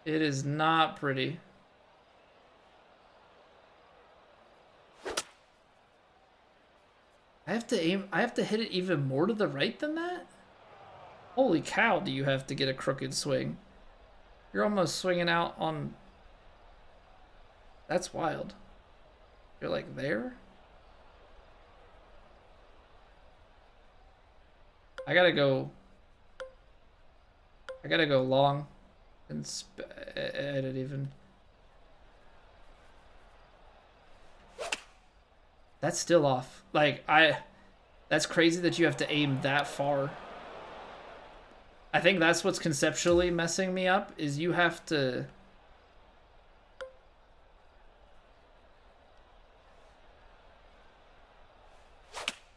[SPEAKER 1] It is not pretty. I have to hit it even more to the right than that? Holy cow, do you have to get a crooked swing? You're almost swinging out on... That's wild. You're like there? I gotta go long and edit even. That's still off. Like, that's crazy that you have to aim that far. I think that's what's conceptually messing me up, is you have to...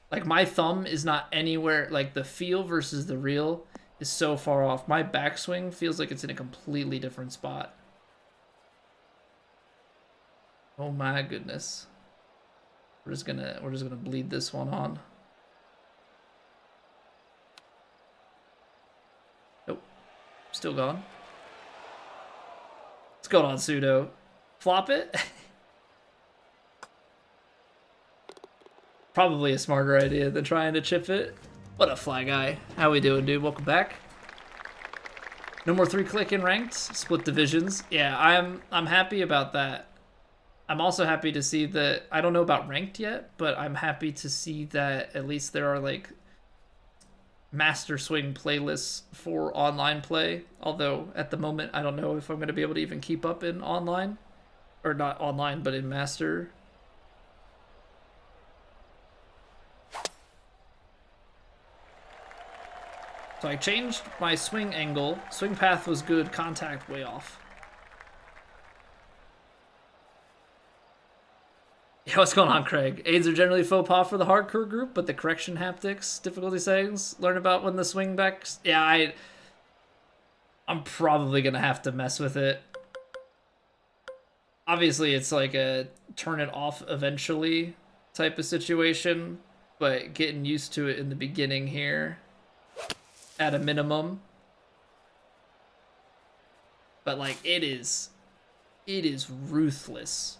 [SPEAKER 1] Like, my thumb is not anywhere, like, the feel versus the real is so far off. My backswing feels like it's in a completely different spot. Oh my goodness. We're just gonna bleed this one on. Nope. Still gone. What's going on, Pseudo? Flop it? Probably a smarter idea than trying to chip it. What a fly guy. How we doing, dude? Welcome back. No more 3-click in ranked. Split divisions. Yeah, I'm happy about that. I'm also happy to see that, I don't know about ranked yet, but I'm happy to see that at least there are like master swing playlists for online play. Although at the moment, I don't know if I'm going to be able to even keep up in online. Or not online, but in master. So I changed my swing angle. Swing path was good, contact way off. Yeah, what's going on, Craig? Aids are generally faux pas for the hardcore group, but the correction haptics, difficulty settings, learn about when the swing backs. Yeah, I'm probably gonna have to mess with it. Obviously, it's like a turn it off eventually type of situation, but getting used to it in the beginning here at a minimum. But like it is ruthless.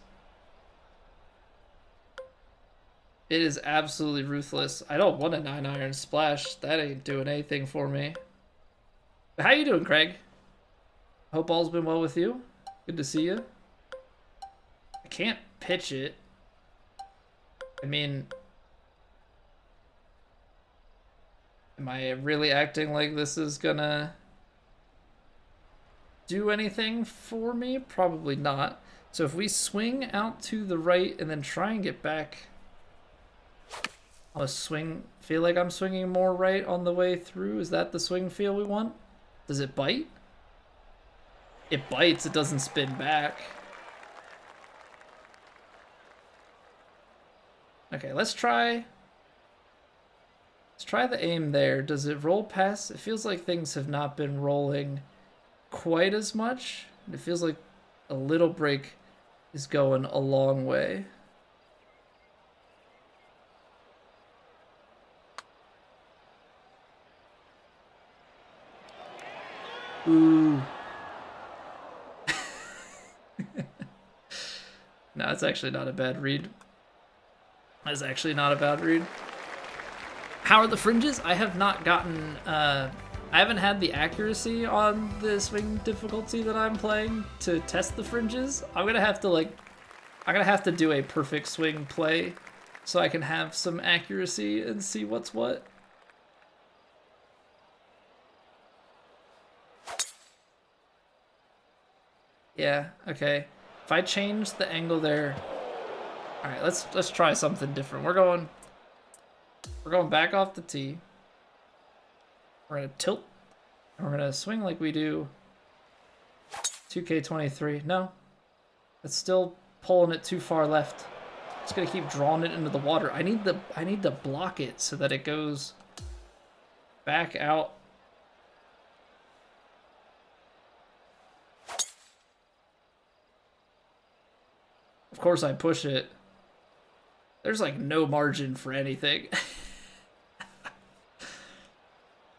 [SPEAKER 1] It is absolutely ruthless. I don't want a 9-iron splash. That ain't doing anything for me. But how you doing, Craig? Hope all's been well with you. Good to see you. I can't pitch it. I mean, am I really acting like this is gonna do anything for me? Probably not. So if we swing out to the right and then try and get back, I'll feel like I'm swinging more right on the way through. Is that the swing feel we want? Does it bite? It bites, it doesn't spin back. Okay, let's try the aim there. Does it roll past? It feels like things have not been rolling quite as much. It feels like A little break is going a long way. Ooh. No, it's actually not a bad read. That's actually not a bad read. How are the fringes? I have not gotten, I haven't had the accuracy on the swing difficulty that I'm playing to test the fringes. I'm gonna have to do a perfect swing play so I can have some accuracy and see what's what. Yeah, okay. If I change the angle there, all right, let's try something different. We're going back off the tee. We're gonna tilt, and we're gonna swing like we do 2K23. No, it's still pulling it too far left. It's gonna keep drawing it into the water. I need to block it so that it goes back out. Of course I push it. There's like no margin for anything.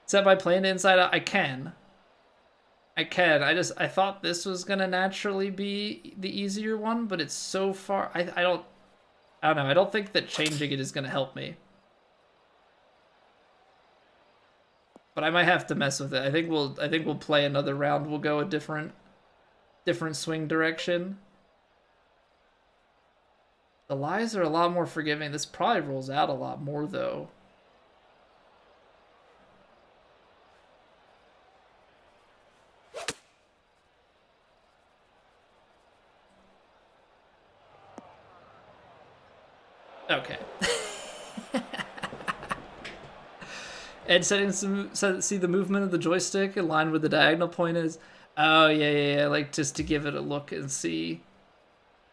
[SPEAKER 1] Except by playing it inside out, I can. I thought this was gonna naturally be the easier one, but it's so far. I don't know. I don't think that changing it is gonna help me. But I might have to mess with it. I think we'll play another round. We'll go a different swing direction. The lies are a lot more forgiving. This probably rolls out a lot more, though. Okay. And see the movement of the joystick in line with the diagonal point is. Oh, yeah. Like, just to give it a look and see.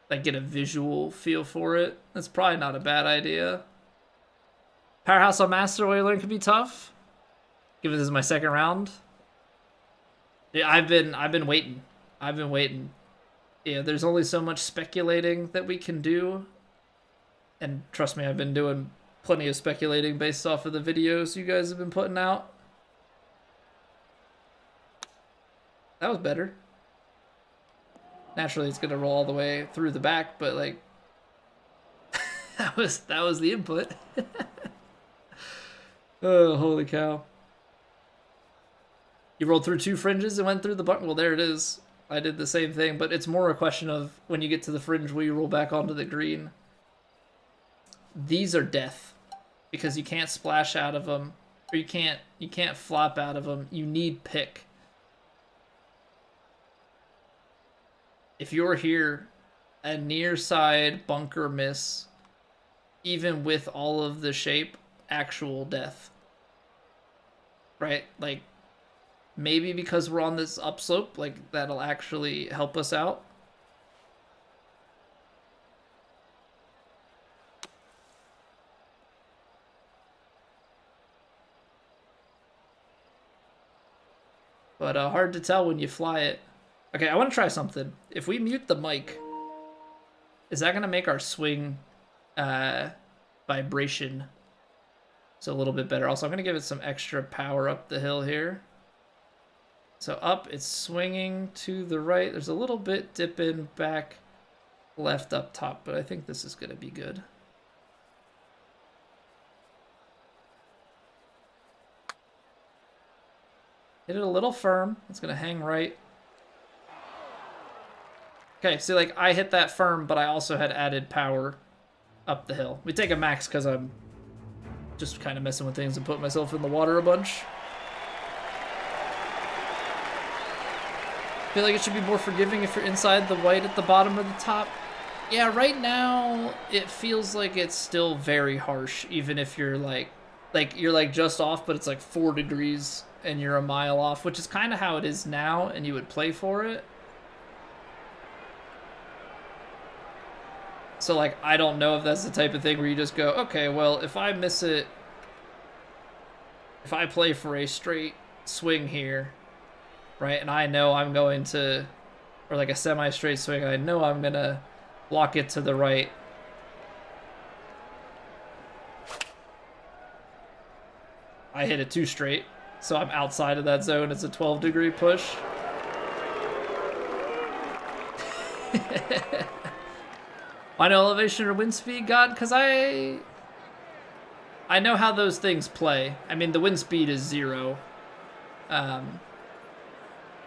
[SPEAKER 1] Like, get a visual feel for it. That's probably not a bad idea. Powerhouse on Master, what you learn can be tough. Given this is my second round. Yeah, I've been waiting. Yeah, there's only so much speculating that we can do. And trust me, I've been doing plenty of speculating based off of the videos you guys have been putting out. That was better. Naturally, it's gonna roll all the way through the back, but like that was the input. Oh, holy cow! You rolled through 2 fringes and went through the button. Well, there it is. I did the same thing, but it's more a question of when you get to the fringe, will you roll back onto the green? These are death because you can't splash out of them, or you can't flop out of them. You need pick. If you're here, a near side bunker miss, even with all of the shape, actual death. Right? Like, maybe because we're on this upslope, like, that'll actually help us out. But hard to tell when you fly it. Okay, I want to try something. If we mute the mic, is that going to make our swing vibration so a little bit better? Also, I'm going to give it some extra power up the hill here. So up, it's swinging to the right. There's a little bit dip in back left up top, but I think this is going to be good. Hit it a little firm. It's going to hang right. Okay, see, like, I hit that firm, but I also had added power up the hill. We take a max because I'm just kind of messing with things and putting myself in the water a bunch. I feel like it should be more forgiving if you're inside the white at the bottom or the top. Yeah, right now, it feels like it's still very harsh, even if you're, you're just off, but it's like 4 degrees and you're a mile off, which is kind of how it is now, and you would play for it. So, like, I don't know if that's the type of thing where you just go, okay, well, if I miss it, if I play for a straight swing here, right, and I know I'm going to or like a semi-straight swing, I know I'm gonna block it to the right. I hit it too straight, so I'm outside of that zone. It's a 12-degree push. Why no elevation or wind speed, God? Because I know how those things play. I mean, the wind speed is 0. I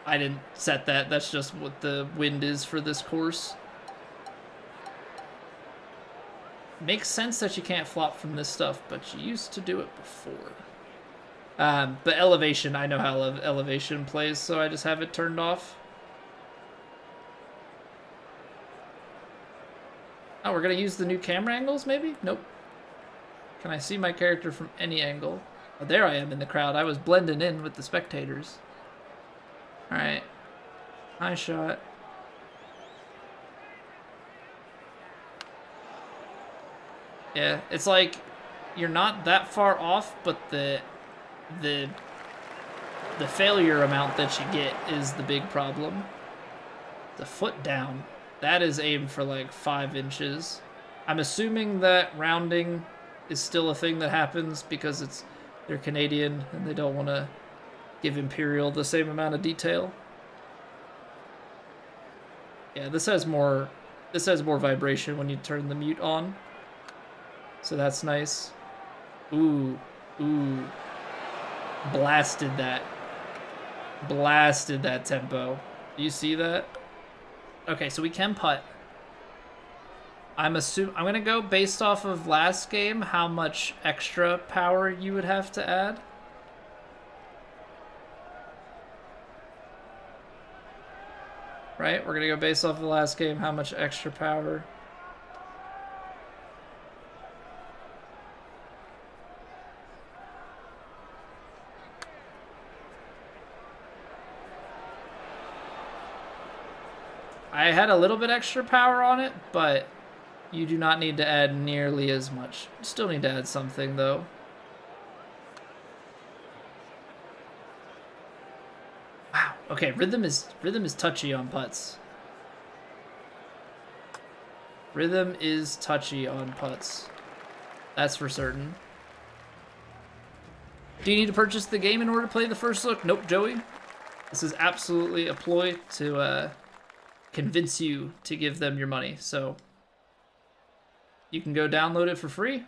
[SPEAKER 1] didn't set that. That's just what the wind is for this course. Makes sense that you can't flop from this stuff, but you used to do it before. But elevation, I know how elevation plays, so I just have it turned off. Oh, we're gonna use the new camera angles, maybe? Nope. Can I see my character from any angle? Oh, there I am in the crowd. I was blending in with the spectators. Alright. Nice shot. Yeah, it's like you're not that far off, but the failure amount that you get is the big problem. The foot down. That is aimed for like 5 inches. I'm assuming that rounding is still a thing that happens because they're Canadian and they don't want to give Imperial the same amount of detail. Yeah, this has more vibration when you turn the mute on. So that's nice. Ooh. Blasted that tempo. Do you see that? Okay, so we can putt. I'm gonna go based off of last game, how much extra power you would have to add. Right? We're gonna go based off of the last game, how much extra power. I had a little bit extra power on it, but you do not need to add nearly as much. You still need to add something, though. Wow. Okay, rhythm is touchy on putts. Rhythm is touchy on putts. That's for certain. Do you need to purchase the game in order to play the first look? Nope, Joey. This is absolutely a ploy to convince you to give them your money. So you can go download it for free.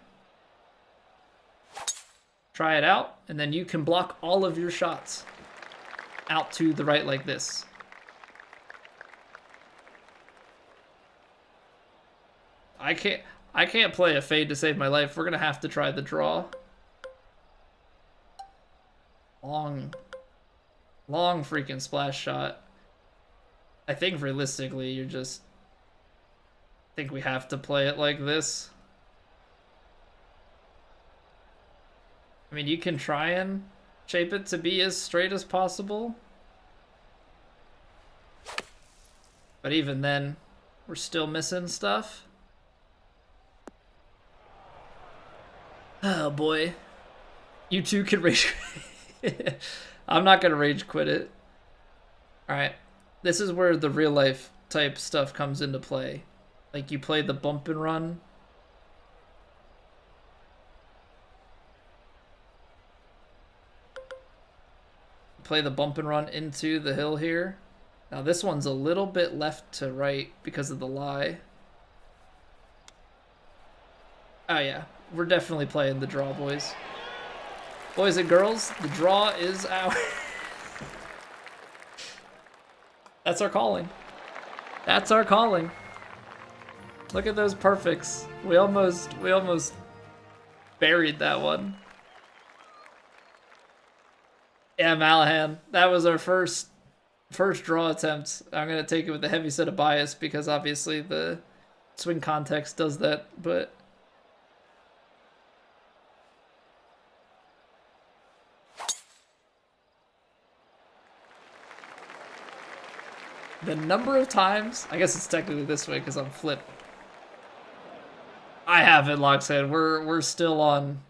[SPEAKER 1] Try it out, and then you can block all of your shots out to the right like this. I can't play a fade to save my life. We're gonna have to try the draw. Long freaking splash shot. I think realistically, I think we have to play it like this. I mean, you can try and shape it to be as straight as possible. But even then, we're still missing stuff. Oh boy. You two can rage. I'm not gonna rage quit it. Alright. This is where the real life type stuff comes into play. Like you play the bump and run. Play the bump and run into the hill here. Now this one's a little bit left to right because of the lie. Oh yeah, we're definitely playing the draw, boys. Boys and girls, the draw is our... That's our calling. That's our calling. Look at those perfects. We almost buried that one. Yeah, Malahan. That was our first draw attempt. I'm gonna take it with a heavy set of bias because obviously the swing context does that, but the number of times, I guess it's technically this way because I'm flip. I have it, Lockshead. We're still on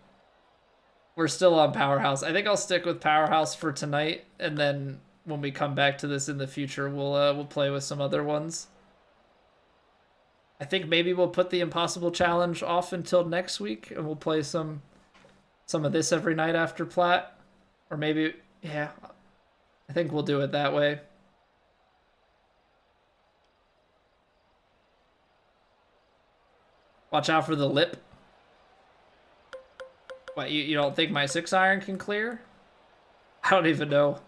[SPEAKER 1] Powerhouse. I think I'll stick with Powerhouse for tonight, and then when we come back to this in the future, we'll play with some other ones. I think maybe we'll put the Impossible Challenge off until next week, and we'll play some of this every night after Plat. Or maybe, yeah, I think we'll do it that way. Watch out for the lip. What, you don't think my 6-iron can clear? I don't even know.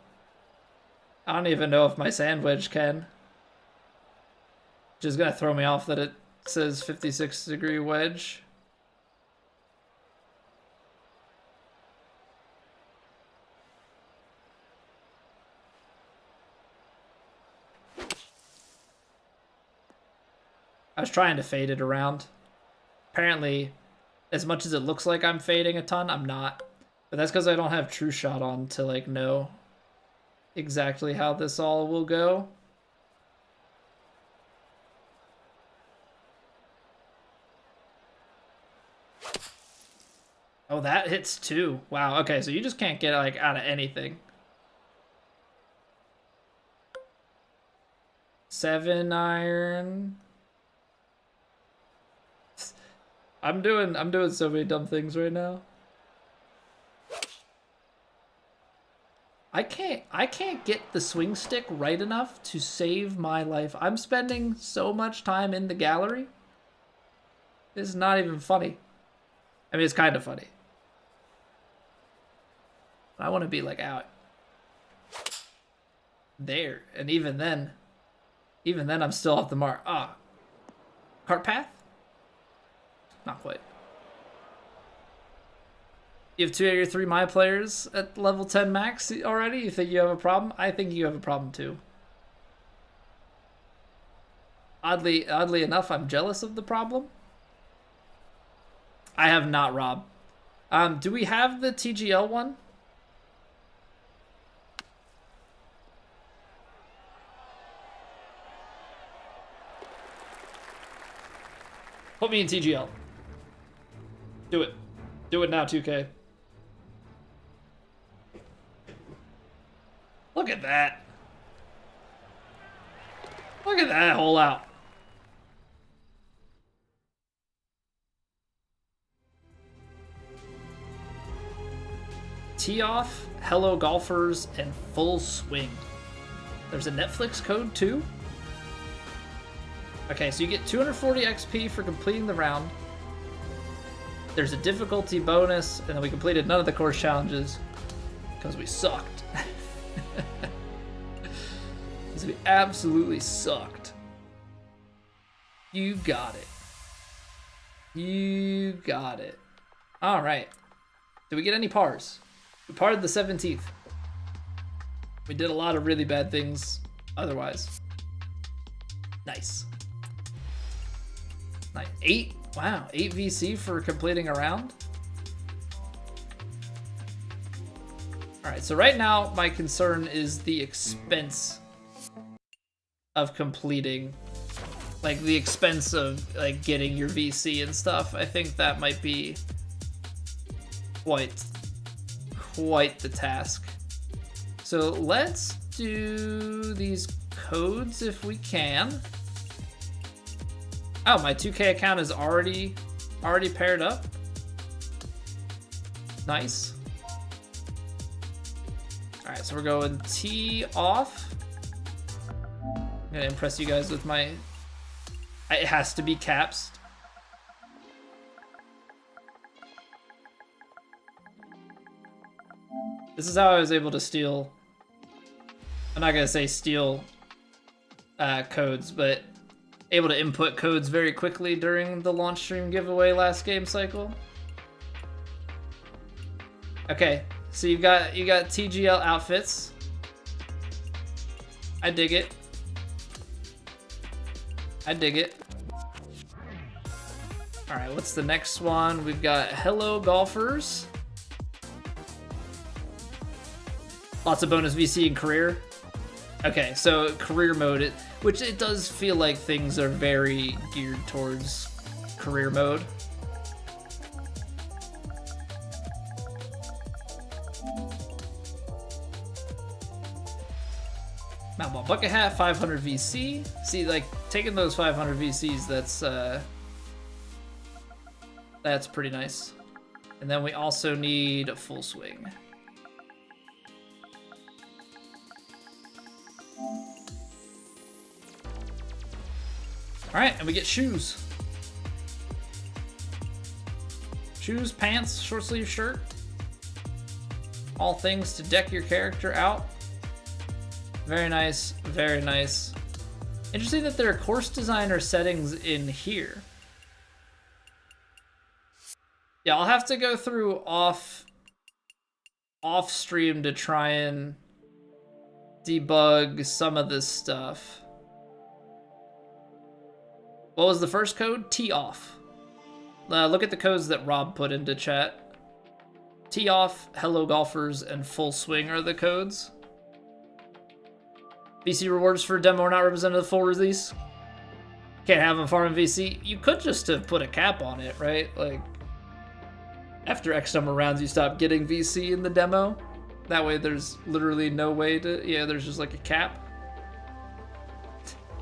[SPEAKER 1] I don't even know if my sand wedge can. Which is gonna throw me off that it says 56-degree wedge. I was trying to fade it around. Apparently, as much as it looks like I'm fading a ton, I'm not. But that's because I don't have True Shot on to like know exactly how this all will go. Oh, that hits too. Wow, okay, so you just can't get like out of anything. 7-iron. I'm doing so many dumb things right now. I can't get the swing stick right enough to save my life. I'm spending so much time in the gallery. This is not even funny. I mean, it's kind of funny. I want to be like out there, and even then I'm still off the mark. Ah, cart path? Not quite. You have 2 of your 3 my players at level 10 max already? You think you have a problem? I think you have a problem too. Oddly enough, I'm jealous of the problem. I have not, Rob. Do we have the TGL one? Put me in TGL. Do it. Do it now, 2K. Look at that. Look at that hole out. Tee off, hello golfers, and full swing. There's a Netflix code too. Okay, so you get 240 XP for completing the round. There's a difficulty bonus, and then we completed none of the course challenges because we sucked. Because we absolutely sucked. You got it. You got it. All right. Did we get any pars? We parred the 17th. We did a lot of really bad things otherwise. Nice. Nice. 8. Wow, 8 VC for completing a round. All right, so right now my concern is the expense of completing, like the expense of like getting your VC and stuff. I think that might be quite the task. So let's do these codes if we can. Oh, my 2K account is already paired up. Nice. All right, so we're going tee off. I'm gonna impress you guys with my. It has to be caps. This is how I was able to steal. I'm not gonna say steal codes, but able to input codes very quickly during the launch stream giveaway last game cycle. Okay, so you got TGL outfits. I dig it. I dig it. All right, what's the next one? We've got hello golfers. Lots of bonus VC in career. Okay, so career mode, which it does feel like things are very geared towards career mode. Mountain Ball Bucket Hat, 500 VC. See, like, taking those 500 VCs, that's pretty nice. And then we also need a full swing. All right, and we get shoes. Shoes, pants, short sleeve shirt. All things to deck your character out. Very nice, very nice. Interesting that there are course designer settings in here. Yeah, I'll have to go through off stream to try and debug some of this stuff. What was the first code? Tee off. Look at the codes that Rob put into chat. Tee off, hello golfers, and full swing are the codes. VC rewards for demo are not represented in the full release. Can't have them farming VC. You could just have put a cap on it, right? Like, after X number of rounds, you stop getting VC in the demo. That way there's literally no way to, yeah, there's just like a cap.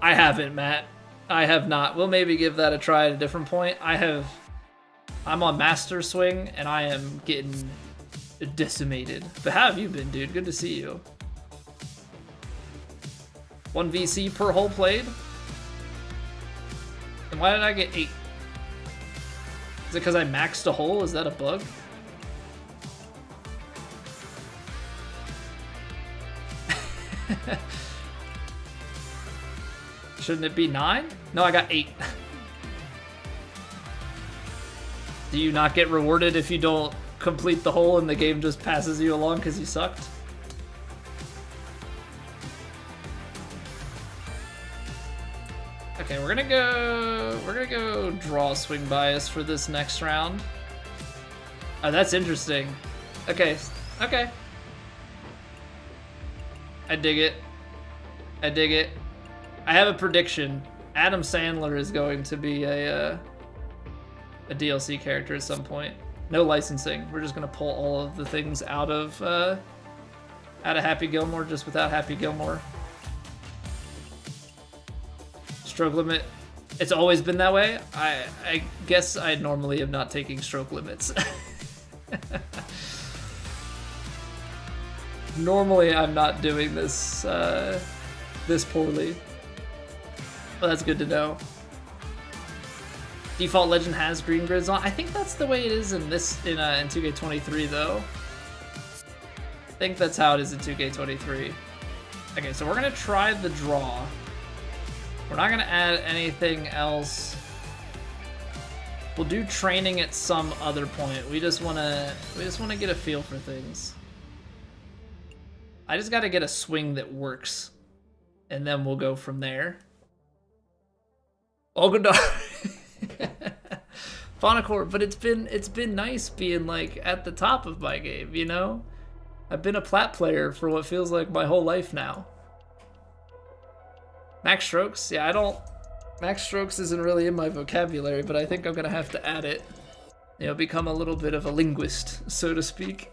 [SPEAKER 1] I haven't, Matt. I have not. We'll maybe give that a try at a different point. I'm on Master Swing, and I am getting decimated. But how have you been, dude? Good to see you. 1 VC per hole played. And why did I get 8? Is it because I maxed a hole? Is that a bug? Shouldn't it be 9? No, I got 8. Do you not get rewarded if you don't complete the hole and the game just passes you along because you sucked? Okay, we're gonna go draw swing bias for this next round. Oh, that's interesting. Okay. I dig it. I have a prediction. Adam Sandler is going to be a DLC character at some point. No licensing. We're just gonna pull all of the things out of Happy Gilmore, just without Happy Gilmore. Stroke limit. It's always been that way. I guess I normally am not taking stroke limits. Normally I'm not doing this this poorly. Well, that's good to know. Default Legend has green grids on. I think that's the way it is in 2K23 though. I think that's how it is in 2K23. Okay, so we're gonna try the draw. We're not gonna add anything else. We'll do training at some other point. We just wanna get a feel for things. I just gotta get a swing that works, and then we'll go from there. Ogadar. Faunacor, but it's been nice being like at the top of my game, you know? I've been a plat player for what feels like my whole life now. Max strokes, yeah, Max strokes isn't really in my vocabulary, but I think I'm gonna have to add it. You know, become a little bit of a linguist, so to speak.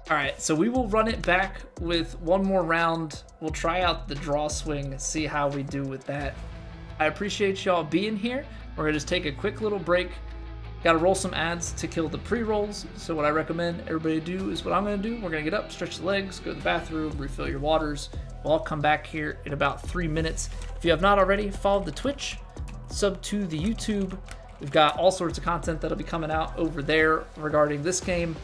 [SPEAKER 1] All right, so we will run it back with one more round. We'll try out the draw swing, see how we do with that. I appreciate y'all being here. We're gonna just take a quick little break. Gotta roll some ads to kill the pre-rolls. So what I recommend everybody do is what I'm gonna do. We're gonna get up, stretch the legs, go to the bathroom, refill your waters. We'll all come back here in about 3 minutes. If you have not already, follow the Twitch, sub to the YouTube. We've got all sorts of content that'll be coming out over there regarding this game.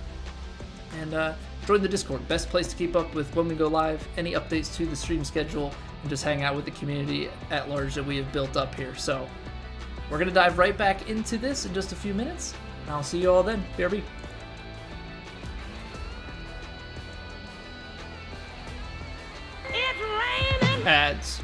[SPEAKER 1] And join the Discord, best place to keep up with when we go live, any updates to the stream schedule, and just hang out with the community at large that we have built up here. So we're gonna dive right back into this in just a few minutes, and I'll see you all then. BRB.
[SPEAKER 3] It's raining!
[SPEAKER 1] Ads.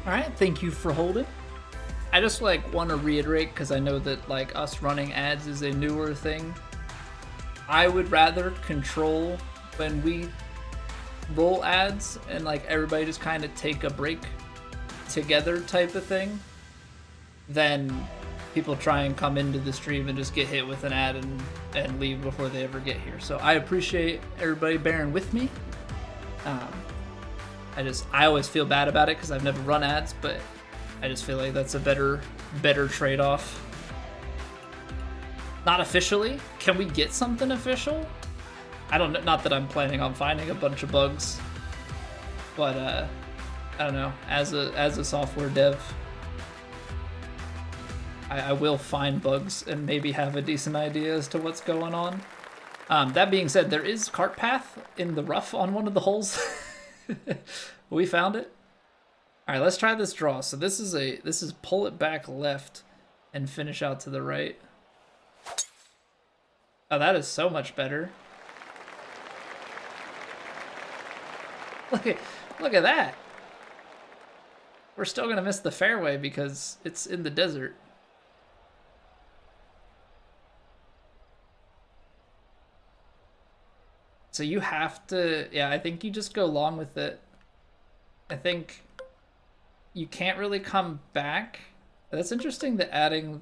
[SPEAKER 1] All right, thank you for holding. I just like want to reiterate, because I know that like us running ads is a newer thing. I would rather control when we roll ads and like everybody just kind of take a break together type of thing than people try and come into the stream and just get hit with an ad and leave before they ever get here. So I appreciate everybody bearing with me. I always feel bad about it because I've never run ads, but I just feel like that's a better trade-off. Not officially. Can we get something official? I don't know. Not that I'm planning on finding a bunch of bugs, but I don't know. As a software dev, I will find bugs and maybe have a decent idea as to what's going on. That being said, there is cart path in the rough on one of the holes. We found it. All right, let's try this draw. So this is pull it back left and finish out to the right. Oh, that is so much better. Look at that. We're still gonna miss the fairway because it's in the desert. So you have to, yeah, I think you just go along with it. I think you can't really come back. That's interesting that adding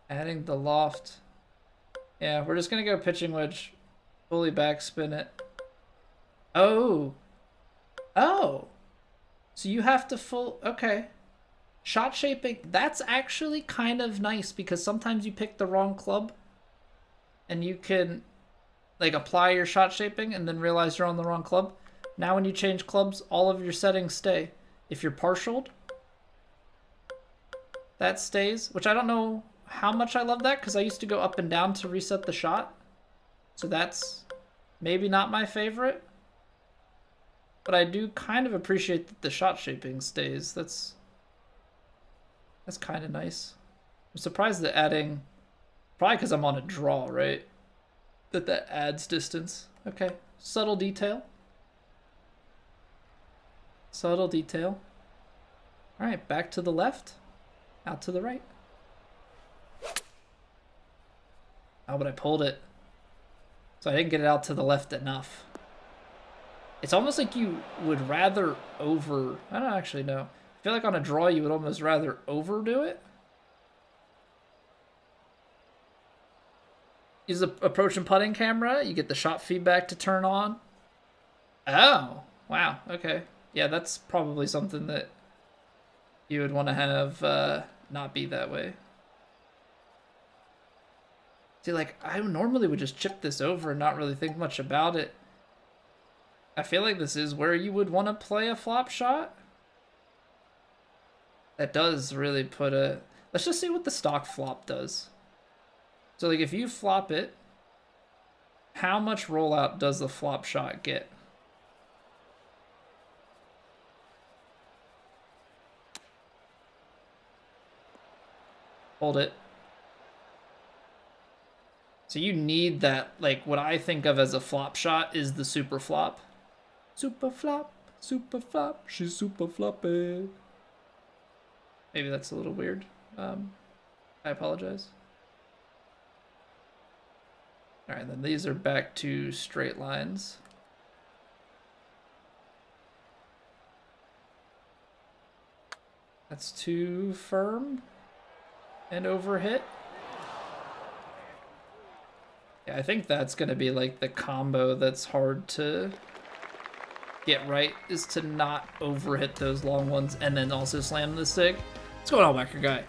[SPEAKER 1] the loft. Yeah, we're just gonna go pitching wedge, fully backspin it. Oh. So you have to okay. Shot shaping, that's actually kind of nice because sometimes you pick the wrong club and you can like apply your shot shaping and then realize you're on the wrong club. Now when you change clubs, all of your settings stay. If you're partialed, that stays, which I don't know how much I love that because I used to go up and down to reset the shot. So that's maybe not my favorite. But I do kind of appreciate that the shot shaping stays. That's kind of nice. I'm surprised that adding, probably because I'm on a draw, right? That adds distance. Okay, subtle detail. Subtle detail. All right, back to the left, out to the right. Oh, but I pulled it. So I didn't get it out to the left enough. It's almost like you would rather I don't actually know. I feel like on a draw you would almost rather overdo it. Use the approach and putting camera. You get the shot feedback to turn on. Oh, wow. Okay. Yeah, that's probably something that you would want to have not be that way. See, like, I normally would just chip this over and not really think much about it. I feel like this is where you would want to play a flop shot. That does really put a... Let's just see what the stock flop does. So, like, if you flop it, how much rollout does the flop shot get? Hold it. So you need that, like, what I think of as a flop shot is the super flop. Super flop, she's super floppy. Maybe that's a little weird. I apologize. All right, then these are back to straight lines. That's too firm and overhit. Yeah, I think that's gonna be like the combo that's hard to get right, is to not overhit those long ones and then also slam the stick. What's going on, Whacker Guy?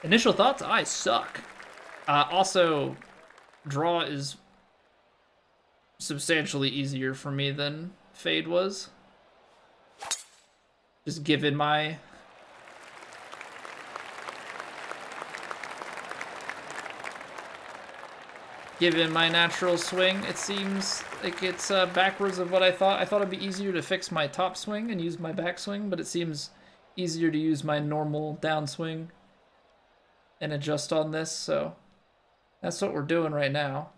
[SPEAKER 1] Initial thoughts? I suck. Also, draw is substantially easier for me than fade was. Just given my natural swing, it seems like it's backwards of what I thought. I thought it'd be easier to fix my top swing and use my backswing, but it seems easier to use my normal downswing and adjust on this, so that's what we're doing right now.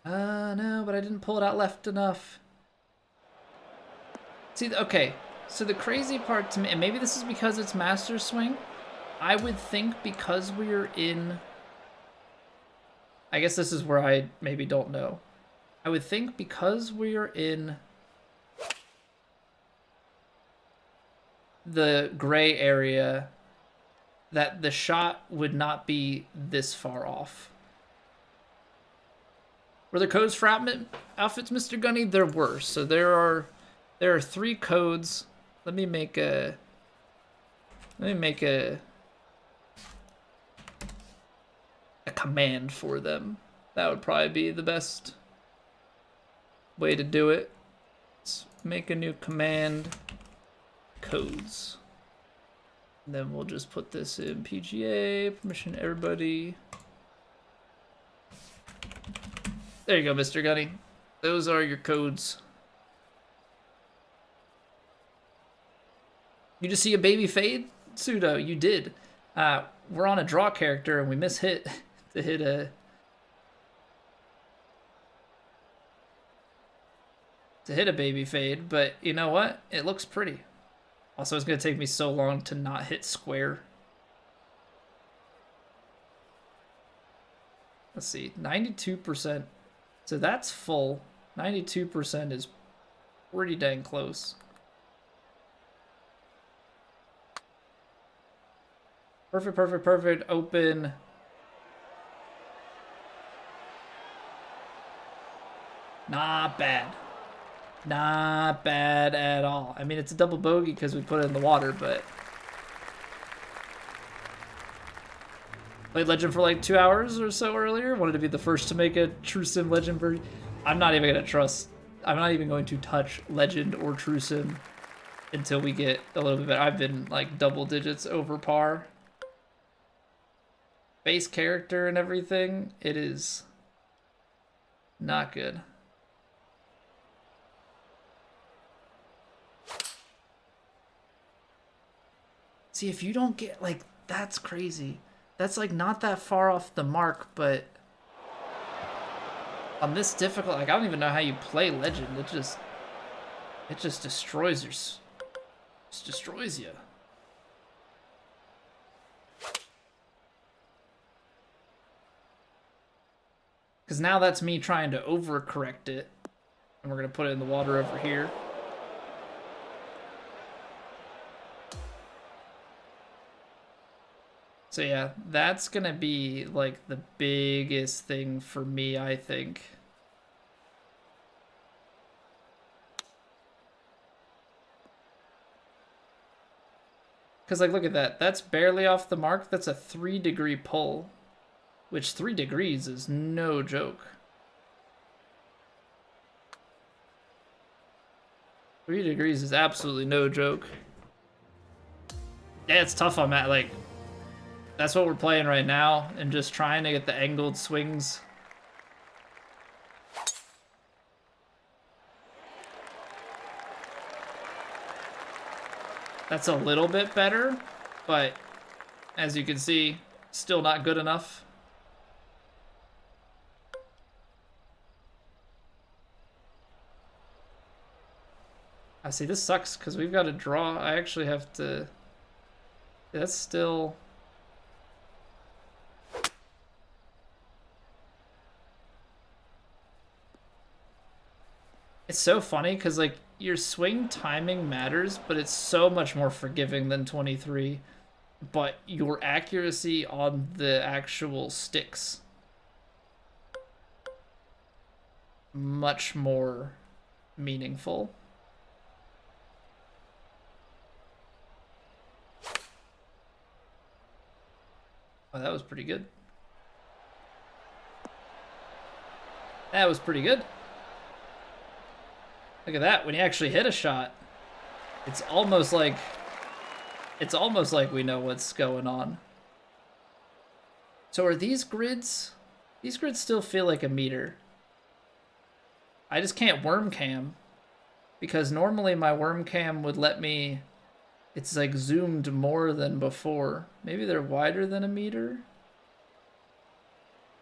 [SPEAKER 1] No, but I didn't pull it out left enough. See, okay, so the crazy part to me, and maybe this is because it's master swing, I would think because we're in, I guess this is where I maybe don't know. I would think because we're in the gray area that the shot would not be this far off. Were there codes for outfits, Mr. Gunny? There were. So there are 3 codes. Let me make a command for them. That would probably be the best way to do it. Let's make a new command, codes. And then we'll just put this in PGA, permission everybody. There you go, Mr. Gunny. Those are your codes. You just see a baby fade? Pseudo, you did. We're on a draw character and we mishit to hit a baby fade, but you know what? It looks pretty. Also, it's going to take me so long to not hit square. Let's see, 92%. So that's full. 92% is pretty dang close. Perfect, perfect, perfect. Open. Not bad. Not bad at all. I mean, it's a double bogey because we put it in the water, but... Played Legend for like 2 hours or so earlier. Wanted to be the first to make a True Sim Legend version. I'm not even going to touch Legend or True Sim until we get a little bit better. I've been like double digits over par. Base character and everything, it is not good. See, if you don't get, like, that's crazy. That's, like, not that far off the mark, but on this difficult, like, I don't even know how you play Legend. It just destroys your, just destroys you. Because now that's me trying to overcorrect it. And we're going to put it in the water over here. So yeah, that's going to be like the biggest thing for me, I think. Because like, look at that. That's barely off the mark. That's a 3-degree pull. Which 3 degrees is no joke. 3 degrees is absolutely no joke. Yeah, it's tough on that. Like, that's what we're playing right now, and just trying to get the angled swings. That's a little bit better, but as you can see, still not good enough. I see, this sucks because we've got to draw. I actually have to... That's still... It's so funny because, like, your swing timing matters, but it's so much more forgiving than 23. But your accuracy on the actual sticks, much more meaningful. Oh, that was pretty good. That was pretty good. Look at that. When you actually hit a shot, it's almost like we know what's going on. So are these grids? These grids still feel like a meter. I just can't worm cam because normally my worm cam would let me, it's like zoomed more than before. Maybe they're wider than a meter.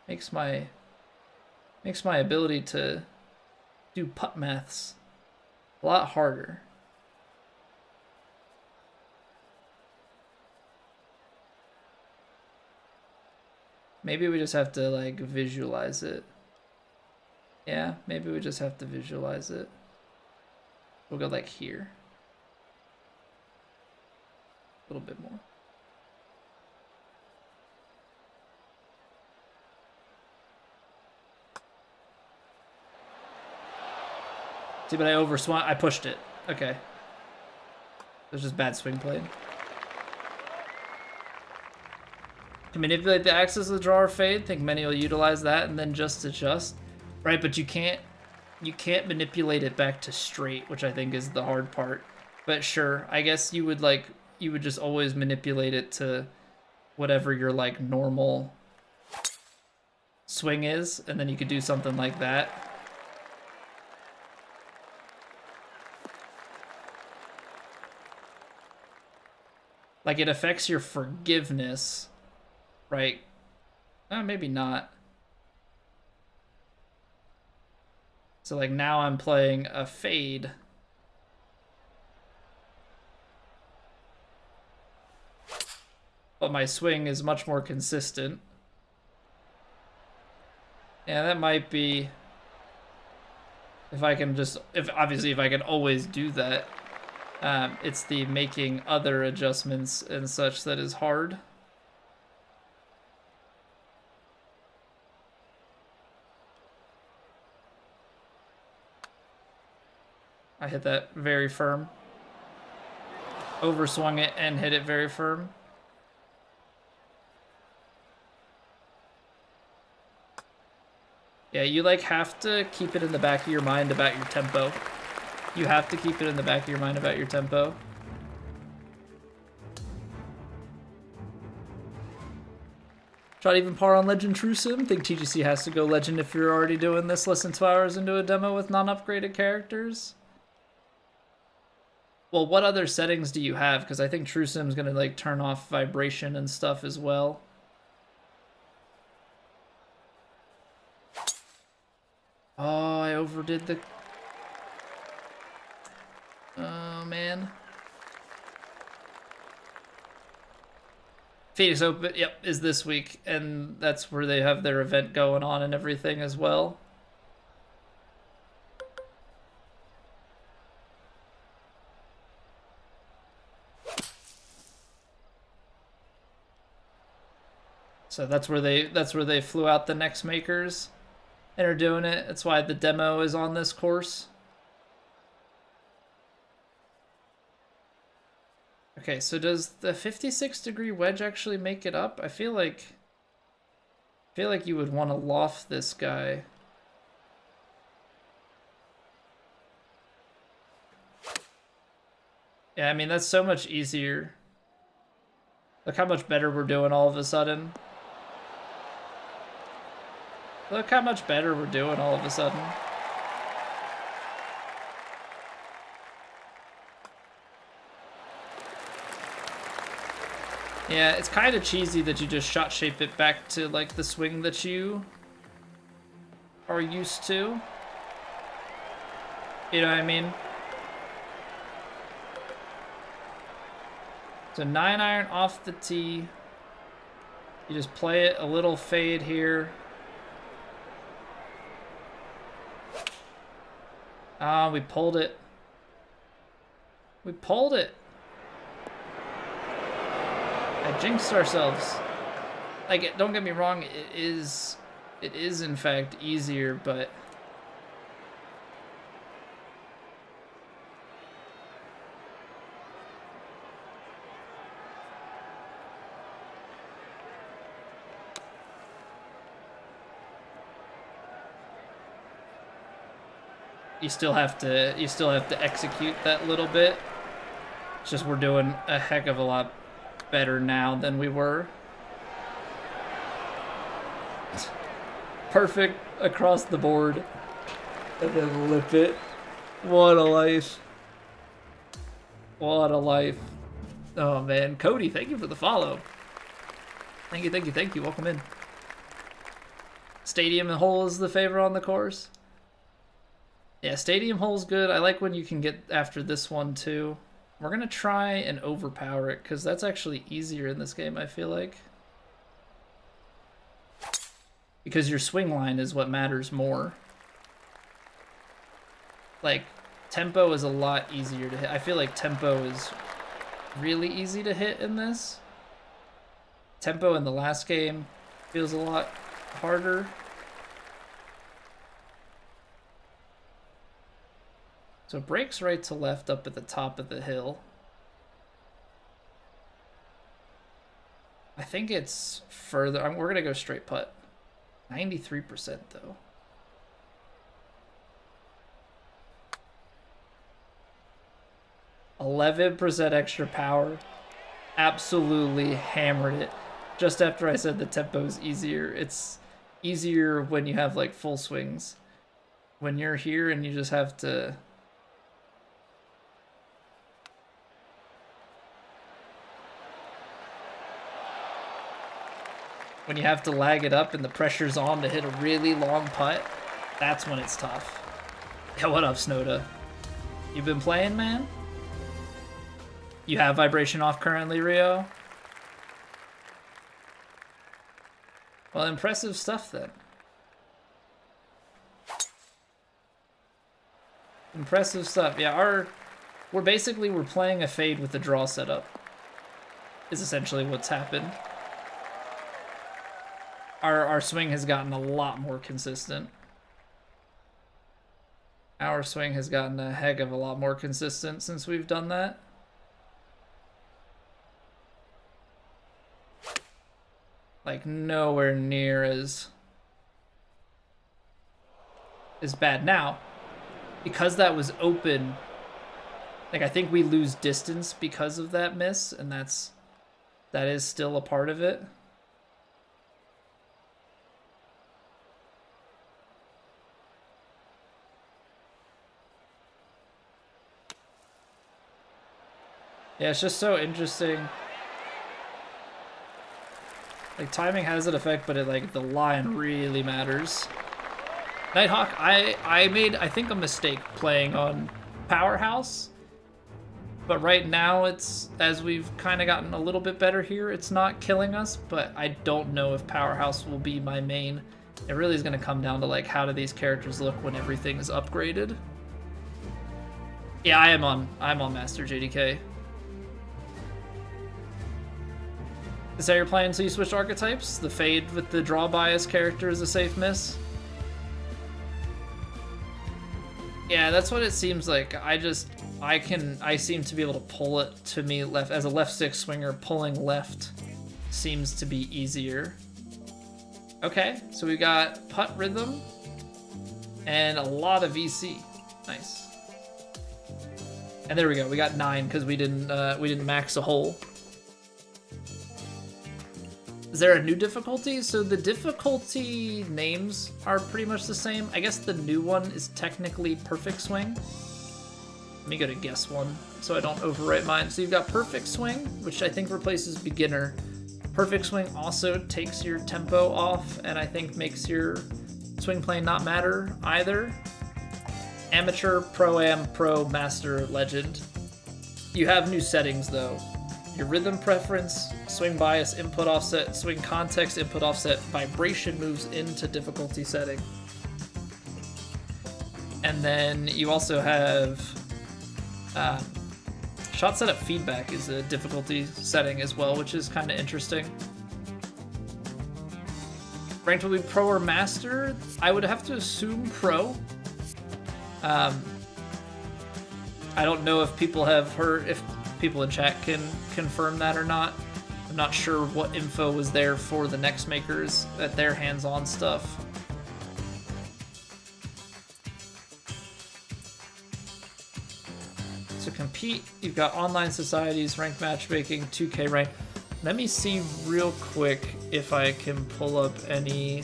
[SPEAKER 1] Makes my Makes my ability to do putt maths a lot harder. Maybe we just have to like visualize it. Yeah, maybe we just have to visualize it. We'll go like here. A little bit more. See, but I overswung. I pushed it. Okay. There's just bad swing played. To manipulate the axis of the draw or fade, think many will utilize that and then just adjust. Right, but you can't manipulate it back to straight, which I think is the hard part. But sure, I guess you would just always manipulate it to whatever your like normal swing is, and then you could do something like that. Like, it affects your forgiveness, right? Maybe not. So, like, now I'm playing a fade. But my swing is much more consistent. Yeah, that might be... obviously, if I can always do that. It's the making other adjustments and such that is hard. I hit that very firm. Overswung it and hit it very firm. Yeah, you like have to keep it in the back of your mind about your tempo. You have to keep it in the back of your mind about your tempo. Try to even par on Legend True Sim. Think TGC has to go Legend if you're already doing this less than 2 hours into a demo with non-upgraded characters. Well, what other settings do you have? Because I think True Sim's gonna like turn off vibration and stuff as well. Oh, I overdid the... Oh, man. Phoenix Open, yep, is this week, and that's where they have their event going on and everything as well. So that's where they flew out the next makers and are doing it. That's why the demo is on this course. Okay, so does the 56-degree wedge actually make it up? I feel like you would want to loft this guy. Yeah, I mean, that's so much easier. Look how much better we're doing all of a sudden. Look how much better we're doing all of a sudden. Yeah, it's kind of cheesy that you just shot shape it back to like the swing that you are used to. You know what I mean? So 9-iron off the tee. You just play it a little fade here. Ah, we pulled it. We pulled it. I jinxed ourselves. Like, don't get me wrong, it is in fact easier, but you still have to execute that little bit. It's just we're doing a heck of a lot better now than we were. Perfect across the board. And then lip it. What a life. What a life. Oh man. Cody, thank you for the follow. Thank you. Welcome in. Stadium hole is the favorite on the course. Yeah, stadium hole's good. I like when you can get after this one too. We're gonna try and overpower it because that's actually easier in this game, I feel like. Because your swing line is what matters more. Like, tempo is a lot easier to hit. I feel like tempo is really easy to hit in this. Tempo in the last game feels a lot harder. So it breaks right to left up at the top of the hill. I think it's further. We're going to go straight putt. 93% though. %11 extra power. Absolutely hammered it. Just after I said the tempo is easier. It's easier when you have like full swings. When you're here and you just have to... When you have to lag it up and the pressure's on to hit a really long putt, that's when it's tough. Yeah, what up, Snowda? You been playing, man? You have vibration off currently, Rio? Well, impressive stuff then. Impressive stuff. Yeah, we're playing a fade with the draw setup. Is essentially what's happened. Our swing has gotten a lot more consistent. Our swing has gotten a heck of a lot more consistent since we've done that. Like nowhere near as bad. Now, because that was open, like I think we lose distance because of that miss, and that is still a part of it. Yeah, it's just so interesting. Like, timing has an effect, but the line really matters. Nighthawk, I made, I think, a mistake playing on Powerhouse. But right now, it's, as we've kind of gotten a little bit better here, it's not killing us, but I don't know if Powerhouse will be my main. It really is going to come down to, like, how do these characters look when everything is upgraded. Yeah, I'm on Master JDK. Is that your plan until you switch archetypes? The fade with the draw bias character is a safe miss? Yeah, that's what it seems like. I seem to be able to pull it to me left. As a left six swinger, pulling left seems to be easier. Okay, so we got putt rhythm and a lot of VC. Nice. And there we go. We got 9 because we didn't max a hole. Is there a new difficulty? So the difficulty names are pretty much the same. I guess the new one is technically Perfect Swing. Let me go to guess one so I don't overwrite mine. So you've got Perfect Swing, which I think replaces Beginner. Perfect Swing also takes your tempo off and I think makes your swing plane not matter either. Amateur, Pro-Am, Pro, Master, Legend. You have new settings though. Your rhythm preference, swing bias, input offset, swing context, input offset, vibration moves into difficulty setting. And then you also have shot setup feedback is a difficulty setting as well, which is kind of interesting. Ranked will be Pro or Master? I would have to assume Pro. I don't know if people have heard, if people in chat can confirm that or not. I'm not sure what info was there for the next makers at their hands-on stuff. To compete, you've got online societies, ranked matchmaking, 2K rank. Let me see real quick if I can pull up any...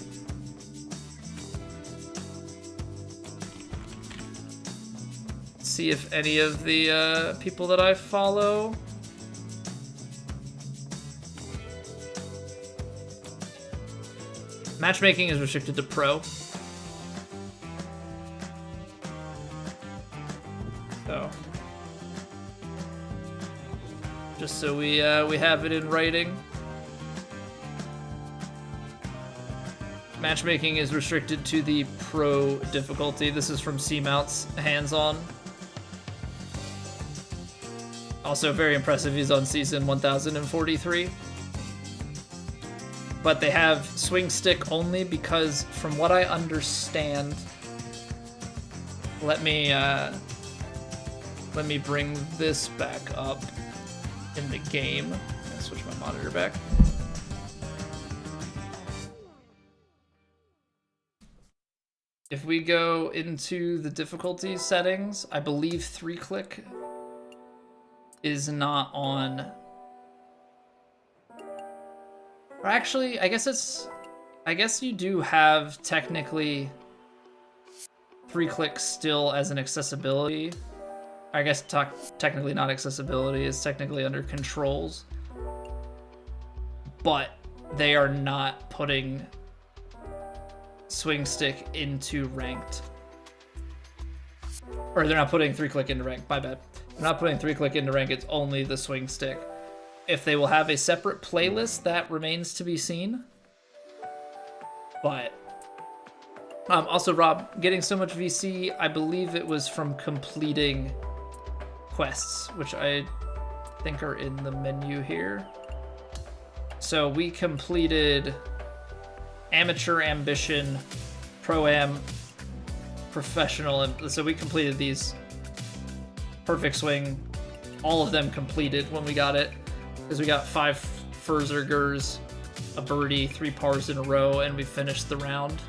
[SPEAKER 1] See if any of the people that I follow Matchmaking is restricted to pro. So, just so we have it in writing. Matchmaking is restricted to the pro difficulty. This is from Seamounts hands-on. Also very impressive, he's on season 1043. But they have swing stick only because, from what I understand, let me bring this back up in the game. I'll switch my monitor back. If we go into the difficulty settings, I believe 3-click is not on. Or actually, I guess you do have technically 3-click still as an accessibility. I guess technically not accessibility, is technically under controls. But they are not putting swing stick into ranked. Or they're not putting 3-click into ranked, my bad. They're not putting 3-click into ranked, it's only the swing stick. If they will have a separate playlist, that remains to be seen. But also, Rob, getting so much VC, I believe it was from completing quests, which I think are in the menu here. So we completed Amateur, Ambition, Pro-Am, Professional, and so we completed these. Perfect Swing, all of them completed when we got it, because we got 5 Furzergers, a birdie, 3 pars in a row, and we finished the round.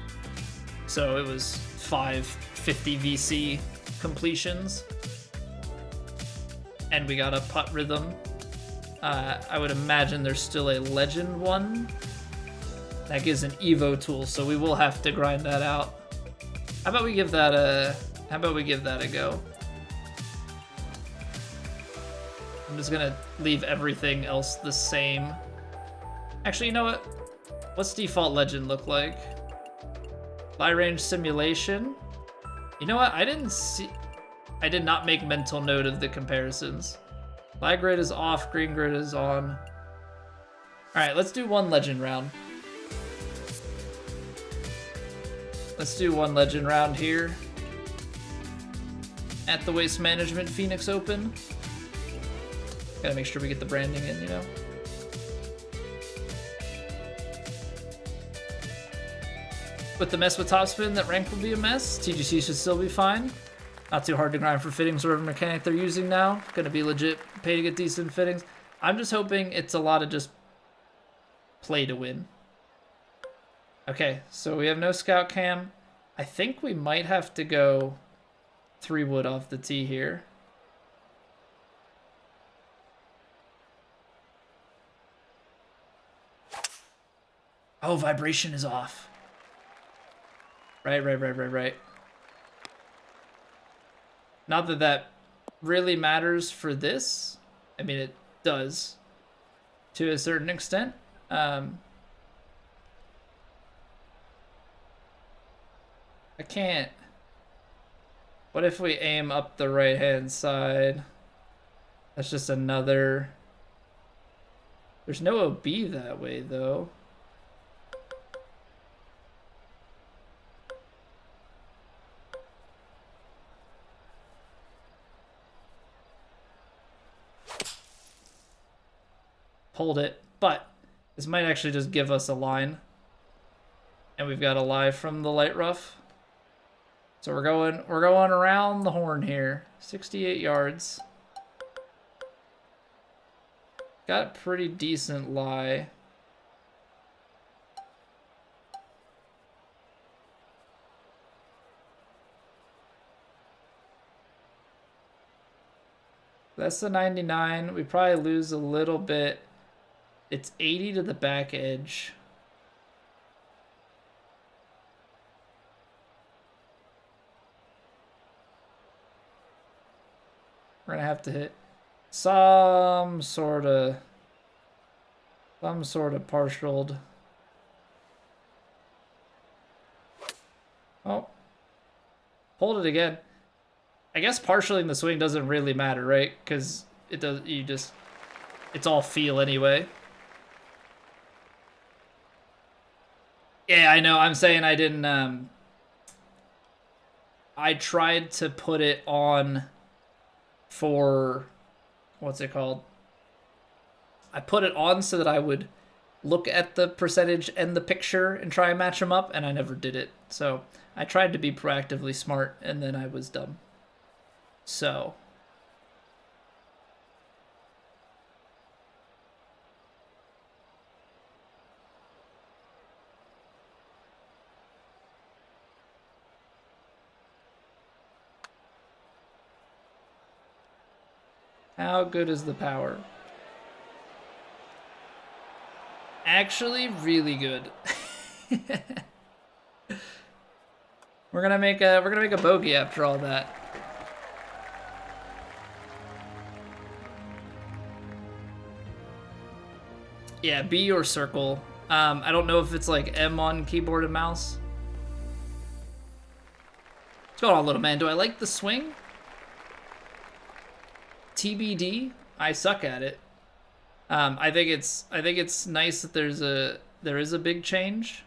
[SPEAKER 1] So it was 5 50 VC completions. And we got a putt rhythm. I would imagine there's still a legend one. That gives an Evo tool, so we will have to grind that out. How about we give that a go? I'm just gonna leave everything else the same. Actually, you know what? What's default legend look like? Lie range simulation. You know what? I did not make mental note of the comparisons. Lie grid is off, green grid is on. All right, let's do one legend round. Let's do one legend round here at the Waste Management Phoenix Open. Gotta make sure we get the branding in, you know. With the mess with topspin, that rank will be a mess. TGC should still be fine. Not too hard to grind for fittings, whatever mechanic they're using now. Gonna be legit, pay to get decent fittings. I'm just hoping it's a lot of just play to win. Okay, so we have no scout cam. I think we might have to go 3 wood off the tee here. Oh, vibration is off. Right. Not that that really matters for this. I mean, it does to a certain extent. I can't. What if we aim up the right-hand side? That's just another. There's no OB that way, though. Hold it, but this might actually just give us a line. And we've got a lie from the light rough. So we're going around the horn here. 68 yards. Got a pretty decent lie. That's the 99. We probably lose a little bit. It's 80 to the back edge. We're gonna have to hit some sort of partialed. Hold it again. I guess partialing the swing doesn't really matter, right? Because it does. It's all feel anyway. Yeah, I know. I'm saying I didn't. I tried to put it on for what's it called? I put it on so that I would look at the percentage and the picture and try and match them up, and I never did it. So I tried to be proactively smart, and then I was dumb. So how good is the power? Actually, really good. We're gonna make a bogey after all that. Yeah, B or circle. I don't know if it's like M on keyboard and mouse. What's going on, little man? Do I like the swing? TBD. I suck at it. I think it's nice that there is a big change.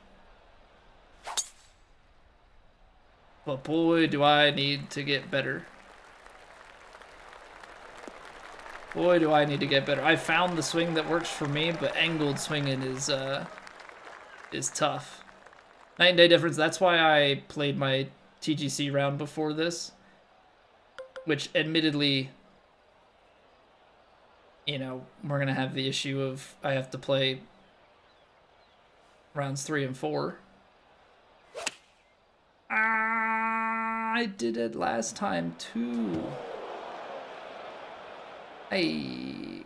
[SPEAKER 1] But boy, do I need to get better. Boy, do I need to get better. I found the swing that works for me, but angled swinging is tough. Night and day difference. That's why I played my TGC round before this, which admittedly, you know, we're gonna have the issue of I have to play rounds 3 and 4. I did it last time too. Hey,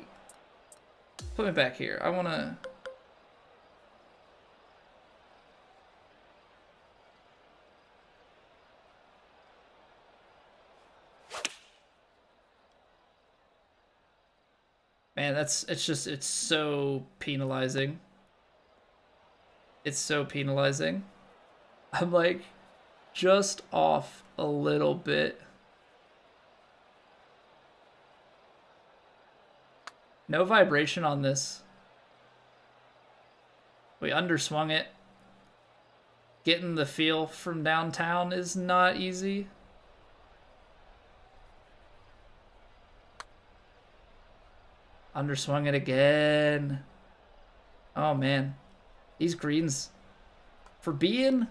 [SPEAKER 1] put me back here. I wanna. Man, it's so penalizing. It's so penalizing. I'm like just off a little bit. No vibration on this. We underswung it. Getting the feel from downtown is not easy. Underswung it again. Oh man, these greens, for being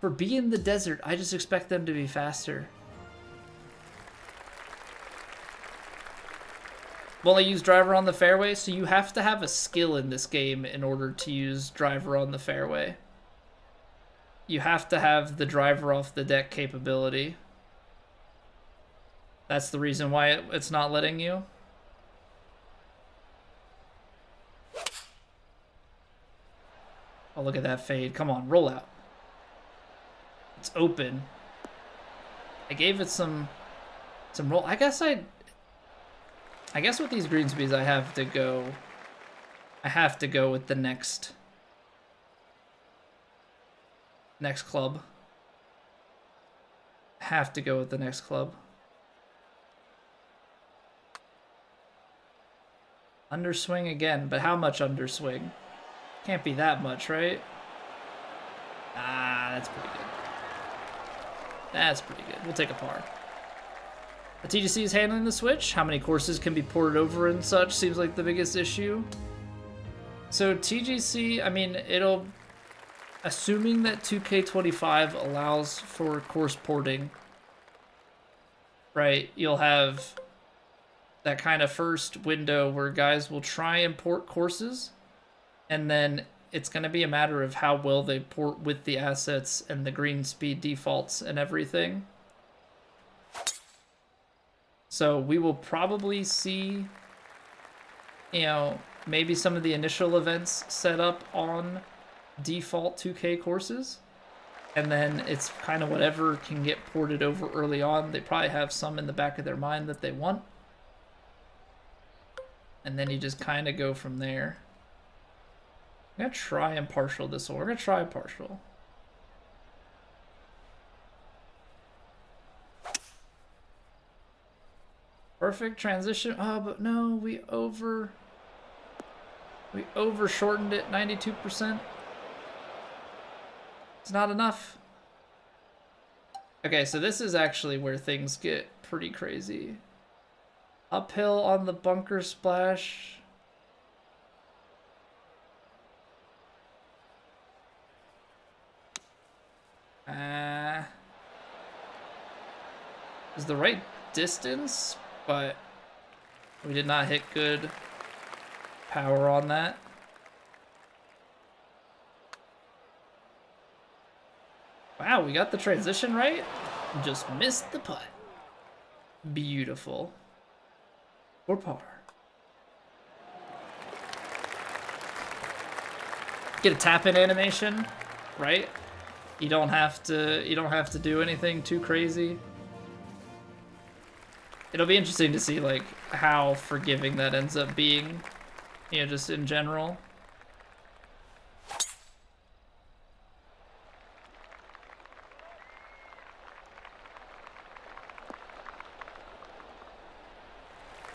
[SPEAKER 1] the desert, I just expect them to be faster. Well, I use driver on the fairway, so you have to have a skill in this game in order to use driver on the fairway. You have to have the driver off the deck capability. That's the reason why it's not letting you. Oh, look at that fade. Come on, roll out. It's open. I gave it some roll. I guess with these greenspeeds, I have to go with the next club. Have to go with the next club. Underswing again, but how much underswing? Can't be that much, right? Ah, that's pretty good. That's pretty good. We'll take a par. The TGC is handling the switch. How many courses can be ported over and such seems like the biggest issue. So TGC, I mean, it'll... Assuming that 2K25 allows for course porting, right, you'll have that kind of first window where guys will try and port courses, and then it's going to be a matter of how well they port with the assets and the green speed defaults and everything. So we will probably see, you know, maybe some of the initial events set up on default 2K courses, and then it's kind of whatever can get ported over early on. They probably have some in the back of their mind that they want, and then you just kind of go from there. I'm gonna try and partial this one. We're gonna try partial. Perfect transition. Oh, but no, we over-shortened it 92%. It's not enough. Okay, so this is actually where things get pretty crazy. Uphill on the bunker splash. Is the right distance, but we did not hit good power on that. Wow, we got the transition right. Just missed the putt. Beautiful. For par. Get a tap-in animation, right? You don't have to do anything too crazy. It'll be interesting to see like how forgiving that ends up being, you know, just in general.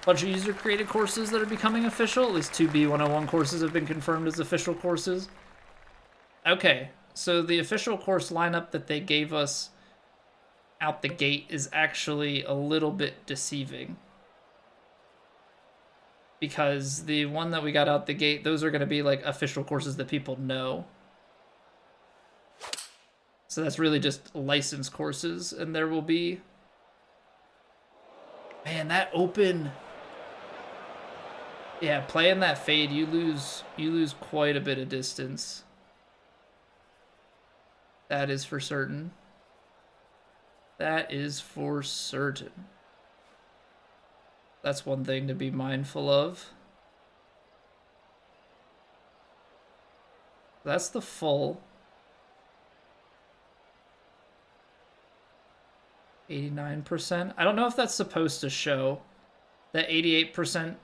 [SPEAKER 1] Bunch of user-created courses that are becoming official. At least 2 B101 courses have been confirmed as official courses. Okay, so the official course lineup that they gave us out the gate is actually a little bit deceiving. Because the one that we got out the gate, those are going to be like official courses that people know. So that's really just licensed courses, and there will be... Man, that open... Yeah, playing that fade, you lose quite a bit of distance. That is for certain. That is for certain. That's one thing to be mindful of. That's the full. 89%. I don't know if that's supposed to show. That 88%.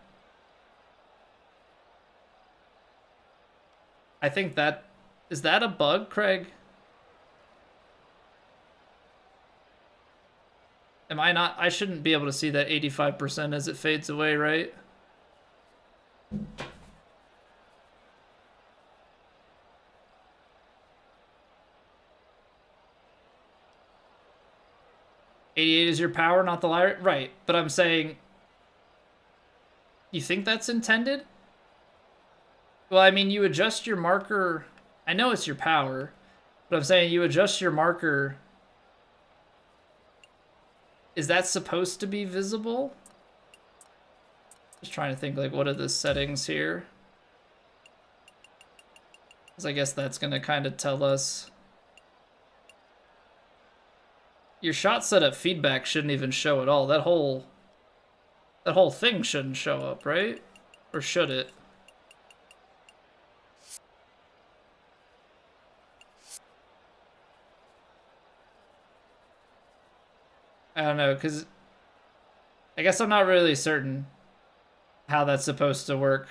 [SPEAKER 1] I think that... Is that a bug, Craig? Am I not... I shouldn't be able to see that 85% as it fades away, right? $88 is your power, not the liar? Right, but I'm saying... You think that's intended? Well, I mean, you adjust your marker... I know it's your power, but I'm saying you adjust your marker... Is that supposed to be visible? Just trying to think, like, what are the settings here? Because I guess that's going to kind of tell us... Your shot setup feedback shouldn't even show at all. That whole thing shouldn't show up, right? Or should it? I don't know, because I guess I'm not really certain how that's supposed to work.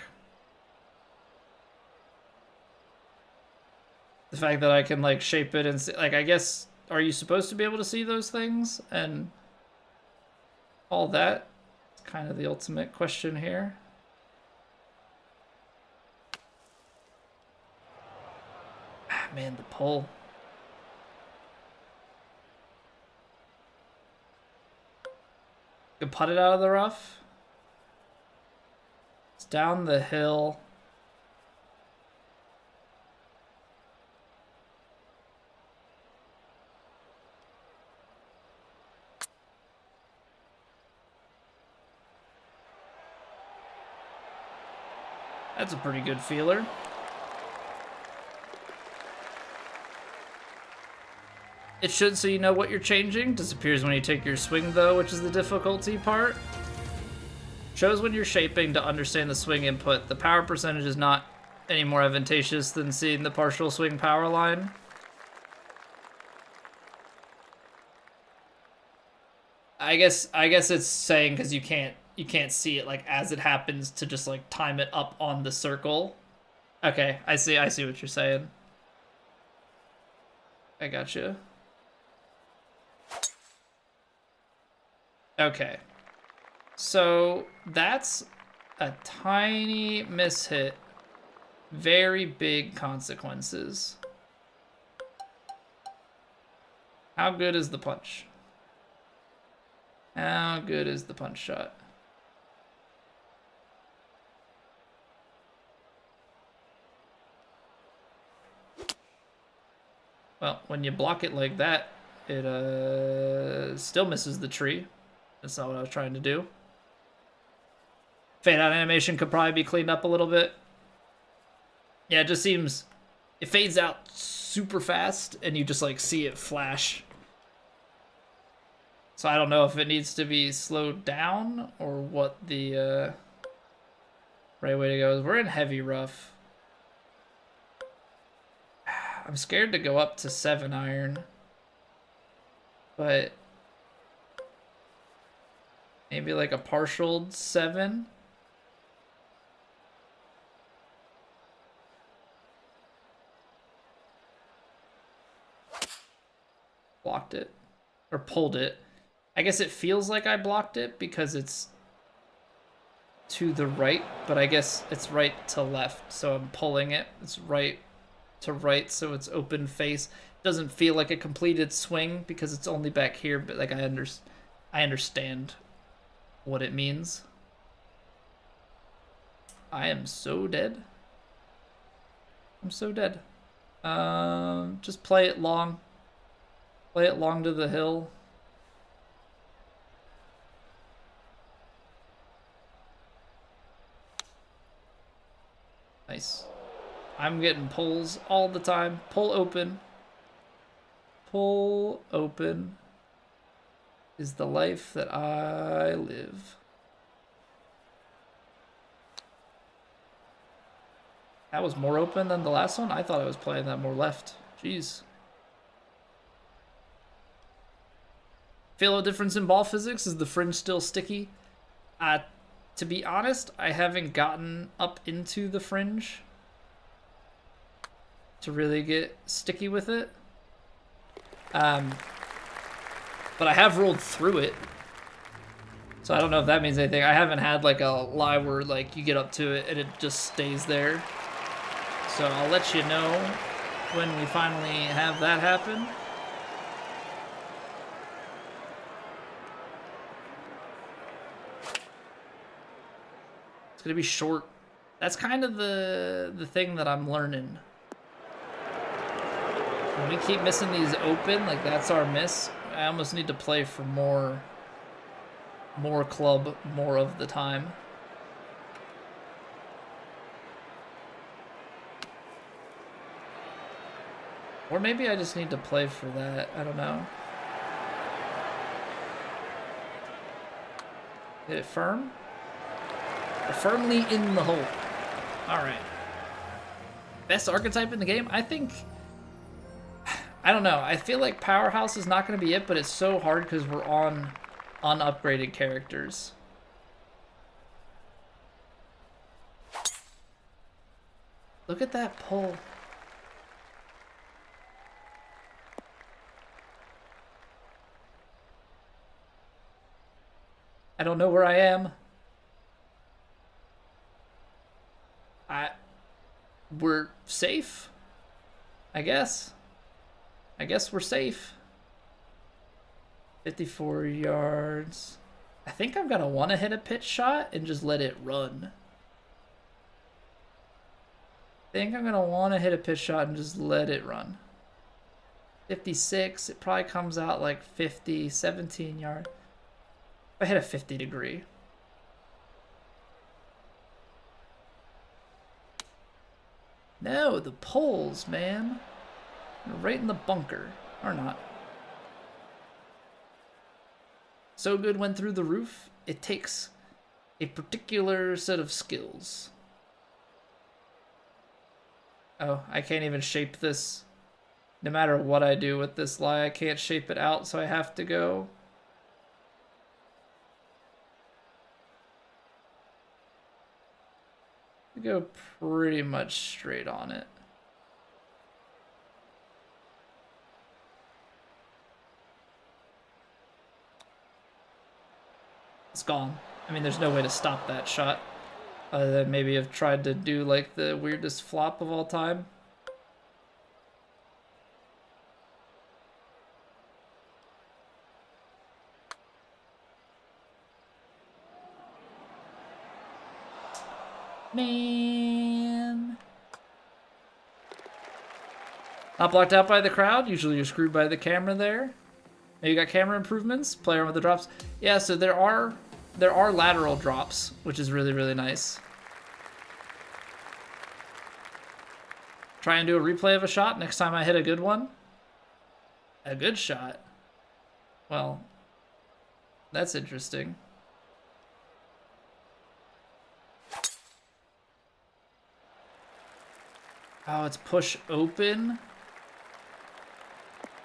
[SPEAKER 1] The fact that I can, like, shape it and see, like, I guess, are you supposed to be able to see those things and all that? It's kind of the ultimate question here. Ah, man, the pull. Can putt it out of the rough. It's down the hill. That's a pretty good feeler. It should, so you know what you're changing. Disappears when you take your swing, though, which is the difficulty part. Shows when you're shaping to understand the swing input. The power percentage is not any more advantageous than seeing the partial swing power line. I guess it's saying because you can't see it like as it happens to just like time it up on the circle. Okay, I see what you're saying. I gotcha. Okay. So that's a tiny mishit. Very big consequences. How good is the punch? How good is the punch shot? Well, when you block it like that, it still misses the tree. That's not what I was trying to do. Fade out animation could probably be cleaned up a little bit. Yeah, it just seems... It fades out super fast, and you just, like, see it flash. So I don't know if it needs to be slowed down, or what the right way to go is. We're in heavy rough. I'm scared to go up to 7 iron. But... maybe like a partial 7? Blocked it. Or pulled it. I guess it feels like I blocked it because it's to the right, but I guess it's right to left, so I'm pulling it. It's right to right, so it's open face. Doesn't feel like a completed swing because it's only back here, but like I understand what it means. I am so dead. I'm so dead. Just play it long. Play it long to the hill. Nice. I'm getting pulls all the time. Pull open. Pull open is the life that I live. That was more open than the last one? I thought I was playing that more left. Jeez. Feel a difference in ball physics? Is the fringe still sticky? To be honest, I haven't gotten up into the fringe to really get sticky with it. But I have rolled through it. So I don't know if that means anything. I haven't had like a lie where like you get up to it and it just stays there. So I'll let you know when we finally have that happen. It's gonna be short. That's kind of the thing that I'm learning. When we keep missing these open, like that's our miss. I almost need to play for more club more of the time. Or maybe I just need to play for that. I don't know. Hit it firm? We're firmly in the hole. Alright. Best archetype in the game? I think... I don't know. I feel like Powerhouse is not going to be it, but it's so hard because we're on unupgraded characters. Look at that pull. I don't know where I am. We're safe, I guess. I guess we're safe. 54 yards. I think I'm gonna want to hit a pitch shot and just let it run. I think I'm gonna want to hit a pitch shot and just let it run. 56, it probably comes out like 50, 17 yards. If I hit a 50 degree. No, the poles, man. They're right in the bunker. Or not. So good went through the roof. It takes a particular set of skills. Oh, I can't even shape this. No matter what I do with this lie, I can't shape it out, so I have to go. Go pretty much straight on it. It's gone. I mean, there's no way to stop that shot. Other than maybe have tried to do like the weirdest flop of all time. Man. Not blocked out by the crowd. Usually you're screwed by the camera there. Maybe you got camera improvements. Play around with the drops. Yeah, so there are lateral drops, which is really, really nice. Try and do a replay of a shot next time I hit a good one. A good shot? Well, that's interesting. Oh, it's push open.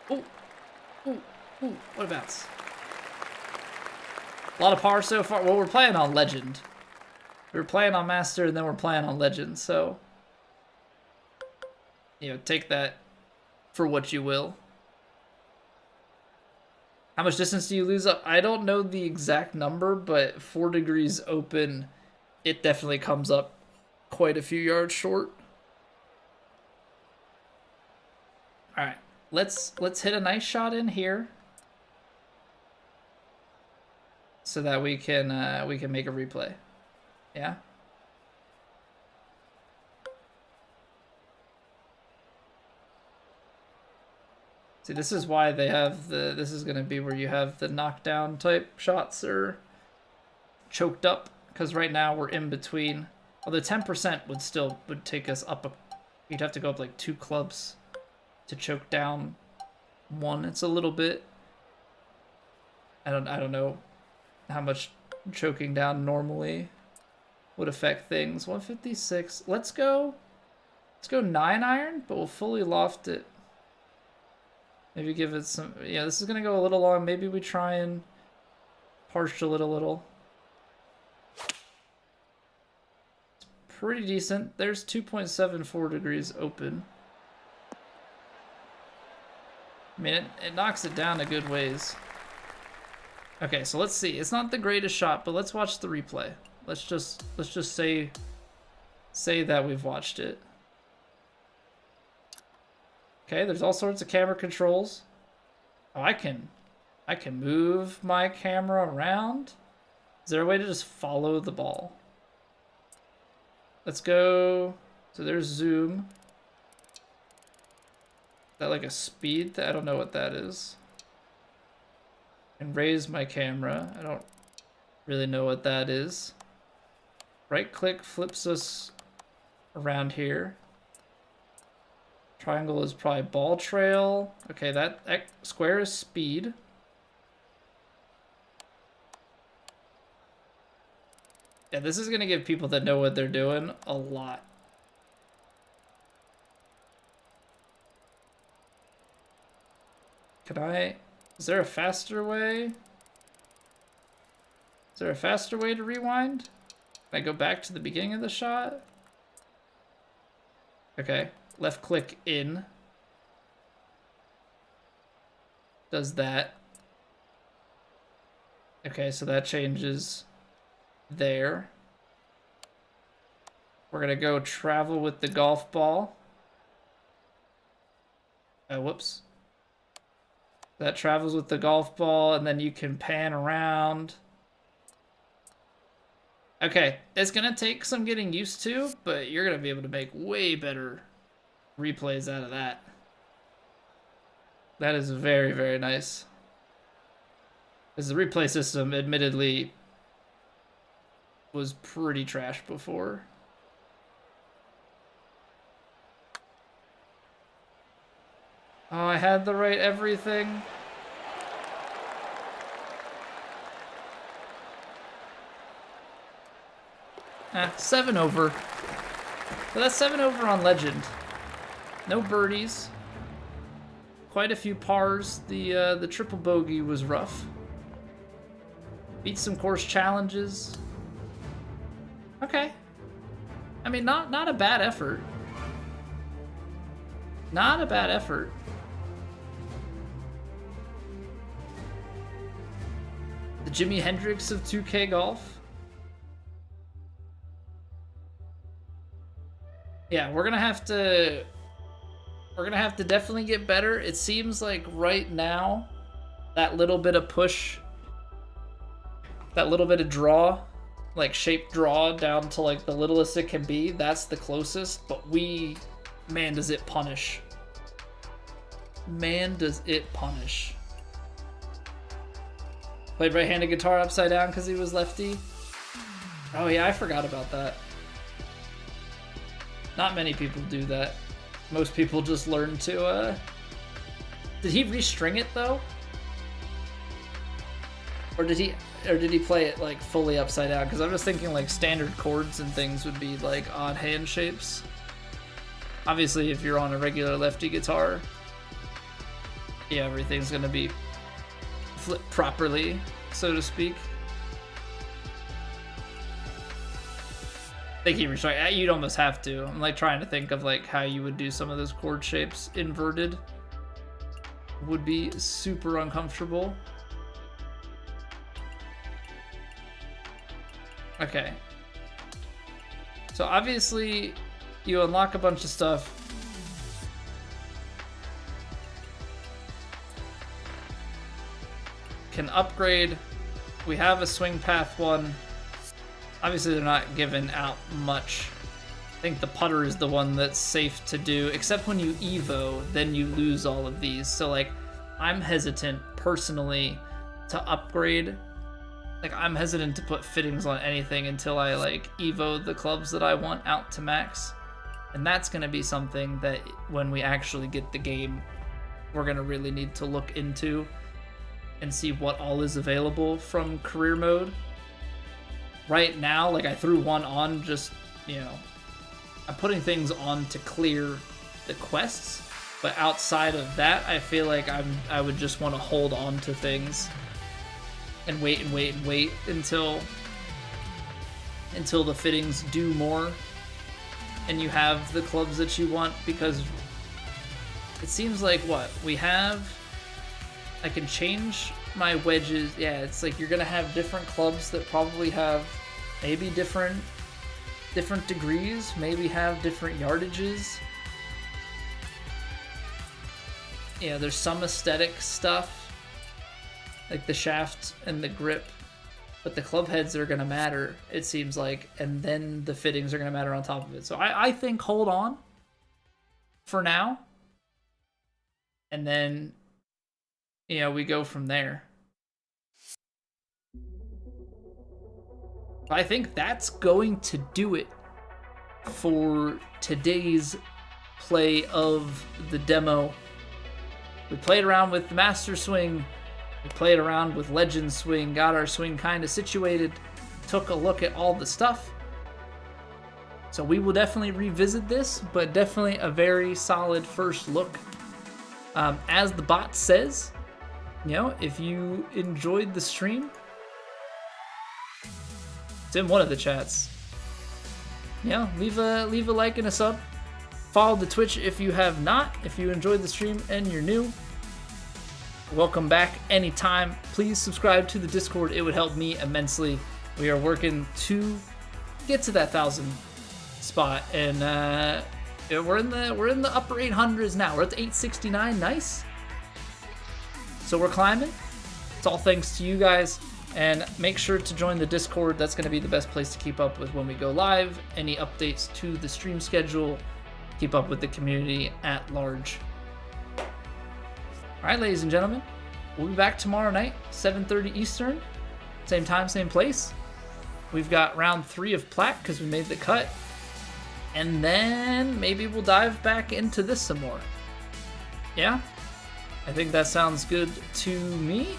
[SPEAKER 1] Oh, oh, oh, what a bounce. A lot of par so far. Well, we're playing on Legend. We were playing on Master, and then we're playing on Legend, so... You know, take that for what you will. How much distance do you lose up? I don't know the exact number, but 4 degrees open, it definitely comes up quite a few yards short. All right, let's hit a nice shot in here, so that we can make a replay. Yeah. See, this is why they have the. This is gonna be where you have the knockdown type shots are choked up, because right now we're in between. Although 10% would take us up. You'd have to go up like 2 clubs to choke down 1. It's a little bit. I don't know how much choking down normally would affect things. 156. Let's go 9 iron, but we'll fully loft it. Maybe give it some. Yeah, this is gonna go a little long. Maybe we try and partial it a little. It's pretty decent. There's 2.74 degrees open. I mean, it knocks it down a good ways. Okay, so let's see. It's not the greatest shot, but let's watch the replay. Let's just say that we've watched it. Okay, there's all sorts of camera controls. Oh, I can move my camera around. Is there a way to just follow the ball? Let's go. So there's zoom. Is that like a speed? I don't know what that is. And raise my camera. I don't really know what that is. Right click flips us around here. Triangle is probably ball trail. Okay, that square is speed. Yeah, this is gonna give people that know what they're doing a lot. Is there a faster way? Is there a faster way to rewind? Can I go back to the beginning of the shot? Okay, left click in. Does that. Okay, so that changes there. We're gonna go travel with the golf ball. Whoops. That travels with the golf ball, and then you can pan around. Okay, it's gonna take some getting used to, but you're gonna be able to make way better replays out of that. That is very, very nice. Because the replay system, admittedly, was pretty trash before. Oh, I had the right everything. Ah, 7 over. So that's 7 over on Legend. No birdies. Quite a few pars. The triple bogey was rough. Beat some course challenges. Okay. I mean, not a bad effort. Not a bad effort. The Jimi Hendrix of 2K golf. Yeah, we're gonna have to definitely get better. It seems like right now, that little bit of push, that little bit of draw, like shape draw down to like the littlest it can be, that's the closest, but man, does it punish. Man, does it punish. Played right-handed guitar upside down because he was lefty. Oh yeah, I forgot about that. Not many people do that. Most people just learn to, Did he restring it though? Or did he play it like fully upside down? Because I'm just thinking like standard chords and things would be like odd hand shapes. Obviously, if you're on a regular lefty guitar, yeah, everything's gonna be flipped properly, so to speak. I think he restrung. You'd almost have to. I'm like trying to think of like how you would do some of those chord shapes inverted. Would be super uncomfortable. Okay. So obviously, you unlock a bunch of stuff. Can upgrade. We have a swing path one. Obviously, they're not giving out much. I think the putter is the one that's safe to do, except when you Evo, then you lose all of these. So like, I'm hesitant personally to upgrade. Like, I'm hesitant to put fittings on anything until I like Evo the clubs that I want out to max. And that's gonna be something that when we actually get the game, we're gonna really need to look into and see what all is available from career mode. Right now, like I threw one on just, you know, I'm putting things on to clear the quests, but outside of that, I feel like I would just want to hold on to things and wait until the fittings do more and you have the clubs that you want, because it seems like what we have, I can change my wedges. Yeah, it's like you're gonna have different clubs that probably have maybe different degrees, maybe have different yardages. Yeah, there's some aesthetic stuff, like the shaft and the grip, but the club heads are gonna matter, it seems like, and then the fittings are gonna matter on top of it. So I think hold on for now, and then, you know, we go from there. I think that's going to do it for today's play of the demo. We played around with the Master Swing, we played around with Legend Swing, got our swing kind of situated, took a look at all the stuff. So we will definitely revisit this, but definitely a very solid first look. As the bot says, you know, if you enjoyed the stream, it's in one of the chats. Yeah, leave a like and a sub. Follow the Twitch if you have not. If you enjoyed the stream and you're new, welcome back anytime. Please subscribe to the Discord. It would help me immensely. We are working to get to that 1,000 spot, and we're in the upper 800s now. We're at the 869. Nice. So we're climbing. It's all thanks to you guys. And make sure to join the Discord. That's going to be the best place to keep up with when we go live, any updates to the stream schedule, keep up with the community at large. All right, ladies and gentlemen, we'll be back tomorrow night, 7:30 Eastern, same time, same place. We've got round 3 of Plat because we made the cut, and then maybe we'll dive back into this some more. Yeah, I think that sounds good to me.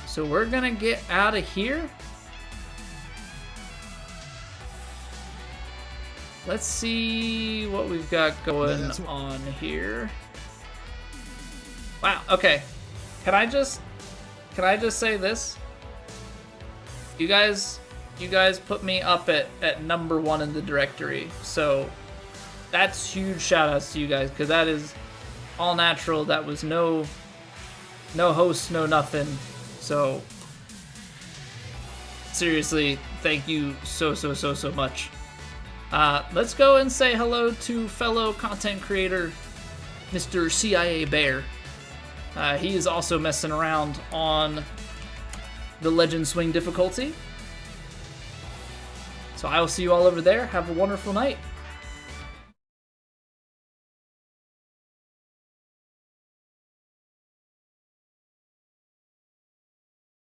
[SPEAKER 1] So we're gonna get out of here. Let's see what we've got going on here. Wow, okay. Can I just say this? You guys put me up at number 1 in the directory. So that's huge shout outs to you guys, because that is all natural. That was no host, no nothing. So seriously, thank you so much. Let's go and say hello to fellow content creator, Mr. CIA Bear. He is also messing around on the Legend Swing difficulty. So I will see you all over there. Have a wonderful night.